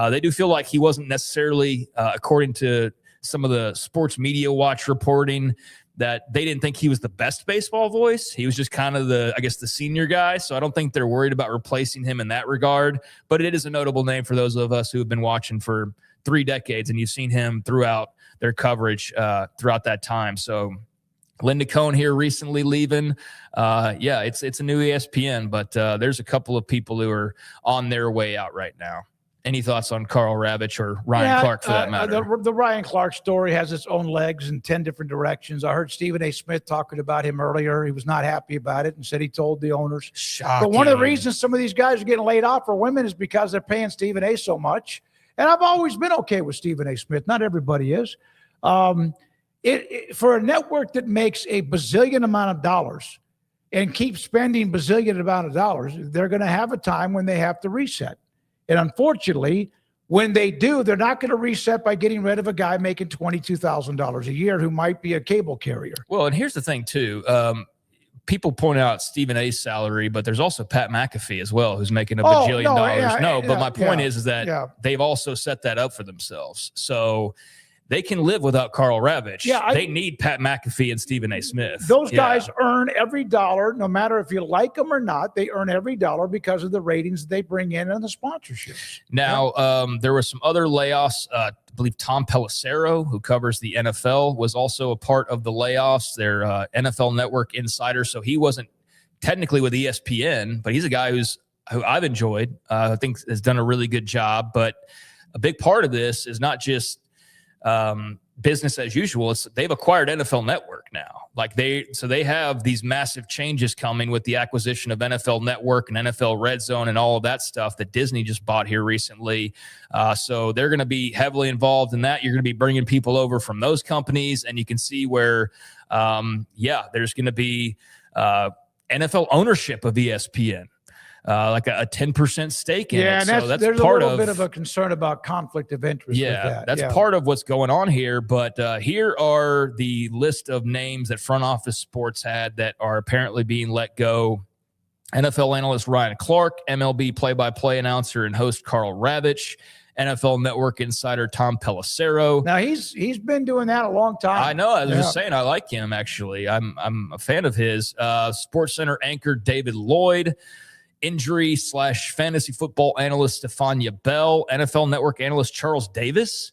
they do feel like he wasn't necessarily, according to some of the Sports Media Watch reporting, that they didn't think he was the best baseball voice. He was just kind of the senior guy. So I don't think they're worried about replacing him in that regard. But it is a notable name for those of us who have been watching for 3 decades, and you've seen him throughout their coverage throughout that time. So Linda Cohn here recently leaving. It's a new ESPN, but there's a couple of people who are on their way out right now. Any thoughts on Karl Ravech or Ryan Clark for that matter? The Ryan Clark story has its own legs in 10 different directions. I heard Stephen A. Smith talking about him earlier. He was not happy about it and said he told the owners. Shocking. But one of the reasons some of these guys are getting laid off for women is because they're paying Stephen A. so much. And I've always been okay with Stephen A. Smith. Not everybody is. For a network that makes a bazillion amount of dollars and keeps spending bazillion amount of dollars, they're going to have a time when they have to reset. And unfortunately, when they do, they're not going to reset by getting rid of a guy making $22,000 a year who might be a cable carrier. Well, and here's the thing, too. People point out Stephen A's salary, but there's also Pat McAfee as well, who's making a bajillion dollars. But my point is that they've also set that up for themselves. So they can live without Karl Ravech. They need Pat McAfee and Stephen A. Smith. Those guys earn every dollar, no matter if you like them or not. They earn every dollar because of the ratings they bring in and the sponsorships. Now, there were some other layoffs. I believe Tom Pelissero, who covers the NFL, was also a part of the layoffs. They're NFL Network insider, so he wasn't technically with ESPN, but he's a guy who I've enjoyed. I think has done a really good job. But a big part of this is not just business as usual. They've acquired NFL Network now. They have these massive changes coming with the acquisition of NFL Network and NFL Red Zone and all of that stuff that Disney just bought here recently. So they're going to be heavily involved in that. You're going to be bringing people over from those companies, and you can see where, there's going to be NFL ownership of ESPN. Like a 10% stake in it. And so there's a little bit of a concern about conflict of interest with that. That's part of what's going on here. But here are the list of names that Front Office Sports had that are apparently being let go. NFL analyst Ryan Clark, MLB play-by-play announcer and host Karl Ravech, NFL Network insider Tom Pelissero. Now he's been doing that a long time. I know. I was just saying, I like him actually. I'm a fan of his. SportsCenter anchor David Lloyd, injury / fantasy football analyst Stefania Bell, NFL Network analyst Charles Davis.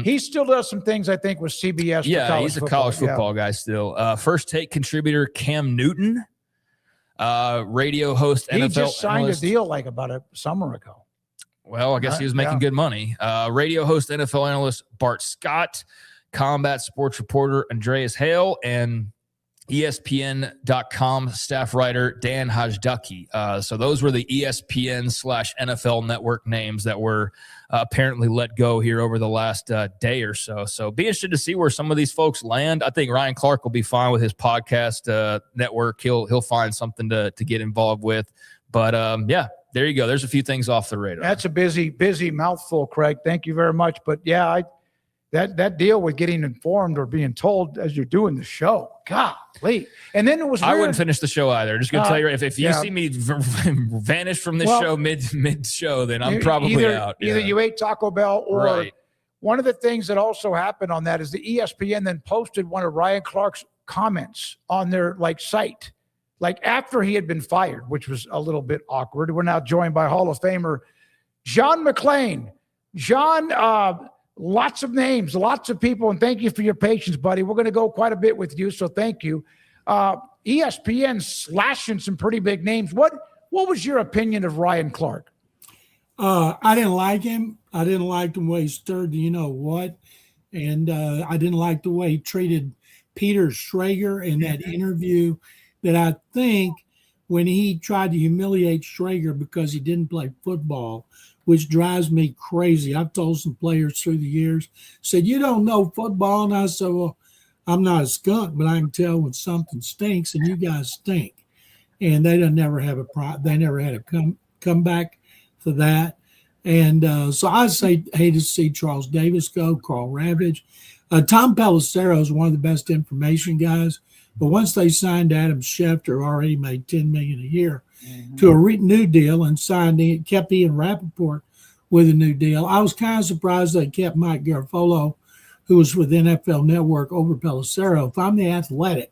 He still does some things, I think, with CBS. Yeah, he's a college football guy still. First Take contributor Cam Newton, radio host, He NFL just signed analyst. a deal like about a summer ago. Well, I guess he was making good money. Radio host, NFL analyst Bart Scott, combat sports reporter Andreas Hale, and ESPN.com staff writer Dan Hajducky. So those were the ESPN / NFL network names that were apparently let go here over the last day or so. So be interested to see where some of these folks land. I think Ryan Clark will be fine with his podcast network. He'll find something to get involved with. But yeah, there you go. There's a few things off the radar. That's a busy mouthful, Craig. Thank you very much. But yeah, that deal with getting informed or being told as you're doing the show, golly. And then it was weird. I wouldn't finish the show either. Just gonna tell you, if you see me vanish from this show mid show, then I'm probably out. Either you ate Taco Bell or right. One of the things that also happened on that is the ESPN then posted one of Ryan Clark's comments on their site, after he had been fired, which was a little bit awkward. We're now joined by Hall of Famer John McClain. John, lots of names, lots of people, and thank you for your patience, buddy. We're going to go quite a bit with you, so thank you. ESPN slashing some pretty big names. What was your opinion of Ryan Clark? I didn't like him. I didn't like the way he stirred the you-know-what, and I didn't like the way he treated Peter Schrager in that interview that I think when he tried to humiliate Schrager because he didn't play football, which drives me crazy. I've told some players through the years, said, you don't know football. And I said, well, I'm not a skunk, but I can tell when something stinks, and you guys stink. And they never had a comeback for that. And so I hate to see Charles Davis go, Carl Ravage. Tom Pelissero is one of the best information guys. But once they signed Adam Schefter, already made $10 million a year, to a new deal, and kept Ian Rappaport with a new deal. I was kind of surprised they kept Mike Garafolo, who was with NFL Network, over Pelissero. If I'm the Athletic,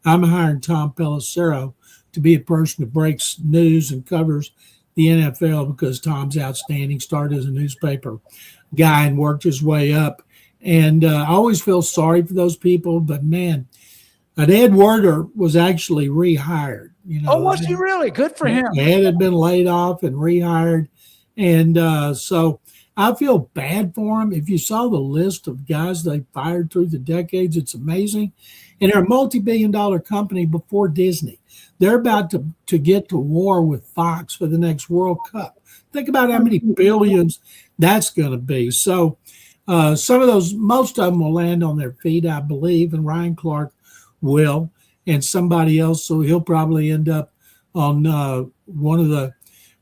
I'm hiring Tom Pelissero to be a person that breaks news and covers the NFL, because Tom's outstanding. Started as a newspaper guy and worked his way up. And I always feel sorry for those people, but man, Ed Werder was actually rehired. Was he really? Good for him. Ed had been laid off and rehired. And so I feel bad for him. If you saw the list of guys they fired through the decades, it's amazing. And they're a multi-billion-dollar company before Disney. They're about to get to war with Fox for the next World Cup. Think about how many billions that's going to be. So some of those, most of them will land on their feet, I believe, and Ryan Clark will, and somebody else, so he'll probably end up on one of the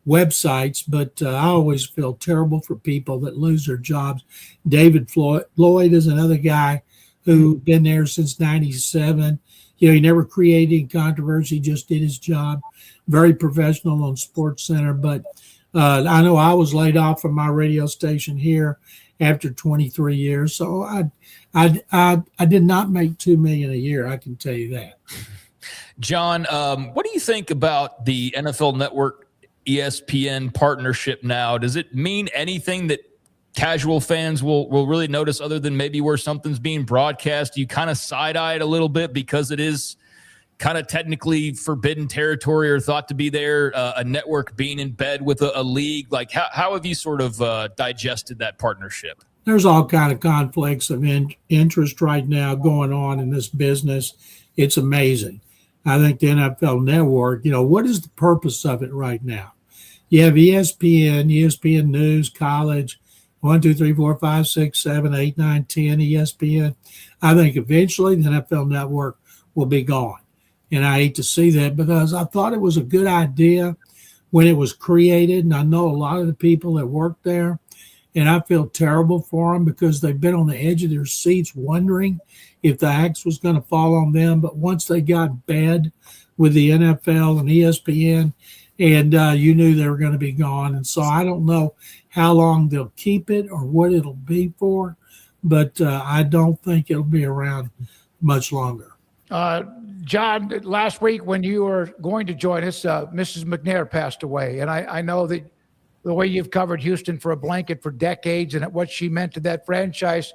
websites. But I always feel terrible for people that lose their jobs. David Floyd is another guy who been there since 97. He never created any controversy, just did his job. Very professional on SportsCenter. But I know I was laid off from my radio station here after 23 years. So I did not make $2 million a year. I can tell you that. John, what do you think about the NFL Network ESPN partnership now? Does it mean anything that casual fans will really notice, other than maybe where something's being broadcast? You kind of side-eye it a little bit because it is kind of technically forbidden territory, or thought to be there, a network being in bed with a league. How have you sort of digested that partnership? There's all kind of conflicts of interest right now going on in this business. It's amazing. I think the NFL Network, what is the purpose of it right now? You have ESPN News, College, 1, 2, 3, 4, 5, 6, 7, 8, 9, 10, ESPN. I think eventually the NFL Network will be gone. And I hate to see that, because I thought it was a good idea when it was created. And I know a lot of the people that work there, and I feel terrible for them because they've been on the edge of their seats wondering if the axe was going to fall on them. But once they got bad with the NFL and ESPN, and you knew they were going to be gone. And so I don't know how long they'll keep it or what it'll be for, but I don't think it'll be around much longer. John, last week when you were going to join us, Mrs. McNair passed away. And I know that the way you've covered Houston for a blanket for decades and what she meant to that franchise,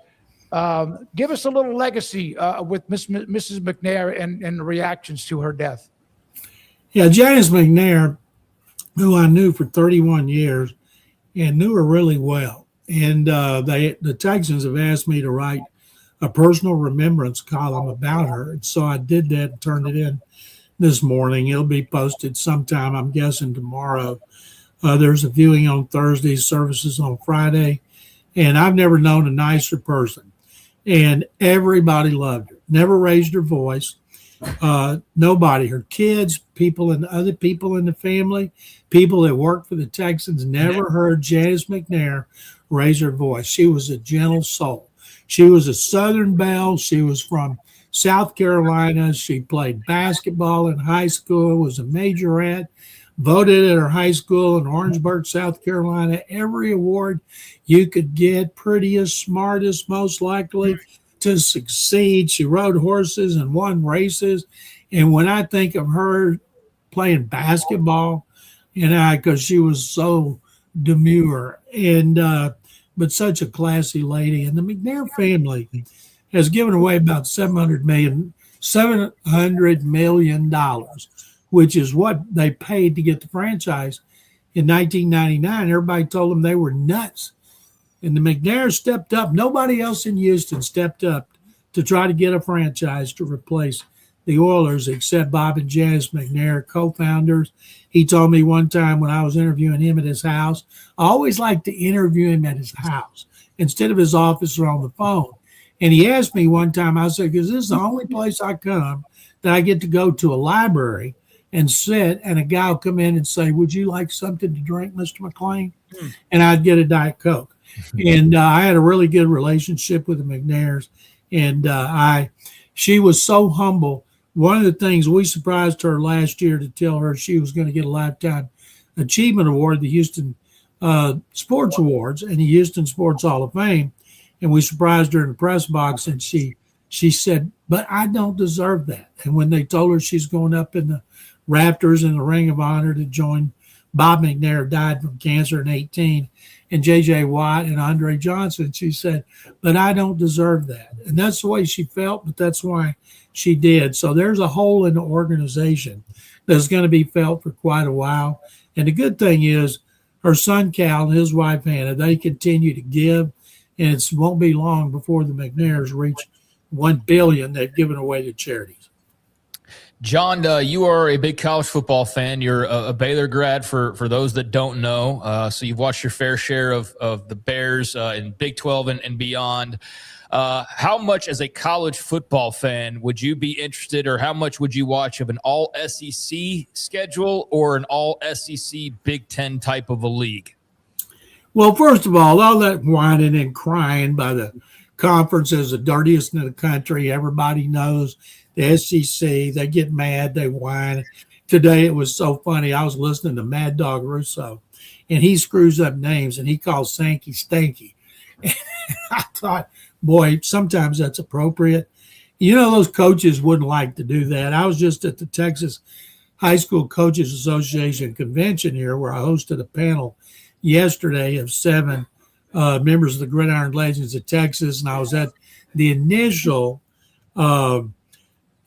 give us a little legacy with Mrs. McNair and the reactions to her death. Yeah, Janice McNair, who I knew for 31 years and knew her really well. And the Texans have asked me to write a personal remembrance column about her. And so I did that and turned it in this morning. It'll be posted sometime, I'm guessing, tomorrow. There's a viewing on Thursday, services on Friday. And I've never known a nicer person. And everybody loved her, never raised her voice. Nobody, her kids, people and other people in the family, people that worked for the Texans, never heard Janice McNair raise her voice. She was a gentle soul. She was a Southern belle. She was from South Carolina. She played basketball in high school, was a majorette, voted at her high school in Orangeburg, South Carolina, every award you could get, prettiest, smartest, most likely to succeed. She rode horses and won races. And when I think of her playing basketball, because she was so demure and but such a classy lady. And the McNair family has given away about $700 million, which is what they paid to get the franchise in 1999. Everybody told them they were nuts. And the McNair stepped up. Nobody else in Houston stepped up to try to get a franchise to replace the Oilers except Bob and Janice McNair, co-founders. He told me one time when I was interviewing him at his house, I always like to interview him at his house instead of his office or on the phone. And he asked me one time, I said, because this is the only place I come that I get to go to a library and sit, and a guy will come in and say, would you like something to drink, Mr. McLean? And I'd get a Diet Coke. And I had a really good relationship with the McNairs. And she was so humble. One of the things we surprised her last year to tell her she was going to get a Lifetime Achievement Award, the Houston Sports Awards and the Houston Sports Hall of Fame. And we surprised her in the press box, and she said, but I don't deserve that. And when they told her she's going up in the Raptors in the Ring of Honor to join Bob McNair, died from cancer in 18, and J.J. Watt and Andre Johnson, she said, but I don't deserve that. And that's the way she felt, but that's why she did. So there's a hole in the organization that's going to be felt for quite a while. And the good thing is her son Cal and his wife Hannah, they continue to give, and it won't be long before the McNairs reach $1 billion they've given away to charities. John, you are a big college football fan. You're a Baylor grad for those that don't know. So you've watched your fair share of the Bears in Big 12 and beyond. How much as a college football fan would you be interested, or how much would you watch of an all SEC schedule or an all SEC Big 10 type of a league? Well, first of all that whining and crying by the conference is the dirtiest in the country. Everybody knows the SEC. They get mad, they whine. Today it was so funny. I was listening to Mad Dog Russo, and he screws up names, and he calls Sankey Stanky. And I thought, boy, sometimes that's appropriate. You know, those coaches wouldn't like to do that. I was just at the Texas High School Coaches Association convention here, where I hosted a panel yesterday of 7 members of the Gridiron Legends of Texas, and I was at the initial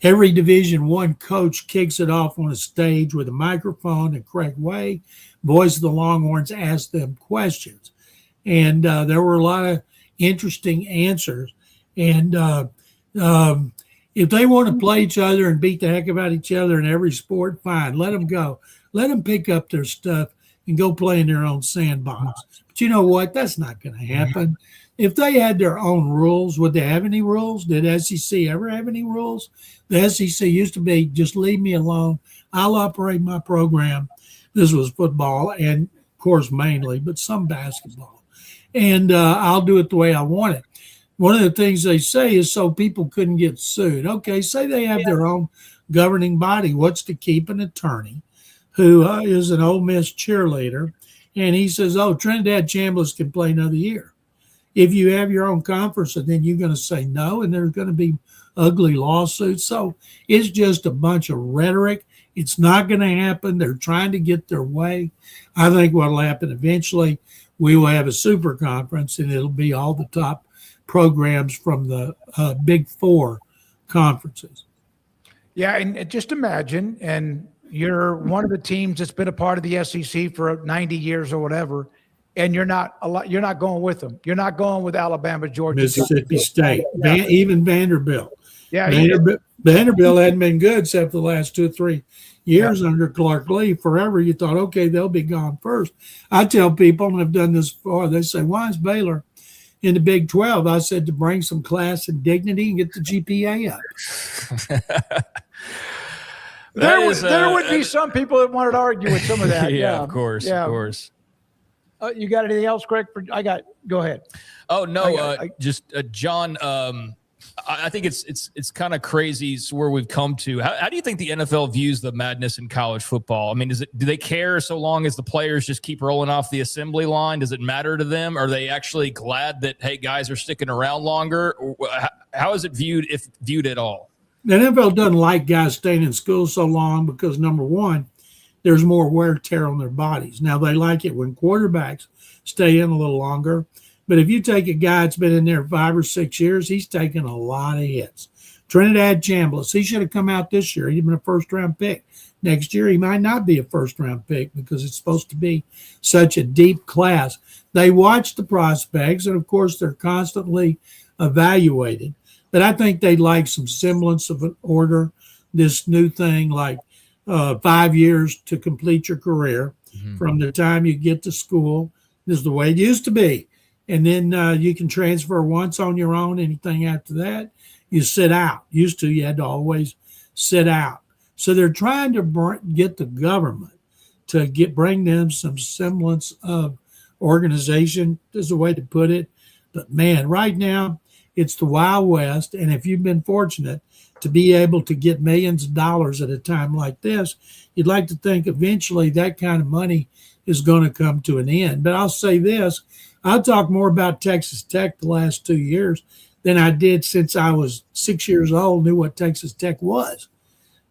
every Division I coach kicks it off on a stage with a microphone, and Craig Way, voice of the Longhorns, asked them questions. And there were a lot of interesting answers. And if they want to play each other and beat the heck about each other in every sport, fine, let them go. Let them pick up their stuff and go play in their own sandbox. But you know what? That's not going to happen. If they had their own rules, would they have any rules? Did SEC ever have any rules? The SEC used to be, just leave me alone. I'll operate my program. This was football and, of course, mainly, but some basketball. And I'll do it the way I want it. One of the things they say is so people couldn't get sued. Okay, say they have their own governing body. What's to keep an attorney who is an Ole Miss cheerleader, and he says, oh, Trinidad Chambliss can play another year. If you have your own conference, and then you're going to say no, and there's going to be ugly lawsuits. So it's just a bunch of rhetoric. It's not going to happen. They're trying to get their way. I think what will happen eventually, we will have a super conference, and it'll be all the top programs from the Big Four conferences. Yeah, and just imagine, and you're one of the teams that's been a part of the SEC for 90 years or whatever, and you're not going with them. You're not going with Alabama, Georgia, Mississippi State, Yeah. Even Vanderbilt. Yeah, Vanderbilt hadn't been good except for the last 2 or 3 years under Clark Lee. Forever, you thought, okay, they'll be gone first. I tell people, and I've done this before, they say, why is Baylor in the Big 12? I said, to bring some class and dignity and get the GPA up. There would be some people that wanted to argue with some of that. Yeah, of course, of course. You got anything else, Greg? Go ahead. Oh no, John. I think it's kind of crazy where we've come to. How do you think the NFL views the madness in college football? I mean, do they care so long as the players just keep rolling off the assembly line? Does it matter to them? Are they actually glad that, hey, guys are sticking around longer? How is it viewed, if viewed at all? The NFL doesn't like guys staying in school so long because, number one, there's more wear and tear on their bodies. Now, they like it when quarterbacks stay in a little longer. But if you take a guy that's been in there 5 or 6 years, he's taken a lot of hits. Trinidad Chambliss, he should have come out this year. He'd been a first-round pick. Next year, he might not be a first-round pick because it's supposed to be such a deep class. They watch the prospects, and, of course, they're constantly evaluated. But I think they'd like some semblance of an order, this new thing like 5 years to complete your career from the time you get to school. This is the way it used to be. And then you can transfer once on your own. Anything after that, you sit out. Used to, you had to always sit out. So they're trying to get the government to bring them some semblance of organization, is a way to put it. But, man, right now, it's the Wild West. And if you've been fortunate to be able to get millions of dollars at a time like this, you'd like to think eventually that kind of money is going to come to an end. But I'll say this. I'll talk more about Texas Tech the last 2 years than I did since I was 6 years old, knew what Texas Tech was,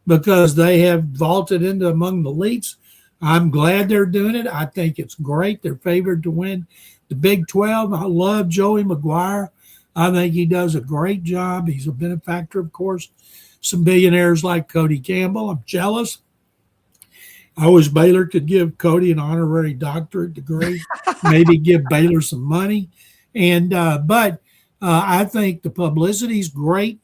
because they have vaulted into among the elites. I'm glad they're doing it. I think it's great. They're favored to win the Big 12. I love Joey McGuire. I think he does a great job. He's a benefactor, of course. Some billionaires like Cody Campbell. I'm jealous. I wish Baylor could give Cody an honorary doctorate degree, maybe give Baylor some money. But I think the publicity is great.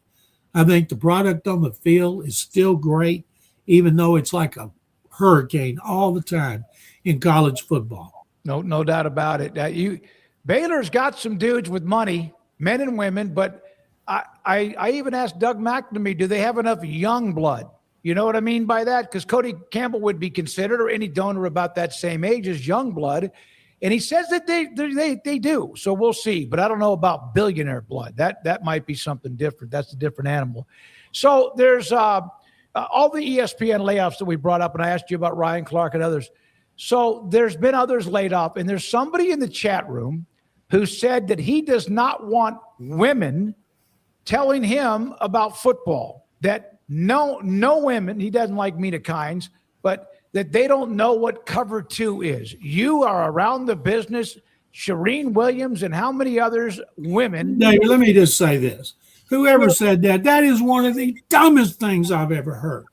I think the product on the field is still great, even though it's like a hurricane all the time in college football. No doubt about it. Baylor's got some dudes with money, men and women, but I even asked Doug McNamee, do they have enough young blood? You know what I mean by that? Because Cody Campbell would be considered, or any donor about that same age, as young blood. And he says that they do. So we'll see. But I don't know about billionaire blood. That might be something different. That's a different animal. So there's all the ESPN layoffs that we brought up, and I asked you about Ryan Clark and others. So there's been others laid off, and there's somebody in the chat room who said that he does not want women telling him about football, that no women, he doesn't like Mina Kimes, but that they don't know what cover 2 is. You are around the business, Shireen Williams and how many others, women. David, let me just say this. Whoever said that is one of the dumbest things I've ever heard.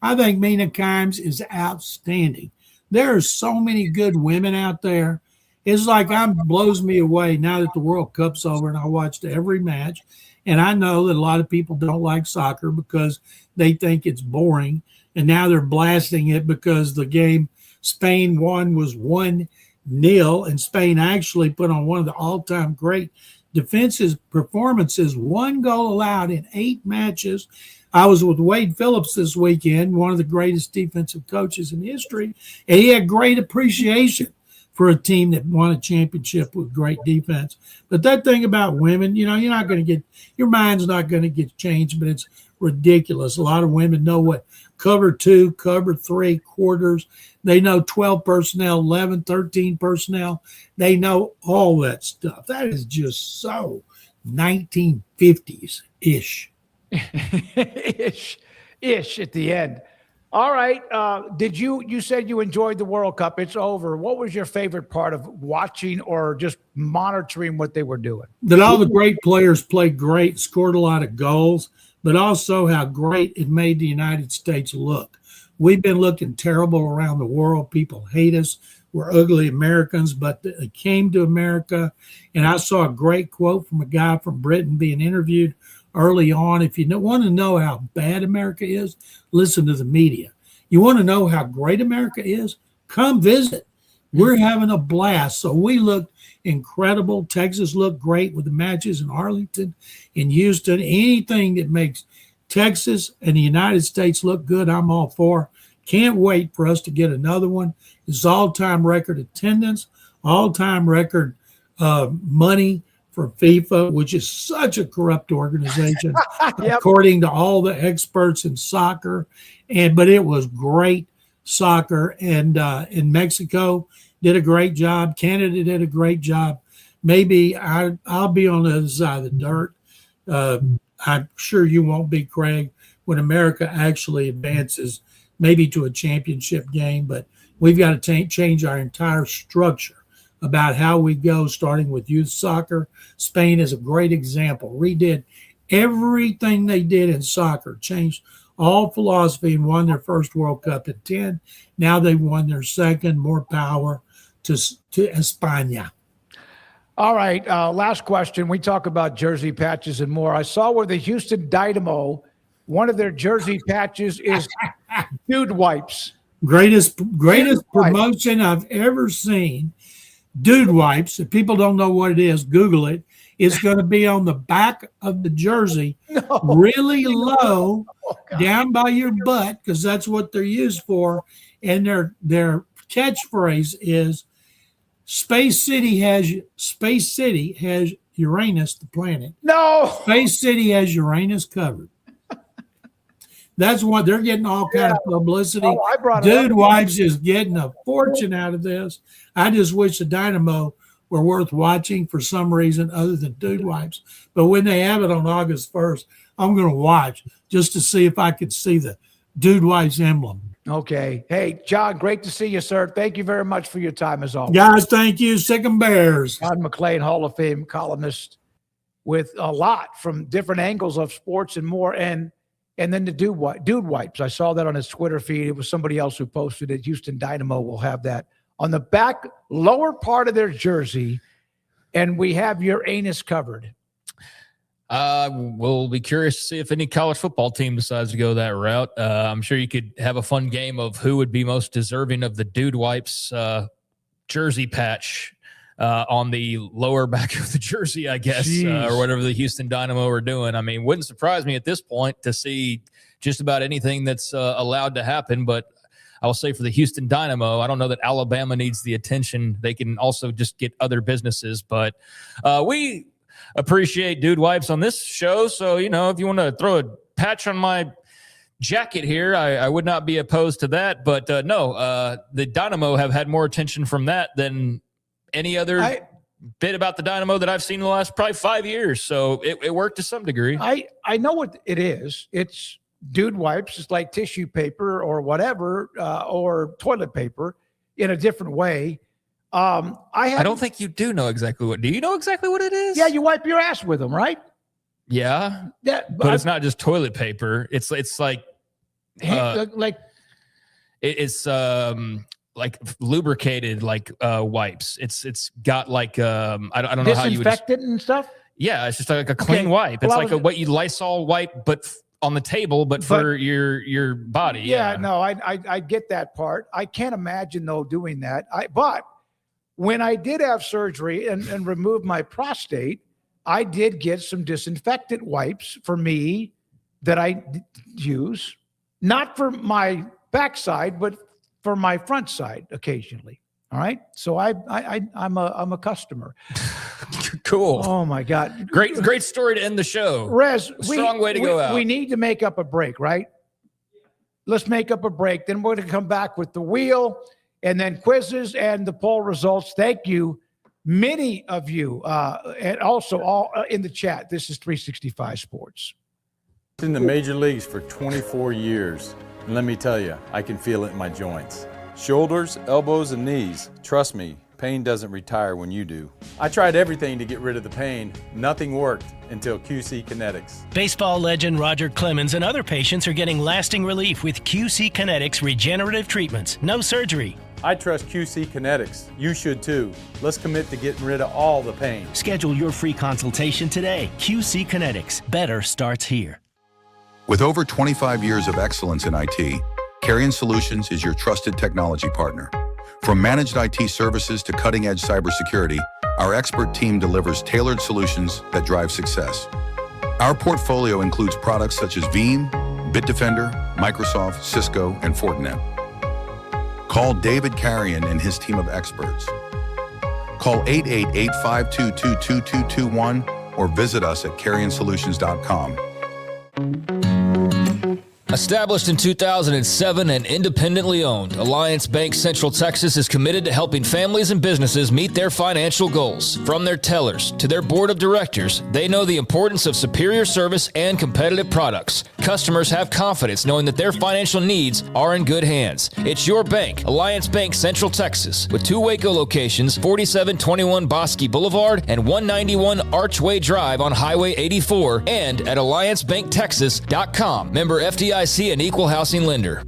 I think Mina Kimes is outstanding. There are so many good women out there. It's like blows me away now that the World Cup's over and I watched every match. And I know that a lot of people don't like soccer because they think it's boring. And now they're blasting it because the game Spain won was 1-0. And Spain actually put on one of the all-time great defensive performances. 1 goal allowed in 8 matches. I was with Wade Phillips this weekend, one of the greatest defensive coaches in history. And he had great appreciation for a team that won a championship with great defense. But that thing about women, you're not going to your mind's not going to get changed, but it's ridiculous. A lot of women know what cover 2, cover 3, quarters. They know 12 personnel, 11, 13 personnel. They know all that stuff. That is just so 1950s-ish. ish at the end. All right. You said you enjoyed the World Cup. It's over. What was your favorite part of watching or just monitoring what they were doing? That all the great players played great, scored a lot of goals, but also how great it made the United States look. We've been looking terrible around the world. People hate us. We're ugly Americans, but they came to America. And I saw a great quote from a guy from Britain being interviewed early on. If you want to know how bad America is, listen to the media. You want to know how great America is? Come visit. We're having a blast. So we looked incredible. Texas looked great with the matches in Arlington, in Houston. Anything that makes Texas and the United States look good, I'm all for. Can't wait for us to get another one. It's all-time record attendance, all-time record money for FIFA, which is such a corrupt organization, according to all the experts in soccer. But it was great soccer. And in Mexico did a great job. Canada did a great job. Maybe I'll be on the other side of the dirt. I'm sure you won't be, Craig, when America actually advances maybe to a championship game. But we've got to change our entire structure about how we go, starting with youth soccer. Spain is a great example. Redid everything they did in soccer, changed all philosophy, and won their first World Cup at 10. Now they've won their second, more power to España. All right, last question. We talk about jersey patches and more. I saw where the Houston Dynamo, one of their jersey patches is dude wipes. Greatest promotion I've ever seen. Dude wipes. If people don't know what it is, Google it. It's going to be on the back of the jersey, really low, down by your butt, because that's what they're used for. And their catchphrase is Space City has Uranus, the planet. No. Space City has Uranus covered. That's what they're getting, all kind of publicity. Dude Wipes is getting a fortune out of this. I just wish the Dynamo were worth watching for some reason other than Dude Wipes. But when they have it on August 1st, I'm going to watch just to see if I could see the Dude Wipes emblem. Okay. Hey, John, great to see you, sir. Thank you very much for your time as always. Guys, thank you. Sick 'em Bears. John McClain, Hall of Fame columnist with a lot from different angles of sports and more. And then the dude wipes. I saw that on his Twitter feed. It was somebody else who posted it. Houston Dynamo will have that on the back lower part of their jersey. And we have your anus covered. We'll be curious to see if any college football team decides to go that route. I'm sure you could have a fun game of who would be most deserving of the dude wipes jersey patch on the lower back of the jersey, I guess, or whatever the Houston Dynamo are doing. I mean, wouldn't surprise me at this point to see just about anything that's allowed to happen. But I will say for the Houston Dynamo, I don't know that Alabama needs the attention. They can also just get other businesses. But we appreciate dude wipes on this show. So, if you want to throw a patch on my jacket here, I would not be opposed to that. But the Dynamo have had more attention from that than any other bit about the Dynamo that I've seen in the last probably 5 years. So it worked to some degree. I know what it is. It's dude wipes. It's like tissue paper or whatever, or toilet paper in a different way. I don't think you do know exactly what. Do you know exactly what it is? Yeah, you wipe your ass with them, right? Yeah. But it's not just toilet paper. It's like it's like lubricated wipes. It's got like I don't know how you would disinfectant and stuff. Yeah, it's just like a clean wipe. It's what you Lysol wipe, but on the table, but for your body. Yeah, no, I get that part. I can't imagine though doing that. But when I did have surgery and remove my prostate, I did get some disinfectant wipes for me that I use, not for my backside, but for my front side occasionally. All right. So I'm a customer. Cool. Oh my God. Great story to end the show. Rez, strong way to go out. We need to make up a break, right? Let's make up a break. Then we're going to come back with the wheel and then quizzes and the poll results. Thank you. Many of you, and also all in the chat. This is 365 Sports. In the major leagues for 24 years, and let me tell you, I can feel it in my joints. Shoulders, elbows, and knees. Trust me, pain doesn't retire when you do. I tried everything to get rid of the pain. Nothing worked until QC Kinetics. Baseball legend Roger Clemens and other patients are getting lasting relief with QC Kinetics regenerative treatments. No surgery. I trust QC Kinetics. You should too. Let's commit to getting rid of all the pain. Schedule your free consultation today. QC Kinetics. Better starts here. With over 25 years of excellence in IT, Carrion Solutions is your trusted technology partner. From managed IT services to cutting-edge cybersecurity, our expert team delivers tailored solutions that drive success. Our portfolio includes products such as Veeam, Bitdefender, Microsoft, Cisco, and Fortinet. Call David Carrion and his team of experts. Call 888-522-2221 or visit us at carrionsolutions.com. Established in 2007 and independently owned, Alliance Bank Central Texas is committed to helping families and businesses meet their financial goals. From their tellers to their board of directors, they know the importance of superior service and competitive products. Customers have confidence knowing that their financial needs are in good hands. It's your bank, Alliance Bank Central Texas, with 2 Waco locations, 4721 Bosque Boulevard and 191 Archway Drive on Highway 84, and at alliancebanktexas.com. Member FDIC and equal housing lender.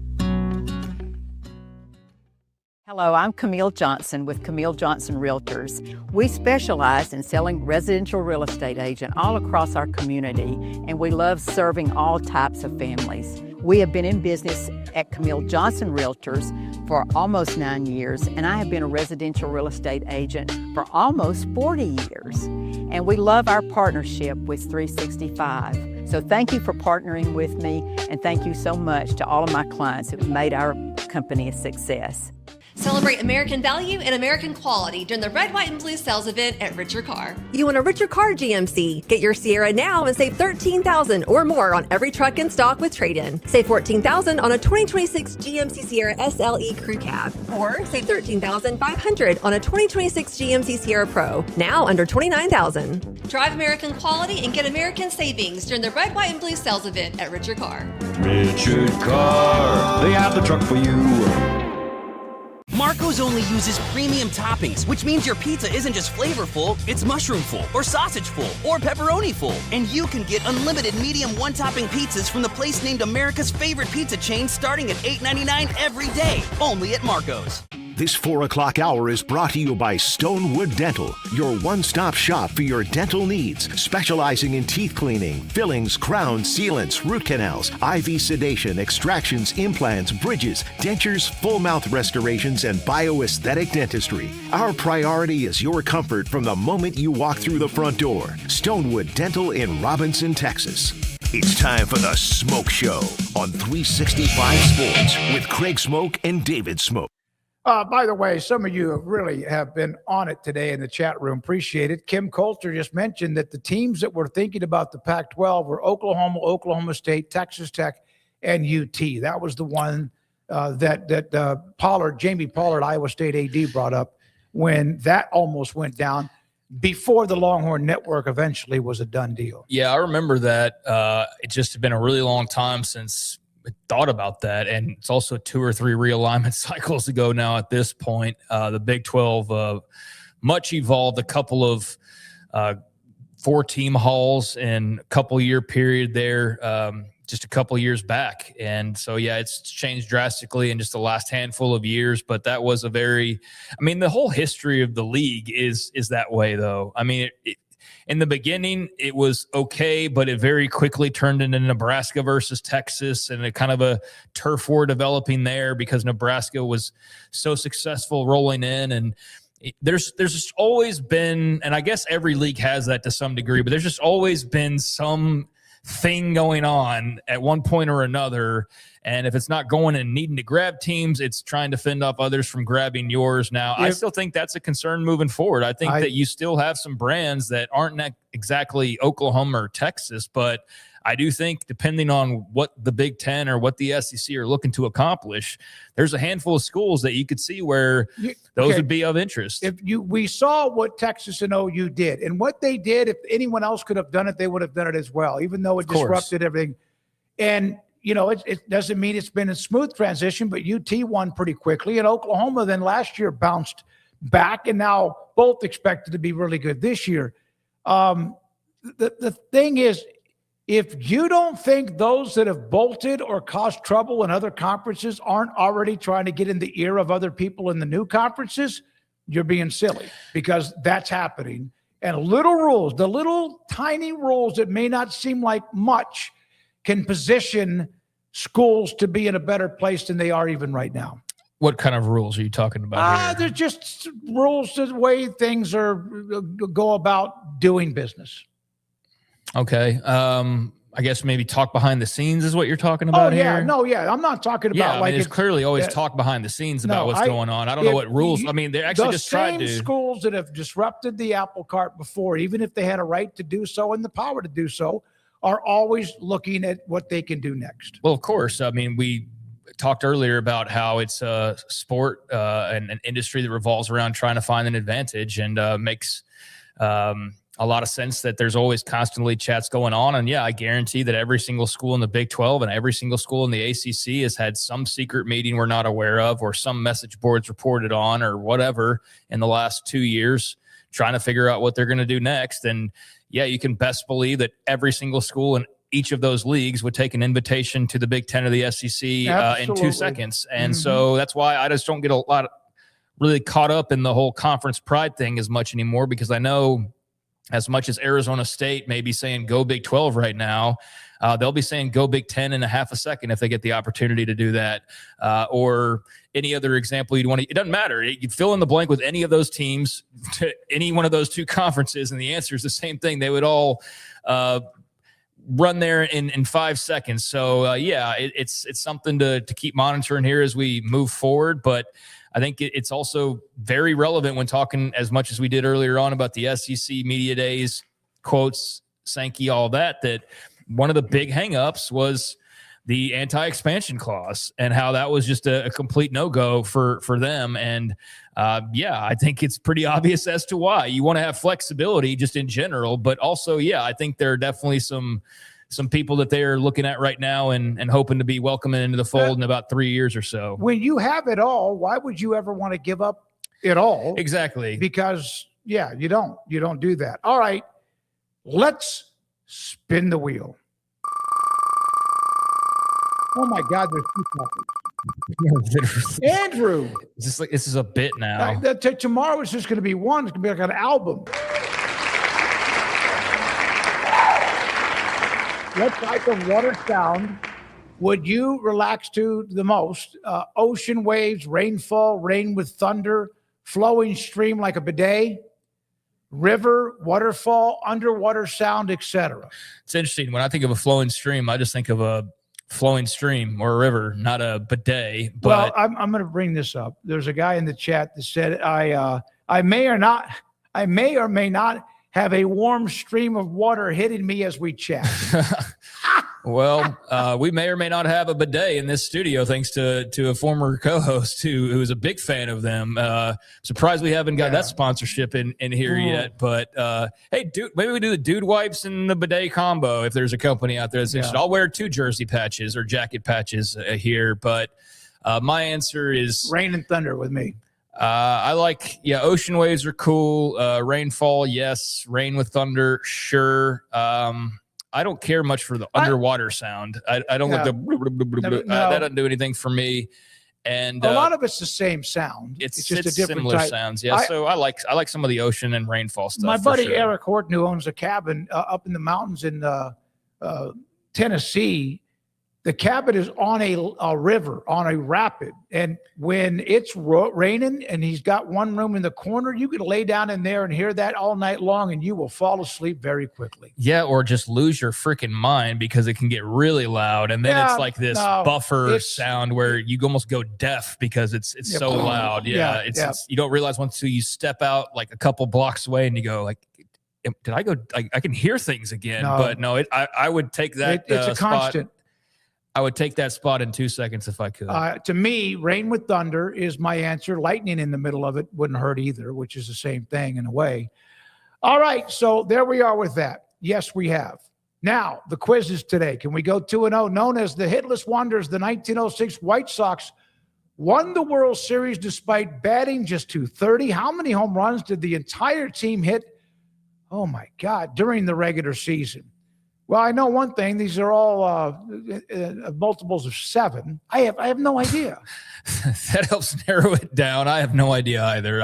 Hello, I'm Camille Johnson with Camille Johnson Realtors. We specialize in selling residential real estate agent all across our community, and we love serving all types of families. We have been in business at Camille Johnson Realtors for almost 9 years, and I have been a residential real estate agent for almost 40 years. And we love our partnership with 365. So thank you for partnering with me, and thank you so much to all of my clients who have made our company a success. Celebrate American value and American quality during the Red, White, and Blue sales event at Richard Car. You want a Richard Car GMC? Get your Sierra now and save $13,000 or more on every truck in stock with trade-in. Save $14,000 on a 2026 GMC Sierra SLE Crew Cab. Or save $13,500 on a 2026 GMC Sierra Pro, now under $29,000. Drive American quality and get American savings during the Red, White, and Blue sales event at Richard Car. Richard Car, they have the truck for you. Marco's only uses premium toppings, which means your pizza isn't just flavorful, it's mushroom-full, or sausage-full, or pepperoni-full. And you can get unlimited medium one-topping pizzas from the place named America's favorite pizza chain starting at $8.99 every day, only at Marco's. This 4 o'clock hour is brought to you by Stonewood Dental, your one-stop shop for your dental needs, specializing in teeth cleaning, fillings, crowns, sealants, root canals, IV sedation, extractions, implants, bridges, dentures, full mouth restorations, and bioaesthetic dentistry. Our priority is your comfort from the moment you walk through the front door. Stonewood Dental in Robinson, Texas. It's time for the Smoak Show on 365 Sports with Craig Smoak and David Smoak. By the way, some of you really have been on it today in the chat room. Appreciate it. Kim Coulter just mentioned that the teams that were thinking about the Pac-12 were Oklahoma, Oklahoma State, Texas Tech, and UT. That was the one that Jamie Pollard, Iowa State AD, brought up when that almost went down before the Longhorn Network eventually was a done deal. Yeah, I remember that. It just had been a really long time since thought about that, and it's also 2 or 3 realignment cycles ago now at this point. The Big 12 much evolved, a couple of 4-team hauls in a couple year period there, just a couple years back. And so, yeah, it's changed drastically in just the last handful of years, but that was the whole history of the league is that way though. I mean, in the beginning, it was okay, but it very quickly turned into Nebraska versus Texas and a kind of a turf war developing there because Nebraska was so successful rolling in. And there's just always been, and I guess every league has that to some degree, but there's just always been some thing going on at one point or another. And if it's not going and needing to grab teams, it's trying to fend off others from grabbing yours. Now, I still think that's a concern moving forward. I think that you still have some brands that aren't exactly Oklahoma or Texas, but I do think depending on what the Big Ten or what the SEC are looking to accomplish, there's a handful of schools that you could see where those would be of interest. We saw what Texas and OU did, and what they did, if anyone else could have done it, they would have done it as well, even though it disrupted everything. And, it doesn't mean it's been a smooth transition, but UT won pretty quickly. And Oklahoma then last year bounced back, and now both expected to be really good this year. The thing is, if you don't think those that have bolted or caused trouble in other conferences aren't already trying to get in the ear of other people in the new conferences, you're being silly, because that's happening. And little rules, the little tiny rules that may not seem like much, can position schools to be in a better place than they are even right now. What kind of rules are you talking about here? They're just rules, the way things go about doing business. Okay. I guess maybe talk behind the scenes is what you're talking about here. I'm not talking about there's clearly always talk behind the scenes about what's going on. I don't know what rules. They actually just tried to. The same schools that have disrupted the apple cart before, even if they had a right to do so and the power to do so, are always looking at what they can do next. Well, of course. We talked earlier about how it's a sport and an industry that revolves around trying to find an advantage, and makes a lot of sense that there's always constantly chats going on. And I guarantee that every single school in the Big 12 and every single school in the ACC has had some secret meeting we're not aware of, or some message boards reported on, or whatever, in the last 2 years, trying to figure out what they're going to do next. And you can best believe that every single school in each of those leagues would take an invitation to the Big 10 or the SEC in 2 seconds. And so that's why I just don't get really caught up in the whole conference pride thing as much anymore, because I know as much as Arizona State may be saying go Big 12 right now, they'll be saying go Big 10 in a half a second if they get the opportunity to do that. Or any other example you'd want to, it doesn't matter. You fill in the blank with any of those teams to any one of those two conferences, and the answer is the same thing. They would all run there in 5 seconds. So it's something to keep monitoring here as we move forward. But I think it's also very relevant when talking as much as we did earlier on about the SEC media days, quotes, Sankey, all that one of the big hangups was the anti-expansion clause, and how that was just a complete no-go for them. And I think it's pretty obvious as to why. You want to have flexibility just in general, but also, I think there are definitely some people that they're looking at right now and hoping to be welcoming into the fold in about 3 years or so. When you have it all, why would you ever want to give up it all? Exactly. Because, you don't do that. All right, let's spin the wheel. Oh my God, there's two topics. Andrew. This is a bit now. Tomorrow it's just going to be one. It's going to be like an album. What type of water sound would you relax to the most? Ocean waves, rainfall, rain with thunder, flowing stream like a bidet, river, waterfall, underwater sound, etc. It's interesting. When I think of a flowing stream, I just think of a flowing stream or a river, not a bidet. But I'm going to bring this up. There's a guy in the chat that said, I may or may not have a warm stream of water hitting me as we chat. Well, we may or may not have a bidet in this studio, thanks to a former co-host who is a big fan of them. Surprised we haven't got that sponsorship in here yet. But hey, dude, maybe we do the dude wipes and the bidet combo if there's a company out there that's interested. I'll wear 2 jersey patches or jacket patches here. But my answer is rain and thunder with me. I like, ocean waves are cool. Rainfall, yes. Rain with thunder, sure. I don't care much for the underwater sound. I don't like the that doesn't do anything for me. And a lot of it's the same sound. It's just a different similar type. sounds. Yeah. So I like some of the ocean and rainfall stuff. My buddy Eric Horton, who owns a cabin up in the mountains in Tennessee, the cabin is on a river, on a rapid. And when it's raining and he's got one room in the corner, you could lay down in there and hear that all night long, and you will fall asleep very quickly. Yeah, or just lose your freaking mind because it can get really loud. And then it's like this buffer sound where you almost go deaf because it's so loud. It's you don't realize once you step out like a couple blocks away and you go like, did I go? I can hear things again. But no, I would take that it's a constant. I would take that spot in 2 seconds if I could. To me, rain with thunder is my answer. Lightning in the middle of it wouldn't hurt either, which is the same thing in a way. All right, so there we are with that. Yes, we have. Now, the quizzes today. Can we go 2-0? Known as the Hitless Wonders, the 1906 White Sox won the World Series despite batting just .230. How many home runs did the entire team hit? Oh, my God, during the regular season. Well, I know one thing. These are all multiples of 7. I have no idea. That helps narrow it down. I have no idea either.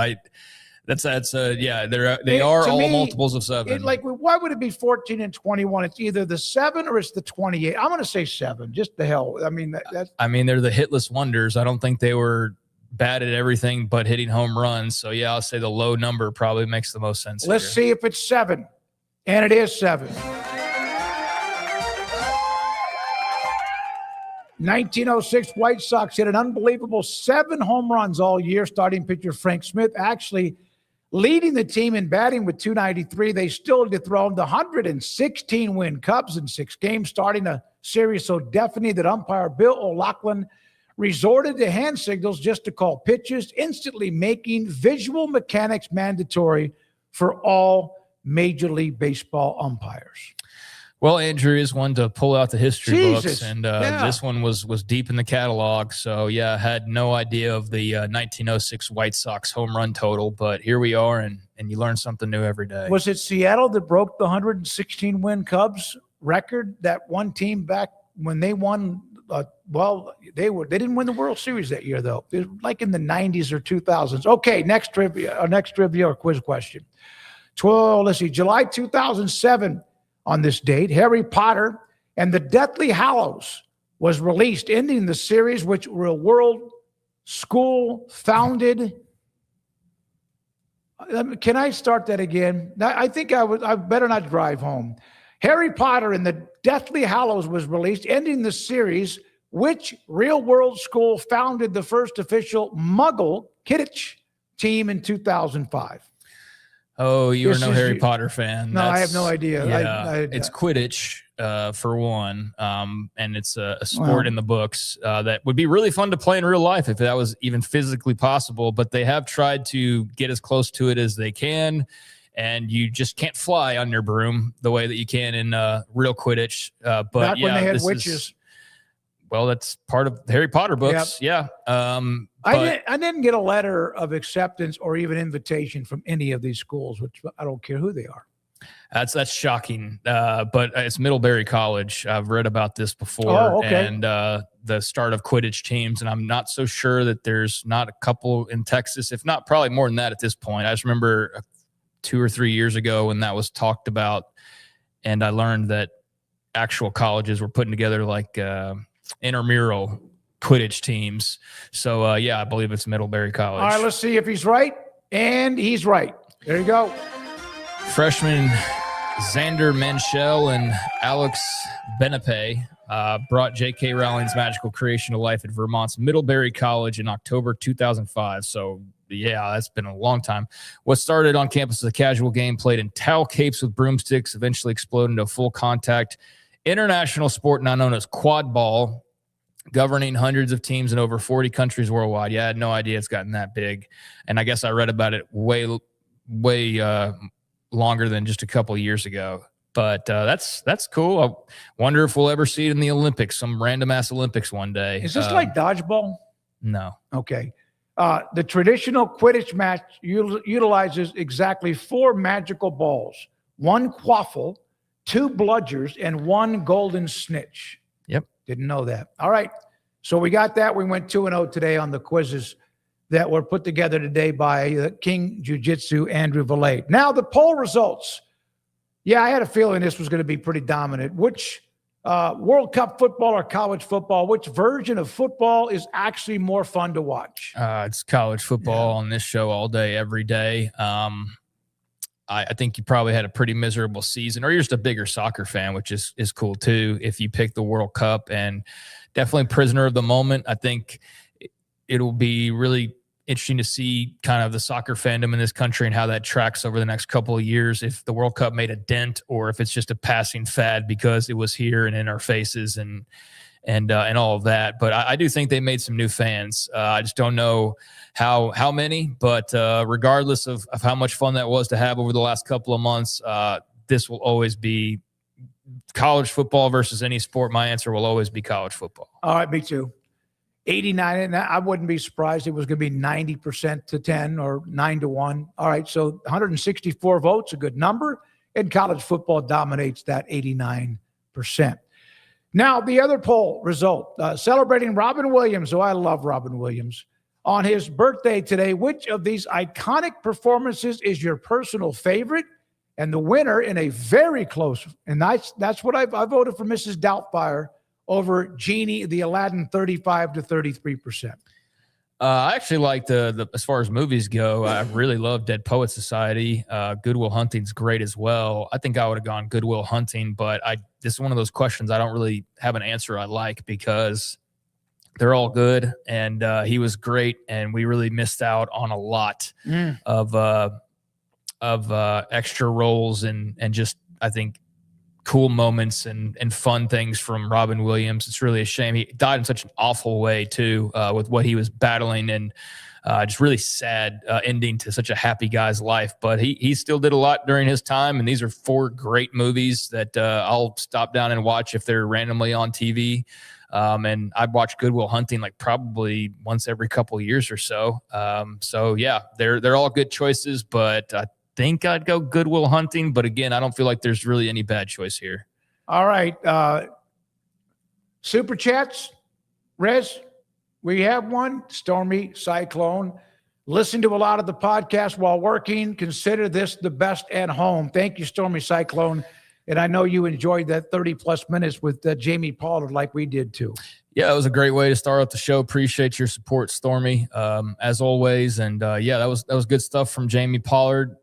They are all multiples of 7. Why would it be 14 and 21? It's either the 7 or it's the 28. I'm going to say 7. Just the hell. I mean, they're the hitless wonders. I don't think they were bad at everything but hitting home runs. So yeah, I'll say the low number probably makes the most sense. Let's see if it's 7, and it is 7. 1906 White Sox hit an unbelievable 7 home runs all year. Starting pitcher Frank Smith actually leading the team in batting with .293. They still dethroned the 116-win Cubs in 6 games, starting a series so deafening that umpire Bill O'Loughlin resorted to hand signals just to call pitches, instantly making visual mechanics mandatory for all Major League Baseball umpires. Well, Andrew is one to pull out the history Jesus. books, and this one was deep in the catalog. So, yeah, I had no idea of the 1906 White Sox home run total, but here we are, and you learn something new every day. Was it Seattle that broke the 116-win Cubs record? That one team back when they won. They didn't win the World Series that year, though. It was like in the 90s or 2000s. Okay, next trivia or quiz question. Let's see, July 2007. On this date, Harry Potter and the Deathly Hallows was released, ending the series, which Real World School founded. Can I start that again? I think I better not drive home. Harry Potter and the Deathly Hallows was released, ending the series, which Real World School founded the first official Muggle Quidditch team in 2005. Oh, you are no Harry Potter fan. No, I have no idea. Yeah, it's Quidditch for one, and it's a sport in the books that would be really fun to play in real life if that was even physically possible. But they have tried to get as close to it as they can, and you just can't fly on your broom the way that you can in real Quidditch. But not when they had witches. Well, that's part of the Harry Potter books. Yep. Yeah. I didn't get a letter of acceptance or even invitation from any of these schools, which I don't care who they are. That's shocking. But it's Middlebury College. I've read about this before. Oh, okay. And the start of Quidditch teams. And I'm not so sure that there's not a couple in Texas, if not probably more than that at this point. I just remember 2 or 3 years ago when that was talked about. And I learned that actual colleges were putting together like intramural Quidditch teams. So, I believe it's Middlebury College. All right, let's see if he's right. And he's right. There you go. Freshman Xander Manchel and Alex Benepe brought J.K. Rowling's magical creation to life at Vermont's Middlebury College in October 2005. So, yeah, that's been a long time. What started on campus as a casual game played in towel capes with broomsticks eventually exploded into a full contact international sport now known as quad ball, governing hundreds of teams in over 40 countries worldwide. Yeah, I had no idea it's gotten that big. And I guess I read about it way longer than just a couple of years ago. But that's cool. I wonder if we'll ever see it in the Olympics, some random ass Olympics one day. Is this like dodgeball? No. Okay. The traditional Quidditch match utilizes exactly 4 magical balls, 1 quaffle, 2 bludgers, and 1 golden snitch. Yep. Didn't know that. All right. So we got that. We went 2-0 today on the quizzes that were put together today by King Jiu-Jitsu Andrew Valet. Now the poll results. Yeah, I had a feeling this was going to be pretty dominant. Which World Cup football or college football, which version of football is actually more fun to watch? It's college football on this show all day, every day. I think you probably had a pretty miserable season, or you're just a bigger soccer fan, which is cool too. If you pick the World Cup, and definitely prisoner of the moment. I think it'll be really interesting to see kind of the soccer fandom in this country and how that tracks over the next couple of years. If the World Cup made a dent, or if it's just a passing fad because it was here and in our faces and all of that. But I do think they made some new fans. I just don't know how many, but regardless of how much fun that was to have over the last couple of months, this will always be college football versus any sport, my answer will always be college football. All right, me too. 89, and I wouldn't be surprised it was going to be 90% to 10 or 9-1. All right, so 164 votes, a good number, and college football dominates that 89%. Now, the other poll result, celebrating Robin Williams. Oh, I love Robin Williams. On his birthday today, which of these iconic performances is your personal favorite? And the winner in a very close, and that's what I voted for Mrs. Doubtfire over Genie, the Aladdin, 35 to 33%. I actually like the as far as movies go, I really love Dead Poet Society. Good Will Hunting's great as well. I think I would have gone Good Will Hunting, but this is one of those questions I don't really have an answer I like because they're all good, and he was great, and we really missed out on a lot of extra roles and just, I think, cool moments and fun things from Robin Williams. It's really a shame. He died in such an awful way too, with what he was battling, and just really sad ending to such a happy guy's life. But he still did a lot during his time, and these are 4 great movies that I'll stop down and watch if they're randomly on TV. And I'd watch Good Will Hunting like probably once every couple of years or so. So yeah, they're all good choices, but I think I'd go Good Will Hunting. But again, I don't feel like there's really any bad choice here. All right. Super chats. Rez, we have one. Stormy Cyclone. Listen to a lot of the podcast while working. Consider this the best at home. Thank you, Stormy Cyclone. And I know you enjoyed that 30-plus minutes with Jamie Pollard like we did too. Yeah, it was a great way to start out the show. Appreciate your support, Stormy, as always. And yeah, that was good stuff from Jamie Pollard.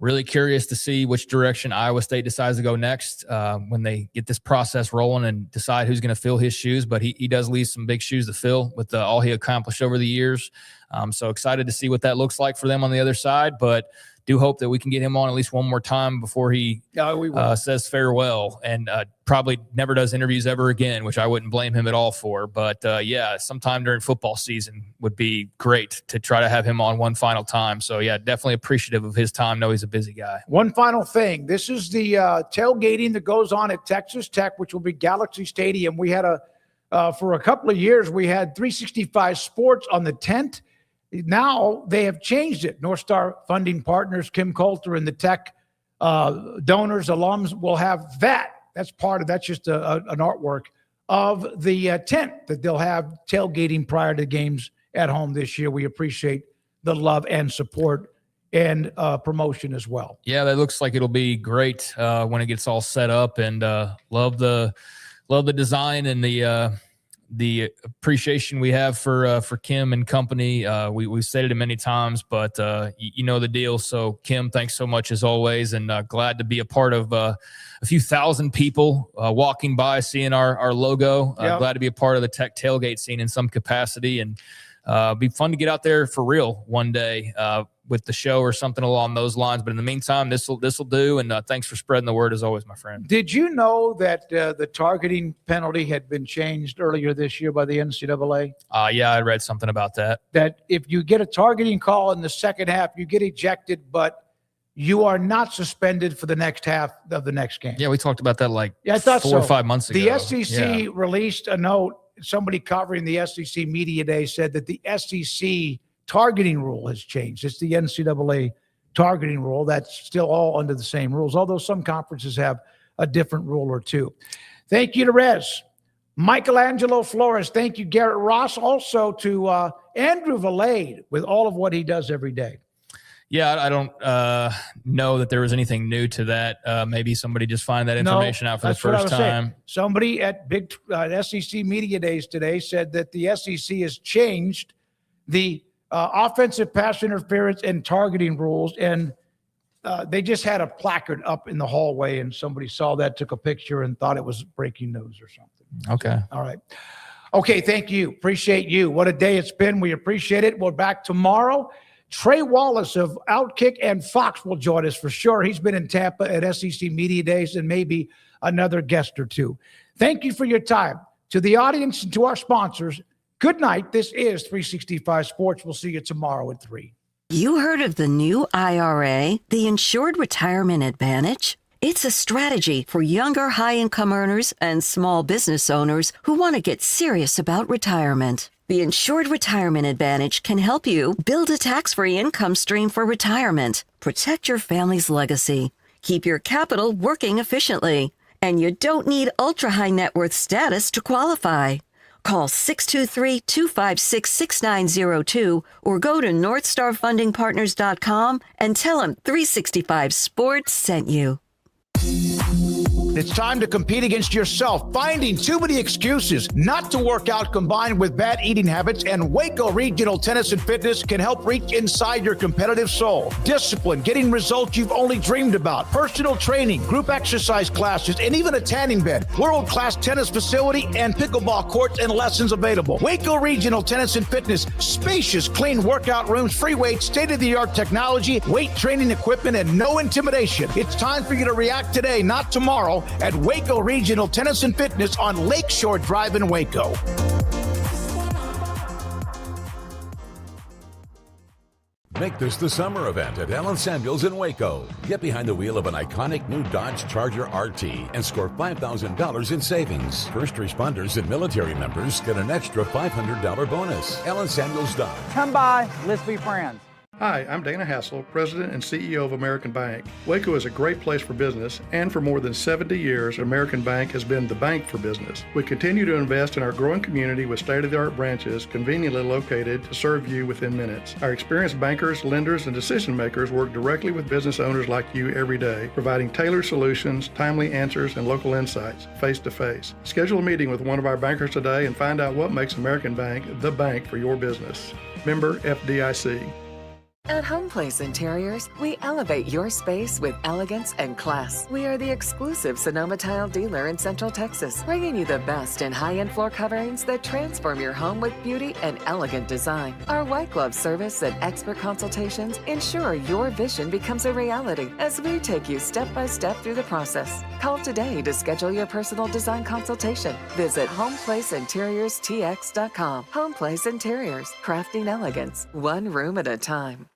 Really curious to see which direction Iowa State decides to go next when they get this process rolling and decide who's going to fill his shoes. But he does leave some big shoes to fill with all he accomplished over the years. So excited to see what that looks like for them on the other side. But do hope that we can get him on at least one more time before he says farewell, and probably never does interviews ever again, which I wouldn't blame him at all for. But yeah, sometime during football season would be great to try to have him on one final time. So yeah, definitely appreciative of his time. Know he's a busy guy. One final thing. This is the tailgating that goes on at Texas Tech, which will be Galaxy Stadium. We had for a couple of years, we had 365 Sports on the tent. Now they have changed it. North Star funding partners, Kim Coulter and the Tech donors, alums will have that. That's just an artwork of the tent that they'll have tailgating prior to games at home this year. We appreciate the love and support and promotion as well. Yeah, that looks like it'll be great when it gets all set up, and love the design and the appreciation we have for Kim and company. We've said it many times, but you know the deal. So Kim, thanks so much as always, and glad to be a part of a few thousand people walking by, seeing our logo. Glad to be a part of the Tech tailgate scene in some capacity, and be fun to get out there for real one day with the show or something along those lines. But in the meantime, this will do. And thanks for spreading the word as always, my friend. Did you know that the targeting penalty had been changed earlier this year by the NCAA? Yeah, I read something about that. That if you get a targeting call in the second half, you get ejected, but you are not suspended for the next half of the next game. Yeah, we talked about that I thought 4 or 5 months ago. The SEC released a note. Somebody covering the SEC Media Day said that the SEC targeting rule has changed. It's the NCAA targeting rule. That's still all under the same rules, although some conferences have a different rule or two. Thank you to Rez. Michelangelo Flores. Thank you, Garrett Ross. Also to Andrew Valade with all of what he does every day. Yeah, I don't know that there was anything new to that. Maybe somebody just find that information out for the first time. Somebody at big SEC Media Days today said that the SEC has changed the offensive pass interference and targeting rules, and they just had a placard up in the hallway, and somebody saw that, took a picture, and thought it was breaking news or something. Okay. All right. Okay, thank you. Appreciate you. What a day it's been. We appreciate it. We're back tomorrow. Trey Wallace of Outkick and Fox will join us for sure. He's been in Tampa at SEC Media Days, and maybe another guest or two. Thank you for your time. To the audience and to our sponsors, good night. This is 365 Sports. We'll see you tomorrow at 3. You heard of the new IRA, the Insured Retirement Advantage? It's a strategy for younger high-income earners and small business owners who want to get serious about retirement. The Insured Retirement Advantage can help you build a tax-free income stream for retirement, protect your family's legacy, keep your capital working efficiently, and you don't need ultra-high net worth status to qualify. Call 623-256-6902 or go to northstarfundingpartners.com and tell them 365 Sports sent you. It's time to compete against yourself, finding too many excuses not to work out combined with bad eating habits, and Waco Regional Tennis and Fitness can help reach inside your competitive soul. Discipline, getting results you've only dreamed about, personal training, group exercise classes, and even a tanning bed, world-class tennis facility, and pickleball courts and lessons available. Waco Regional Tennis and Fitness, spacious, clean workout rooms, free weights, state-of-the-art technology, weight training equipment, and no intimidation. It's time for you to react today, not tomorrow, at Waco Regional Tennis and Fitness on Lakeshore Drive in Waco. Make this the summer event at Allen Samuels in Waco. Get behind the wheel of an iconic new Dodge Charger RT and score $5,000 in savings. First responders and military members get an extra $500 bonus. Allen Samuels Dodge. Come by, let's be friends. Hi, I'm Dana Hassel, President and CEO of American Bank. Waco is a great place for business, and for more than 70 years, American Bank has been the bank for business. We continue to invest in our growing community with state-of-the-art branches conveniently located to serve you within minutes. Our experienced bankers, lenders, and decision makers work directly with business owners like you every day, providing tailored solutions, timely answers, and local insights, face-to-face. Schedule a meeting with one of our bankers today and find out what makes American Bank the bank for your business. Member FDIC. At Home Place Interiors, we elevate your space with elegance and class. We are the exclusive Sonoma tile dealer in Central Texas, bringing you the best in high-end floor coverings that transform your home with beauty and elegant design. Our white glove service and expert consultations ensure your vision becomes a reality as we take you step by step through the process. Call today to schedule your personal design consultation. Visit HomeplaceInteriorsTX.com. Home Place Interiors, crafting elegance, one room at a time.